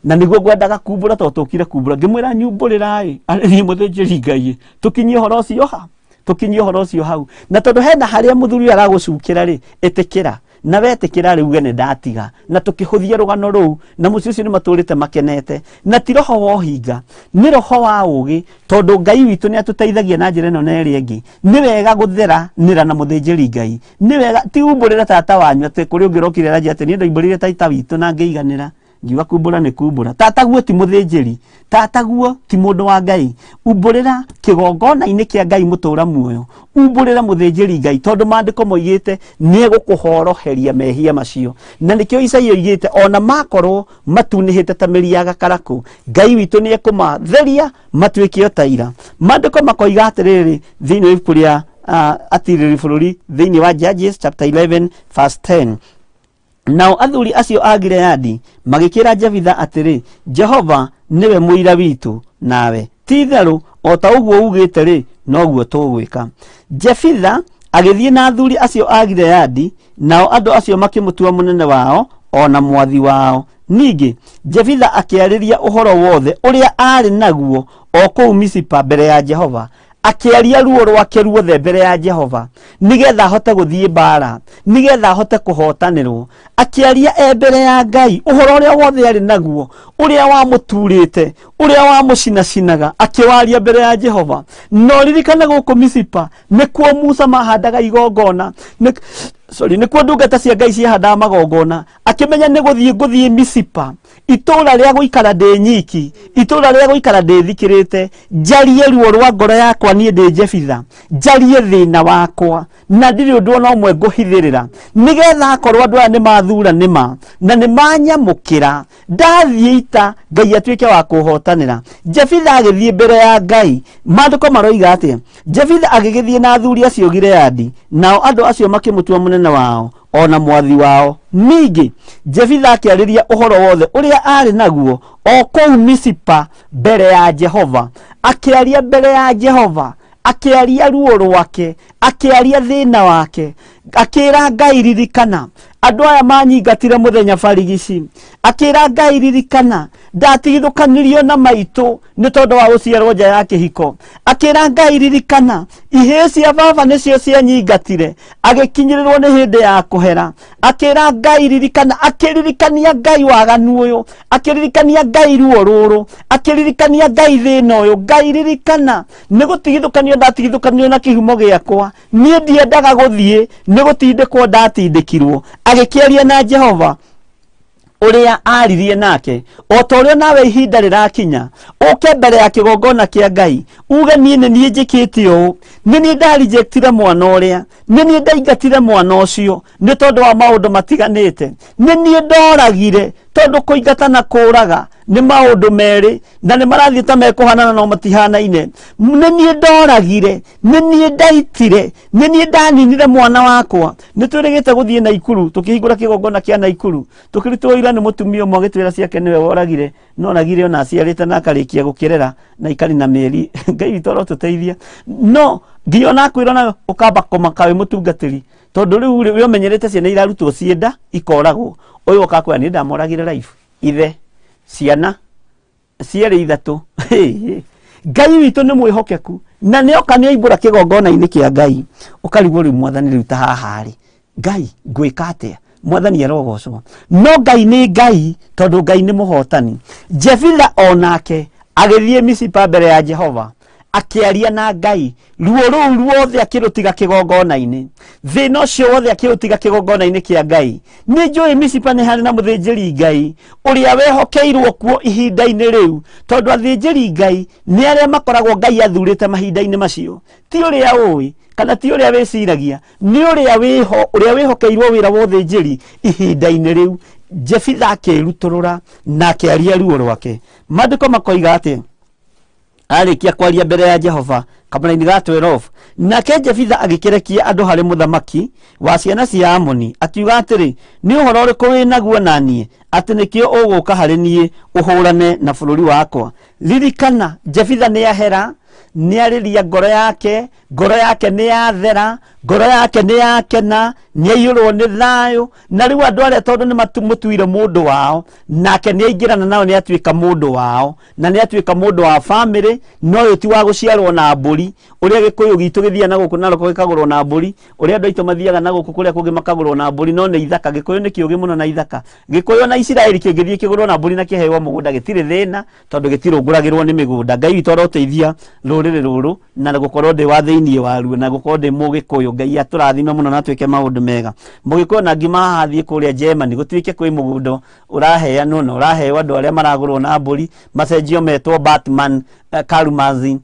na niguo ngwendaga kumbura to tukire kumbura ngimwira nyumburira ni muthinjiri Ngai tukinyie horo ucio ha tukinyie horo ucio hau na tondu hena haria muthuri aragucukira ri etikira na wetikira ri uge ni ndatiga na tukihuthia rugano ruu na muci ucio ni maturite makenete na ti roho wa hinga ni roho wa ugi tondu Ngai witu ni atuteithagia na njira ino na iri ingi ni wega guthera nira na muthinjiri Ngai ni wega ti umburira tata wanyu ati kuri ungirokire raji ati ni ndoimburire taita witu na ngeiganira ngiuga kumbura ni kumbura tata guo ti muthinjiri tata guo ti mundu wa Ngai umburira kigongona-ini kia Ngai mutura muoyo umburira muthinjiri Ngai tondu maandiko moigite ni egukuhoroheria mehia macio na nikio Isaia oigite ona makorwo matunihite ta miri ya gakaraku Ngai witu ni ekumatheria matuike o taira maandiko makoiga atiriri thiini wa ibuku ria atiriri bururi thiini wa Judges chapter 11 verse 10 nao athuri acio a Gileadi magikira Jefitha atiri Jehova niwe muira witu nawe ti-itherũ o ta ũguo ugĩte rĩ noguo tũgwĩka. Jefitha agĩthiĩ na athuri acio a Gileadi nao andũ acio makĩmũtua mũnene wao ona mwathi wao. Ningĩ Jefitha akĩarĩria ũhoro wothe ũrĩa arĩ naguo o kũu Misipa mbere ya Jehova, akĩaria ruo rwake ruothe mbere ya Jehova nigetha ahote gũthiĩ mbara, nigetha ahote kũhotanĩrwo, akĩaria mbere ya Ngai ũhoro ũrĩa wothe arĩ naguo, ũrĩa wamũturĩte, ũrĩa wamũcinacinaga, akĩwaria mbere ya Jehova. No ririkana gũkũ Misipa nĩkuo Musa mahandaga igongona, nĩkuo ndungata cia Ngai ciahandaga magongona, akĩmenya nĩ gũthiĩ Misipa, itũũra rĩa gũikara ndĩ nyiki, itũũra rĩa gũikara ndĩ thikĩrĩte, njarie ruo rwa ngoro yakwa niĩ ndĩ Jefitha, njarie thĩna wakwa, na ndirĩ ũndũ ona ũmwe ngũhithĩrĩra, nĩgetha akorwo andũ aya nĩ mathura nĩma na nĩ manyamũkĩra, ndathiĩ ita Ngai atuĩke wa kũhotanĩra. Jefitha agĩthiĩ mbere ya Ngai. Maandĩko maroiga atĩa? Jefitha agĩgĩthiĩ na athuri acio Gileadi, nao andũ acio makĩmũtua mũnene wao ona mwathi wao. Ningĩ Jefitha akĩarĩria ũhoro wothe ũrĩa arĩ naguo o kũu Misipa mbere ya Jehova, akĩaria mbere ya Jehova, akĩaria ruo rwake, akĩaria thĩna wake, akĩra Ngai ririkana andũ aya manyingatire mũthenya barigici, akĩra Ngai ririkana ndatigithũkanirio na maitũ nĩ tondũ wa gũciarwo nja ya kĩhiko, akĩra Ngai ririkana ihĩĩ cia baba nĩcio cianyingatire, agĩkinyĩrĩrwo nĩ hĩndĩ ya kũhera, akĩra Ngai ririkana, akĩririkania Ngai waganu ũyũ, akĩririkania Ngai ruo rũrũ, akĩririkania Ngai thĩna ũyũ. Ngai ririkana nĩ gũtigithũkanio ndatigithũkanio na kĩhumo gĩakwa, niĩ ndiendaga gũthiĩ, nĩ gũtindĩkwo ndatindĩkirwo. Agĩkĩaria na Jehova ũrĩa aririe nake, o ta ũrĩa nawe ihinda rĩrakinya ũke mbere ya kĩgongona kĩa Ngai uge niĩ nĩ niĩ njĩkĩte ũũ, nĩ niĩ ndarejectire mwana ũrĩa, nĩ niĩ ndaingatire mwana ũcio nĩ tondũ wa maũndũ matiganĩte, nĩ niĩ ndoragire tondũ kũingata na kũũraga nĩ maũndũ merĩ na nĩ marathiĩ ta mekũhanana no matihanaine. Nĩ niĩ ndoragire, nĩ niĩ ndaitire, nĩ niĩ ndaninire mwana wakwa. Nĩ twĩrĩgĩte gũthiĩ Naikuru, tũkĩhingũra kĩgongona kĩa Naikuru, tũkĩrutwo ira nĩ mũtumia ũmwe agĩtwĩra ciake nĩwe woragire, no oragire ona aciarĩte na akarĩkia gũkĩrera na ikari na mĩeri. Ngai witũ arotũteithia. No nginya ona akwĩra na ũkamba kũmaka wĩ mũtungatĩri, tondũ rĩu rĩ ũmenyerete ciana irarutwo cienda ikoragwo, ũyũ ũkakwĩra nĩ ndamoragire life ithe ciana cierĩ ithatũ. Ngai witũ nĩ mwĩhokeku na nĩ oka nĩ aimbũra kĩgongona-inĩ kĩa Ngai, ũkarigwo rĩu Mwathani rĩu ta haha rĩ Ngai ngwĩka atĩa? Mwathani arogocwo. No Ngai nĩ Ngai tondũ Ngai nĩ mũhotani. Jefitha onake agĩthiĩ Misipa mbere ya Jehova, akĩaria na Ngai ruo rũu ruothe akĩrũtiga kĩgongona-inĩ, thĩna ũcio wothe akĩrũtiga kĩgongona-inĩ kĩa Ngai. Nĩ njũĩ Misipa nĩ harĩ na mũthĩnjĩri Ngai ũrĩa wehokeirwo kuo ihinda-inĩ rĩu, tondũ athĩnjĩri Ngai nĩ arĩa makoragwo Ngai athurĩte mahinda-inĩ macio, ti ũrĩa ũĩ kana ti ũrĩa wĩciragia, nĩ ũrĩa wĩhokeirwo wĩra wa ũthĩnjĩri ihinda-inĩ rĩu. Jefitha akĩrutũrũra na akĩaria ruo rwake. Maandĩko makoiga atĩ arĩkia kwaria mbere ya Jehova kamũra-inĩ ga 12, nake Jefitha agĩkĩrekia andũ harĩ mũthamaki wa ciana cia Amoni, akiuga atĩrĩ, nĩ ũhoro ũrĩkũ wĩ naguo na niĩ atĩ nĩkĩo ũgũka harĩ niĩ ũhũrane na bũrũri wakwa? Ririkana Jefitha nĩ ahera, nĩ arĩria ngoro yake, ngoro yake nĩ yathera, ngoro yake nĩ yakena, nĩ aiyũrwo nĩ thayũ, na rĩu andũ arĩa tondũ nĩ mũtuire mũndũ wao, nake nĩ aingĩrana nao nĩ atuĩka mũndũ wao, na nĩ atuĩka mũndũ wa family. No ũyũ ti wa gũciarwo na mbũri, ũrĩa Gĩkũyũ gitũ gĩthiaga na gũkũ Narok gĩkagũrwo na mbũri, ũrĩa andũ aitũ mathiaga na gũkũ kũrĩa kũngĩ makagũrwo na mbũri, no nĩ ithaka. Gĩkũyũ nĩ kĩũgĩ mũno na ithaka. Gĩkũyũ na Isiraeli kĩngĩthiĩ kĩgũrwo na mbũri na kĩheo mũgũnda gĩtirĩ thĩna, tondũ gĩtirũngũragĩrwo nĩ mĩgũnda. Ngai witũ aroteithia rũrĩrĩ rũrũ na gũkorwo ndĩ wa thĩiniĩ waruo, na gũkorwo ndĩ Mũgĩkũyũ. Ngai atũrathime mũno na twĩke maũndũ mega. Mũgĩkũyũ na ngima haha thiĩ kũrĩa Germany gũtuĩke kwĩ mũgũnda ũraheanwo na ũraheo andũ arĩa maragũrwo na mbũri, macenjio metwo Batman Karumazin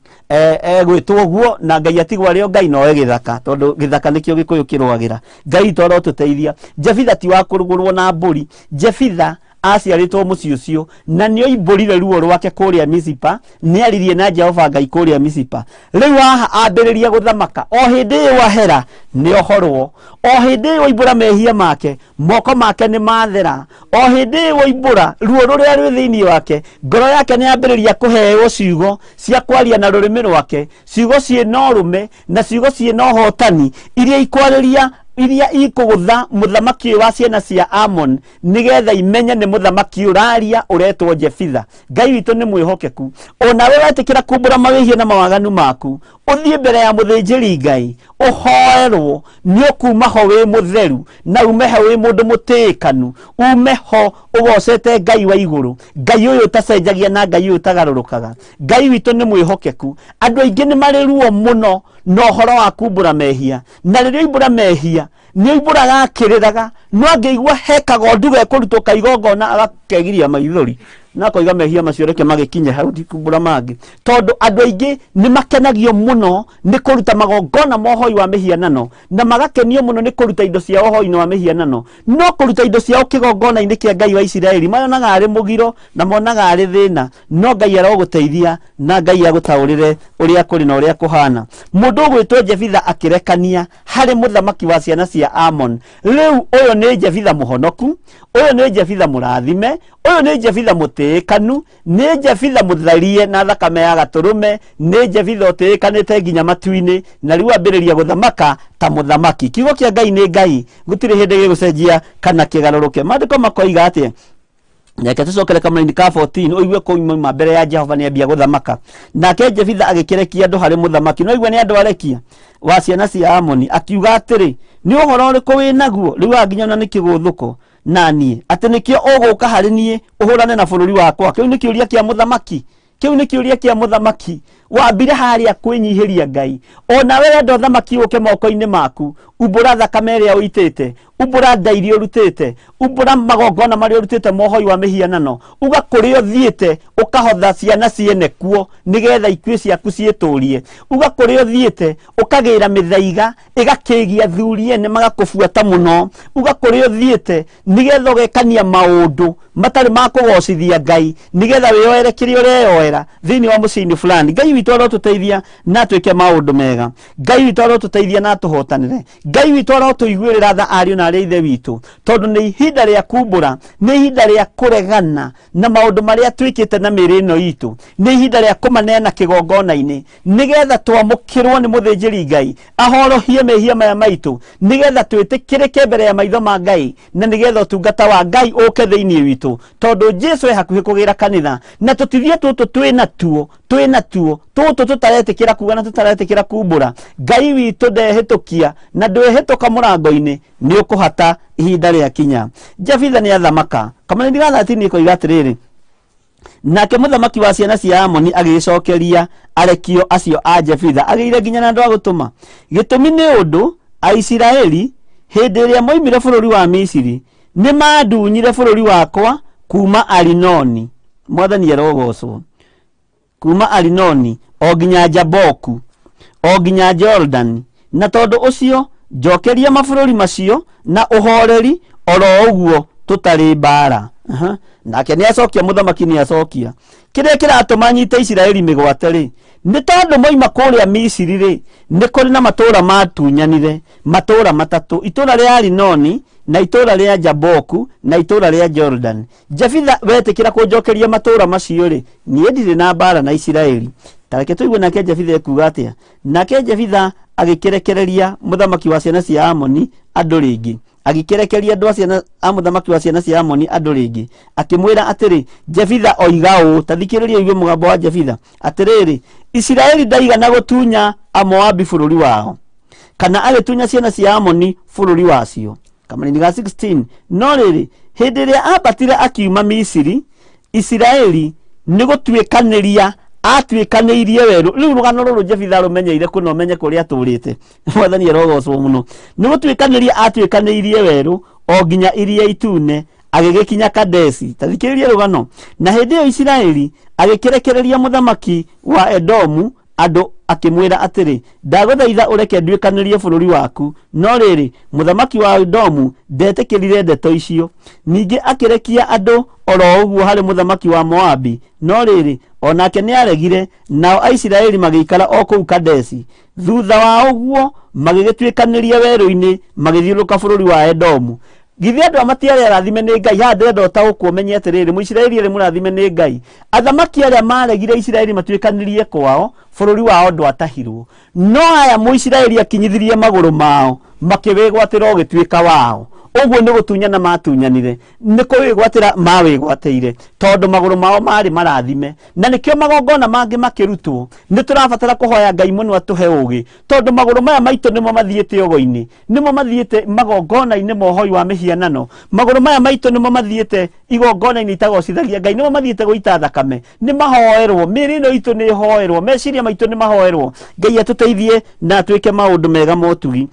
gwĩtwo ũguo, na Ngai atigwo arĩo Ngai nowe gĩthaka, tondũ gĩthaka nĩkĩo Gĩkũyũ kĩrũagĩra. Ngai witũ arotũteithia. Jefitha ti wa kũrugũrwo na mbũri. Jefitha aciarĩtwo mũciĩ ũcio, na nĩ oimbũrire ruo rwake kũrĩa Misipa, nĩ aririe na Jehova Ngai kũrĩa Misipa. Rĩu haha ambĩrĩria gũthamaka, o hĩndĩ ĩyo ahera nĩ ohorwo, o hĩndĩ ĩyo oimbũra mehia make, moko make nĩ mathera, o hĩndĩ ĩyo oimbũra ruo rũrĩa rwĩ thĩiniĩ wake, ngoro yake nĩ ambĩrĩria kũheo ciugo cia kwaria na rũrĩmĩ rwake, ciugo ciĩna ũrũme na ciugo ciĩna ũhotani, iria ikwarĩria iria ikũgũtha mũthamaki wa ciana cia Amon, nigetha imenye nĩ mũthamaki ũraria ũretwo Jefitha. Ngai witũ nĩ mwĩhokeku. Onawe wetĩkĩra kumbũra mawĩhia na mawaganu maku, ũthiĩ mbere ya mũthĩnjĩri Ngai, ũhoerwo, nĩ ũkuma ho wĩ mũtheru, na ume ho wĩ mũndũ mũtĩĩkanu, ume ho ũgocete Ngai wa igũrũ, Ngai ũyũ ũtacenjagia na Ngai ũyũ ũtagarũrũkaga. Ngai witũ nĩ mwĩhokeku. Andũ aingĩ nĩ marĩ ruo mũno na ũhoro wa kumbũra mehia, na rĩrĩa oimbũra mehia nĩ oimbũraga akĩrĩraga, no angĩigua hekaga ũndu gekũrutwo kaigongona agakegiria maithori, na koiga mehia macio reke magĩkinye hau ndikumbũra mangĩ, tondũ andũ aingĩ nĩ makenagio mũno nĩ kũruta magongona ma ũhoi wa mĩhianano, na magakenio mũno nĩ kũruta indo cia ũhoi wa mĩhianano, no kũruta indo ciao kĩgongona-inĩ kĩa Ngai wa Isiraeli mayonaga arĩ mũgiro na monaga arĩ thĩna. No Ngai arogũteithia na Ngai agũtaũrĩre ũrĩa kũrĩ na ũrĩa kũhana. Mũndũ ũgwĩtwo Jefitha akĩrekania harĩ mũthamaki wa ciana cia Amon. Rĩu ũyũ nĩ Jefitha mũhonoku, ũyũ nĩ Jefitha mũrathime, ũyũ nĩ Jefitha mũtĩĩkanu, nĩ Jefitha mũtharie na thakame ya gatũrũme, nĩ Jefitha ũtĩĩkanĩte nginya matu-inĩ, na rĩu ambĩrĩria gũthamaka ta mũthamaki. Kiugo kĩa Ngai nĩ Ngai, gũtirĩ hĩndĩ gĩgũcenjia kana kĩgarũrũke. Maandĩko makoiga atĩa? Reke tũcokere kamũra-inĩ ka 14, ũigue kũima mbere ya Jehova nĩ ambia gũthamaka. Nake Jefitha agĩkĩrekia andũ harĩ mũthamaki, no igwe nĩ andũ arekia wa ciana cia Amoni, akiuga atĩrĩ, nĩ ũhoro ũrĩkũ wĩ naguo? Rĩu anginya ona nĩ kĩgũthũko na niĩ atĩ nĩkĩo ũgũka harĩ niĩ ũhũrane na bũrũri wakwa? Kĩu nĩ kĩũria kĩa mũthamaki, kĩu nĩ kĩũria kĩa mũthamaki. Wambire harĩa kwĩnyihĩria Ngai. Ona we wenda ũthamaki ũke moko-inĩ maku, umbũra thakame ĩrĩa ũitĩte, umbũra nda iria ũrutĩte, umbũra magongona marĩa ũrutĩte mohoi wa mĩhianano, uga kũrĩa ũthiĩte ũkahotha ciana ciene kuo nĩgetha ikue ciaku ciĩtũrie, uga kũrĩa ũthiĩte ũkagĩra mĩthaiga ĩgakĩgia thuri ene magakũbuata mũno, uga kũrĩa ũthiĩte nĩgetha ũgekania maũndũ matarĩ ma kũgocithia Ngai, nĩgetha wĩyoere kĩrĩa ũreyoera thĩinĩ wa mũciĩ-inĩ fulani. Ngai witũ arotũteithia na twĩke maũndũ mega. Ngai witũ arotũteithia na tũhotanĩre. Ngai witũ arotũiguĩrĩra tha ariũ na arĩa ithe witũ, tondũ nĩ ihinda rĩa kumbũra, nĩ ihinda rĩa kũregana na maũndũ marĩa twĩkĩte na mĩrĩ ĩno itũ, nĩ ihinda rĩa kũmaneana kĩgongona-inĩ, nĩgetha twamũkĩrwo nĩ mũthĩnjĩri Ngai ahorohie mehia maya maitũ, nĩgetha twĩtĩkĩrĩke mbere ya maitho ma Ngai, na nĩgetha ũtungata wa Ngai ũke thĩinĩ witũ, tondũ Jesũ e hakuhĩ kũgĩra kanitha, na tũtithie tũtũ twĩna tuo tũtũ tũtaretĩkĩra kuga na tũtaretĩkĩra kumbũra. Ngai witũ ndehĩtũkia na ndwehĩtũka mũrango-inĩ, nĩ ũkũhata ihinda rĩa kinya. Jefitha nĩ athamaka. Kamũra-inĩ ga 13 ĩkoiga atĩrĩrĩ, nake mũthamaki wa ciana cia Amoni agĩcokeria arekio acio a Jefitha, agĩire nginya na andũ a gũtũma. Gĩtũmi nĩ ũndũ Aisiraeli hĩndĩ ĩrĩa moimire bũrũri wa Misiri nĩ mandunyire bũrũri wakwa kuma Arinoni, Mwathani arogocwo, kuma Arinoni o nginya Jaboku, o nginya Jordan, na tondũ ũcio njokeria mabũrũri macio na ũhoreri oro ũguo tũtarĩ mbara. Nake nĩ acokia, mũthamaki nĩ acokia, kĩrĩa kĩratũma nyite Isiraeli mĩgwate rĩ, nĩ tondũ moima kũrĩa Misiri rĩ, nĩ kũrĩ na matũũra matunyanire, matũũra matatũ, itũũra rĩa Arinoni na itũũra rĩa Jaboku na itũũra rĩa Jordan. Jefitha wetĩkĩra kũnjokeria matũũra macio rĩ, niĩ ndirĩ na mbara na Isiraeli, tareke tuigue nake Jefitha ekuga atia. Nake Jefitha agĩkĩrekereria mũthamaki wa ciana cia Amoni andũ rĩngĩ, agĩkĩrekeria andũ a ciana a mũthamaki wa ciana cia Amoni andũ rĩngĩ, akĩmwĩra atĩrĩ, Jefitha oiga ũũ, ta thikĩrĩria igue mũgambo wa Jefitha, atĩrĩrĩ, Isiraeli ndaigana gũtunya Amoabi bũrũri wao, kana agĩtunya ciana cia Amoni bũrũri wacio. Kamari-inĩ ga 16, no rĩrĩ, hĩndĩ ĩrĩa ambatire akiuma Misiri, Isiraeli nĩ gũtuĩkanĩria atuĩkanĩirie werũ. Rĩu rũgano rũrũ Jefitha rũmenyeire kũna ũmenye kũrĩa atũrĩte. Mwathani arogocwo mũno. Nĩ gũtuĩkanĩria atuĩkanĩirie werũ o nginya Iria Itune, agĩgĩkinya Kadesi. Ta thikĩrĩria rũgano. Na hĩndĩ ĩyo Isiraeli agĩkĩrekereria mũthamaki wa Edomu andũ, akĩmwĩra atĩrĩ, ndagũthaitha ũreke nduĩkanĩrie bũrũri waku. No rĩrĩ, mũthamaki wa Edomu ndetĩkĩrire ndeto icio. Ningĩ akĩrekia andũ oro ũguo harĩ mũthamaki wa Moabi. No rĩrĩ, onake nĩ aregire, nao Aisiraeli magĩikara o kũu Kadesi. Thutha wa ũguo magĩgĩtuĩkanĩria werũ-inĩ, magĩthiũrũka bũrũri wa Edomu. Githĩ andũ amatiarĩ arathime nĩ Ngai? Haha ndĩrenda ũtaũkwo ũmenye atĩrĩrĩ, Mũisiraeli arĩ mũrathime nĩ Ngai. Athamaki arĩa maregire Isiraeli matuĩkanĩrie kwao, bũrũri wao ndwatahirwo. No aya Mũisiraeli akinyithirie magũrũ mao, makĩwĩgwatĩra ũgĩtuĩka wao. Ũguo nĩ gũtunyana matunyanire, nĩ kũwĩgwatĩra mawĩgwatĩire, tondũ magũrũ mao marĩ marathime. Na nĩkĩo magongona mangĩ makĩrutwo. Nĩ tũrabatara kũhoya Ngai mũno atũhe ũgĩ, tondũ magũrũ maya maitũ nĩmo mathiĩte ũgo-inĩ, nĩmo mathiĩte magongona-inĩ mohoi wa mĩhianano. Magũrũ maya maitũ nĩmo mathiĩte igongona-inĩ itagocithagia Ngai, nĩmo mathiĩte gũita thakame, nĩ mahoerwo. Mĩĩrĩ ĩno itũ nĩ hoerwo, meciria maitũ nĩ mahoerwo. Ngai atũteithie na atuĩke maũndũ mega ma ũtugi,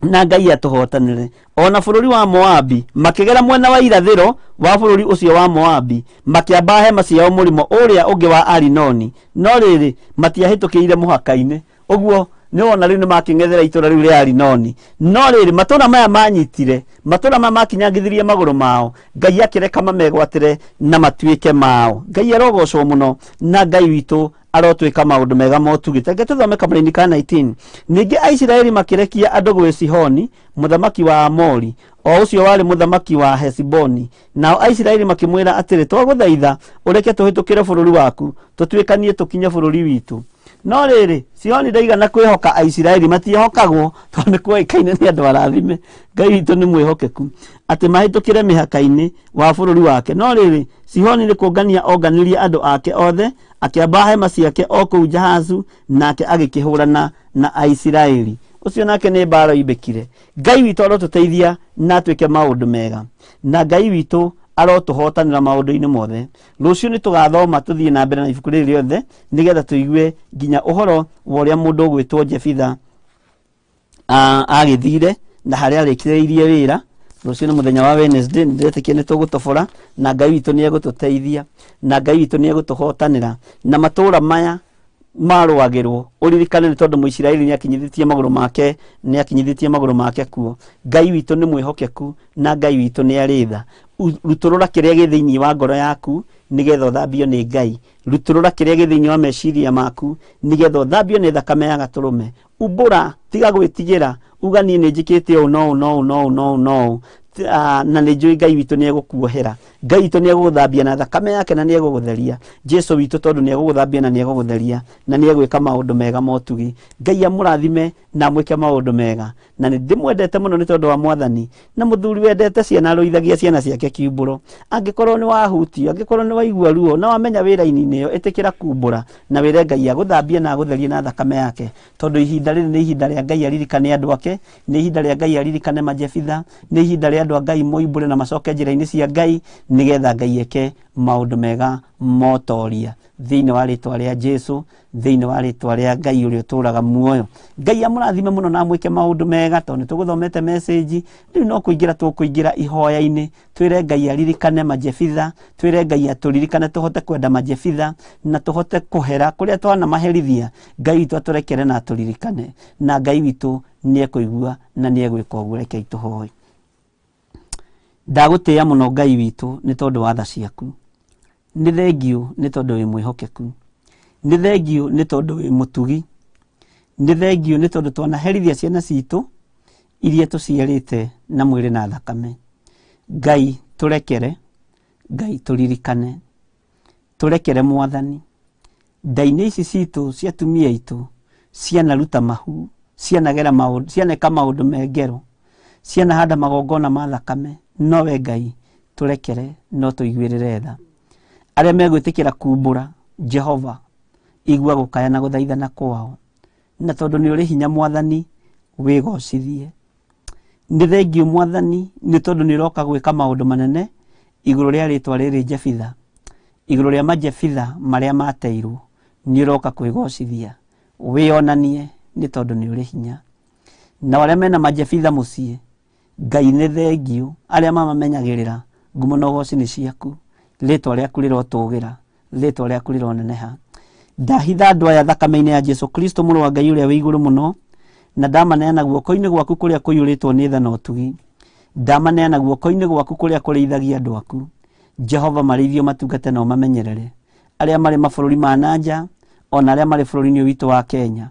na Ngai atũhotanĩre. Ona bũrũri wa Moabi makĩgera mwena wa irathĩro wa bũrũri ũcio wa Moabi, makĩamba hema ciao mũrĩmo ũrĩa ũngĩ wa Arinoni. No rĩrĩ, matiahĩtũkĩire mũhaka-inĩ. Ũguo nĩ wona rĩu nĩ makĩng'ethera itũra rĩu rĩa Arinoni. No rĩrĩ, matũra maya manyitire, matũra maya makinyangithirie magũrũ mao, Ngai akĩreka mamegwatĩre na matuĩke mao. Ngai arogocwo mũno, na Ngai witũ arotwĩka maũndũ mega ma ũtugi. Reke tũthome kamũra-inĩ ka 19. Ningĩ Aisiraeli makĩrekia andũ gwĩ Sihoni, mũthamaki wa Amori, o ũcio warĩ mũthamaki wa Hesiboni. Nao Aisiraeli makĩmwĩra atĩrĩ, twagũthaitha ũreke tũhĩtũkĩre bũrũri waku, tũtuĩkanie tũkinye bũrũri witũ. No rĩrĩ, Sihoni ndaigana kwĩhoka Aisiraeli, matiehokagwo, tondũ nĩ kũĩkaine nĩ andũ arathime. Ngai witũ nĩ mwĩhokeku atĩ mahĩtũkĩre mĩhaka-inĩ wa bũrũri wake. No rĩrĩ, Sihoni nĩ kũngania onganirie andũ ake othe, akĩamba hema ciake o kũu Jahazu, nake agĩkĩhũrana na Aisiraeli. Ũcio nake nĩ mbara oimbĩkire. Ngai witũ arotũteithia na atuĩke maũndũ mega, na Ngai witũ arotũhotanĩra maũndũ-inĩ mothe. Rũciũ nĩ tũgathoma tũthiĩ na mbere na ibuku rĩrĩ rĩothe, nĩgetha tũigue nginya ũhoro wa ũrĩa mũndũ ũgwĩtwo Jefitha agĩthire na harĩa arĩkĩrĩirie wĩra. Rũciũ nĩ mũthenya wa Wednesday, ndĩretĩkia nĩ tũgũtobora, na Ngai witũ nĩ egũtũteithia, na Ngai witũ nĩ egũtũhotanĩra, na matũũra maya marũagĩrwo. Ũririkane nĩ tondũ Mũisiraeli nĩ akinyithĩtie magũrũ make kuo. Ngai witũ nĩ mwĩhokeku, na Ngai witũ nĩ arĩtha. Rutũrũra kĩrĩa gĩ thĩinĩ wa ngoro yaku, nĩgetha ũthambio nĩ Ngai. Rutũrũra kĩrĩa gĩ thĩinĩ wa meciria maku, nĩgetha ũthambio nĩ thakame ya Gatũrũme. Umbũra, tiga gwĩtigĩra, uga niĩ nĩ njĩkĩte ũũ no na nĩ njũĩ Ngai witũ nĩ egũkuohera. Ngai witũ nĩ egũgũthambia na thakame yake, na nĩ egũgũtheria. Jesu witũ tondũ nĩ egũgũthambia na nĩ egũgũtheria, na nĩ egwĩka maũndũ mega ma ũtugi. Ngai amũrathime na amwĩke maũndũ mega, na nĩ ndĩmwendete mũno nĩ tondũ wa Mwathani. Na mũthuri wendete ciana arũithagia ciana ciake kiumbũro. Angĩkorwo nĩ wahutio, angĩkorwo nĩ waigua ruo, na wamenya wĩra-inĩ ĩyo, ĩtĩkĩra kumbũra na wĩre Ngai agũthambie na agũtherie na thakame yake, tondũ ihinda rĩrĩ nĩ ihinda rĩa Ngai aririkane andũ ake, nĩ ihinda rĩa Ngai aririkane Majefitha, nĩ ihinda rĩa andũ a Ngai moimbũre na macoke njĩra-inĩ cia Ngai, nĩgetha Ngai eke maũndũ mega motoria thĩinĩ wa rĩtwa rĩa Jesu, thĩinĩ wa rĩtwa rĩa Ngai ũrĩa ũtũũraga muoyo. Ngai amũrathime mũno na amwĩke maũndũ mega, tondũ nĩ tũgũthomete message. Rĩu no kũingĩra tũkũingĩra ihoya-inĩ, twĩre Ngai aririkane Majefitha, twĩre Ngai atũririkane tũhote kwenda Majefitha, na tũhote kũhera kũrĩa twanamaherithia. Ngai witũ atũrekere na atũririkane, na Ngai witũ nĩ ekũigua na nĩ egwĩka ũguo. Reke itũhoe. Ndagũtĩĩa mũno Ngai witũ nĩ tondũ wa tha ciaku. Nĩ thengio nĩ tondũ wĩ mwĩhokeku. Nĩ thengio nĩ tondũ wĩ mũtugi. Nĩ thengio nĩ tondũ twanaherithia ciana citũ iria tũciarĩte na mwĩrĩ na thakame. Ngai tũrekere, Ngai tũririkane, tũrekere Mwathani, ndainĩ ici citũ cia atumia aitũ cianaruta mahu, cianagera maũndũ, cianeka maũndũ mengero, cianahanda magongona ma thakame, no we Ngai tũrekere, no tũiguĩrĩre tha. Arĩa megwĩtĩkĩra kumbũra Jehova, igua gũkaya na gũthaithana kwao, na tondũ nĩ ũrĩ hinya Mwathani, wĩgocithie. Nĩ thengiũ Mwathani, nĩ tondũ nĩ ũroka gwĩka maũndũ manene igũrũ rĩa rĩtwa rĩrĩ Jefitha, igũrũ rĩa majefitha marĩa mateirwo, nĩ ũroka kwĩgocithia, wĩonanie nĩ tondũ nĩ ũrĩ hinya. Na arĩa mena majefitha mũciĩ, Ngai nĩ thengiũ, arĩa mamamenyagĩrĩra, ngumo na ũgooci nĩ ciaku, rĩtwa rĩaku rĩrotũgĩra, rĩtwa rĩaku rĩroneneha. Ndahitha andũ aya thakame-inĩ ya Jesu Kristo mũrũ wa Ngai ũrĩa wĩ igũrũ mũno, na ndamaneana guoko-inĩ gwaku kũrĩa kũiyũrĩtwo nĩ tha na ũtugi. Ndamaneana guoko-inĩ gwaku kũrĩa kũrĩithagia andũ aku. Jehova marĩithio matungate na ũmamenyerere. Arĩa marĩ mabũrũri ma nanja, ona arĩa marĩ bũrũri-inĩ witũ wa Kenya,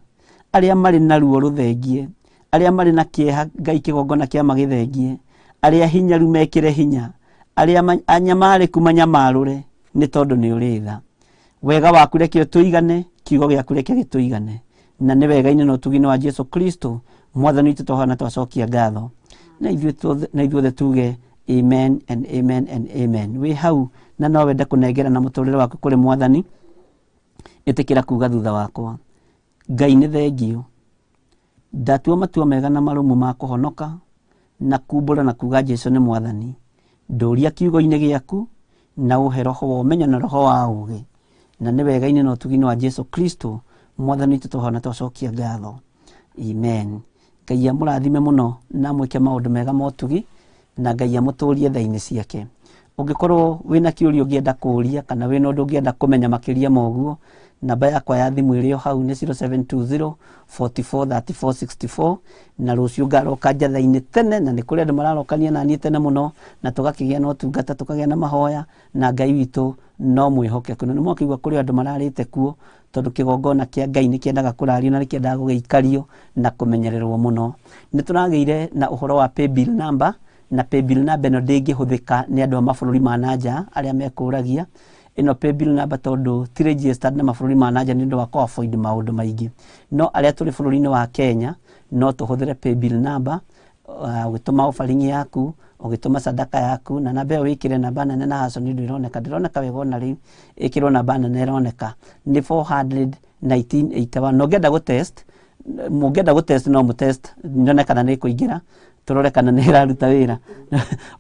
arĩa marĩ na ruo rũthengie, arĩa marĩ na kĩeha Ngai kĩgongona kĩa magĩthengie, arĩa hinyaru mekĩre hinya, arĩa anyamarĩku manyamarũre, nĩ tondũ nĩ ũrĩ tha. Wega waku reke ũtũigane, kiugo gĩaku reke gĩtũigane, na nĩ wega-inĩ na ũtugi-inĩ wa Jesu Kristo, Mwathani witũ tũhoana twacokia ngatho. Na ithuothe tuge amen and amen and amen. Wĩ hau na no wende kũnengera na mũtũrĩre waku kũrĩ Mwathani, ĩtĩkĩra kuga thutha wakwa: Ngai nĩ thengiũ, ndatua matua mega na marũmu ma kũhonoka na kumbũra na kuga Jesũ nĩ Mwathani. Ndũria kiugo-inĩ gĩaku na ũhe roho wa ũmenyo na roho wa ũũgĩ, na nĩ wega-inĩ na ũtugi-inĩ wa Jesu Kristo, Mwathani witũ tũhoana twacokia ngatho. Amen. Ngai amũrathime mũno na mwĩke maũndũ mega ma ũtugi, na Ngai amũtũrie tha-inĩ ciake. Ũngĩkorwo wĩna kĩũria ũngĩenda kũũria kana wĩna ũndũ ũngĩenda kũmenya makĩria ma ũguo, namba yakwa ya thimũ ĩrĩ o hau nĩ 0720 44 34 64, na rũciũ ngaroka njatha-inĩ tene, na nĩ kũrĩ andũ mararokania na niĩ tene mũno, na tũgakĩgĩa na ũtungata, tũkagĩa na mahoya, na Ngai witũ no mwĩhokeku. Na nĩ mwakĩigua kũrĩ andũ mararĩte kuo, tondũ kĩgongona kĩa Ngai nĩ kĩendaga kũrario na nĩ kĩendaga gũgĩikario na kũmenyererwo mũno. Nĩ tũragĩire na ũhoro wa paybill number, na paybill number ĩno ndĩngĩhũthĩka nĩ andũ a mabũrũri ma nanja arĩa mekũragia. Ĩno paybill number tondũ ti registered na mabũrũri ma nanja nĩ ũndũ wa kũ-avoid maũndũ maingĩ. No arĩa tũrĩ bũrũri-inĩ wa Kenya no tũhũthĩre paybill number, ũgĩtũma offering yaku, ũgĩtũma sadaka yaku, na namba ĩyo wĩkĩre namba nene na haco nĩ ũndũ ndĩroneka wega ona rĩu, ĩkĩrwo namba nene ĩroneka nĩ 41981. No ngenda gũ-test, mũngĩenda gũ-test no mũtest, nyone kana nĩ kũingĩra, tũrore kana nĩ ĩraruta wĩra.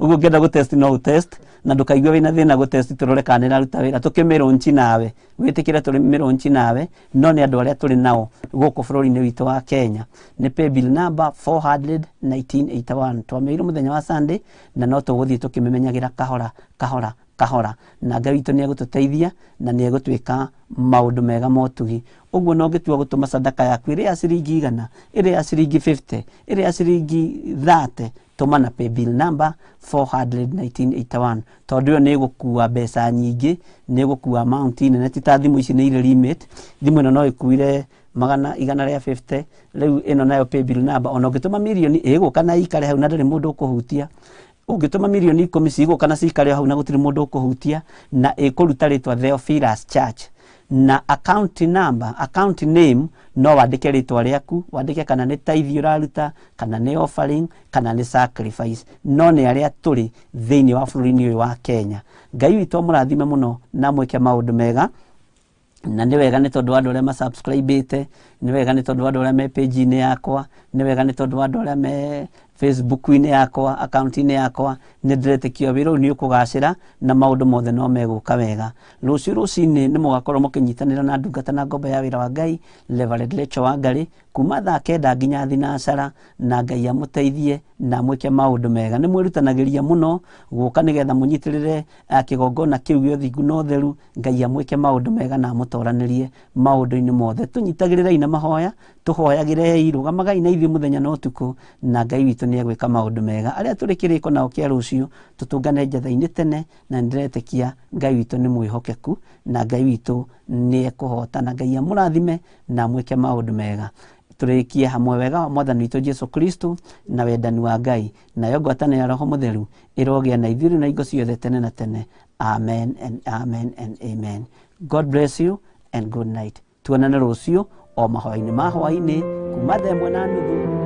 Ũguo ngenda gũ-test no ũtest, na ndũkaigue wĩna thĩna gũ-test, tũrore kana nĩ ĩraruta wĩra, tũkĩmĩrũnchi nawe, wĩtĩkĩre tũmĩrũnchi nawe, no nĩ andũ arĩa tũrĩ nao gũkũ bũrũri-inĩ witũ wa Kenya. Nĩ paybill number 41981. Twamĩirwo mũthenya wa Sunday, na no tũgũthiĩ tũkĩmĩmenyagĩra kahora kahora kahora, na Ngai witũ nĩ egũtũteithia na nĩ egũtwĩka maũndũ mega ma ũtugi. Ũguo no ngĩtua gũtũma sadaka yaku ĩrĩ ya ciringi 100, ĩrĩ ya ciringi 50, ĩrĩ ya ciringi 30, tũma na paybill number 41981, tondũ ĩyo nĩ ĩgũkua mbeca nyingĩ, nĩ ĩgũkua amount nene, ti ta thimũ ici nĩ irĩ limit. Thimũ ĩno no ĩkuire 150, rĩu ĩno nayo paybill number ona ũngĩtũma mirioni ĩgũka na ikare hau na ndĩrĩ mũndũ ũkũhutia. Ũngĩtũma mirioni 10 cigũka na cikare hau na gũtirĩ mũndũ ũkũhutia, na ĩkũruta rĩtwa Theophilus Church, na account number, account name no wandĩke rĩtwa rĩaku, wandĩke kana nĩ tithe ũraruta, kana nĩ offering, kana nĩ sacrifice, no nĩ arĩa tũrĩ thĩinĩ wa bũrũri-inĩ ũyũ wa Kenya. Ngai witũ mũrathime mũno na mwĩke maũndũ mega, na nĩ wega nĩ tondũ andũ arĩa ma-subscribe-ĩte, nĩ wega nĩ tondũ andũ arĩa me page-inĩ yakwa, nĩ wega nĩ tondũ andũ arĩa me Facebook-inĩ yakwa, account-inĩ yakwa, nĩ ndĩretĩkia wĩra ũyũ nĩ ũkũgacĩra na maũndũ mothe no megũka wega. Rũciũ rũcinĩ nĩ mũgakorwo mũkĩnyitanĩra na ndungata na ngombo ya wĩra wa Ngai, Reverend Rachel Wangarĩ, kuma thaa 9 nginya thinacara, na Ngai amũteithie na mwĩke maũndũ mega. Nĩ mwĩrutanagĩria mũno gũka nĩgetha mũnyitĩrĩre kĩgongona kĩu gĩa ũthingu na ũtheru. Ngai amwĩke maũndũ mega na amũtoranĩrie maũndũ-inĩ mothe. Tũnyitagĩrĩrai na mahoya, tũhoyagĩrei, rũgamagai na ithuĩ mũthenya na ũtukũ, na Ngai witũ nĩ egwĩka maũndũ mega. Arĩa tũrĩ kĩrĩko nao kĩa rũciũ, tũtũngane njatha-inĩ tene, na ndĩretĩkia Ngai witũ nĩ mwĩhokeku, na Ngai witũ nĩ ekũhotana. Ngai amũrathime na mwĩke maũndũ mega. Tũrĩkie hamwe wega wa Mwathani witũ Jesu Kristo na wendani wa Ngai, nayo ngwatanĩro ya Roho Mũtheru ĩrogĩa na ithuĩ na ingo ciothe tene na tene. Amen and amen and amen. God bless you and good night. Tuonane rũciũ o mahoya-inĩ ma hwaĩ-inĩ kuma 1:30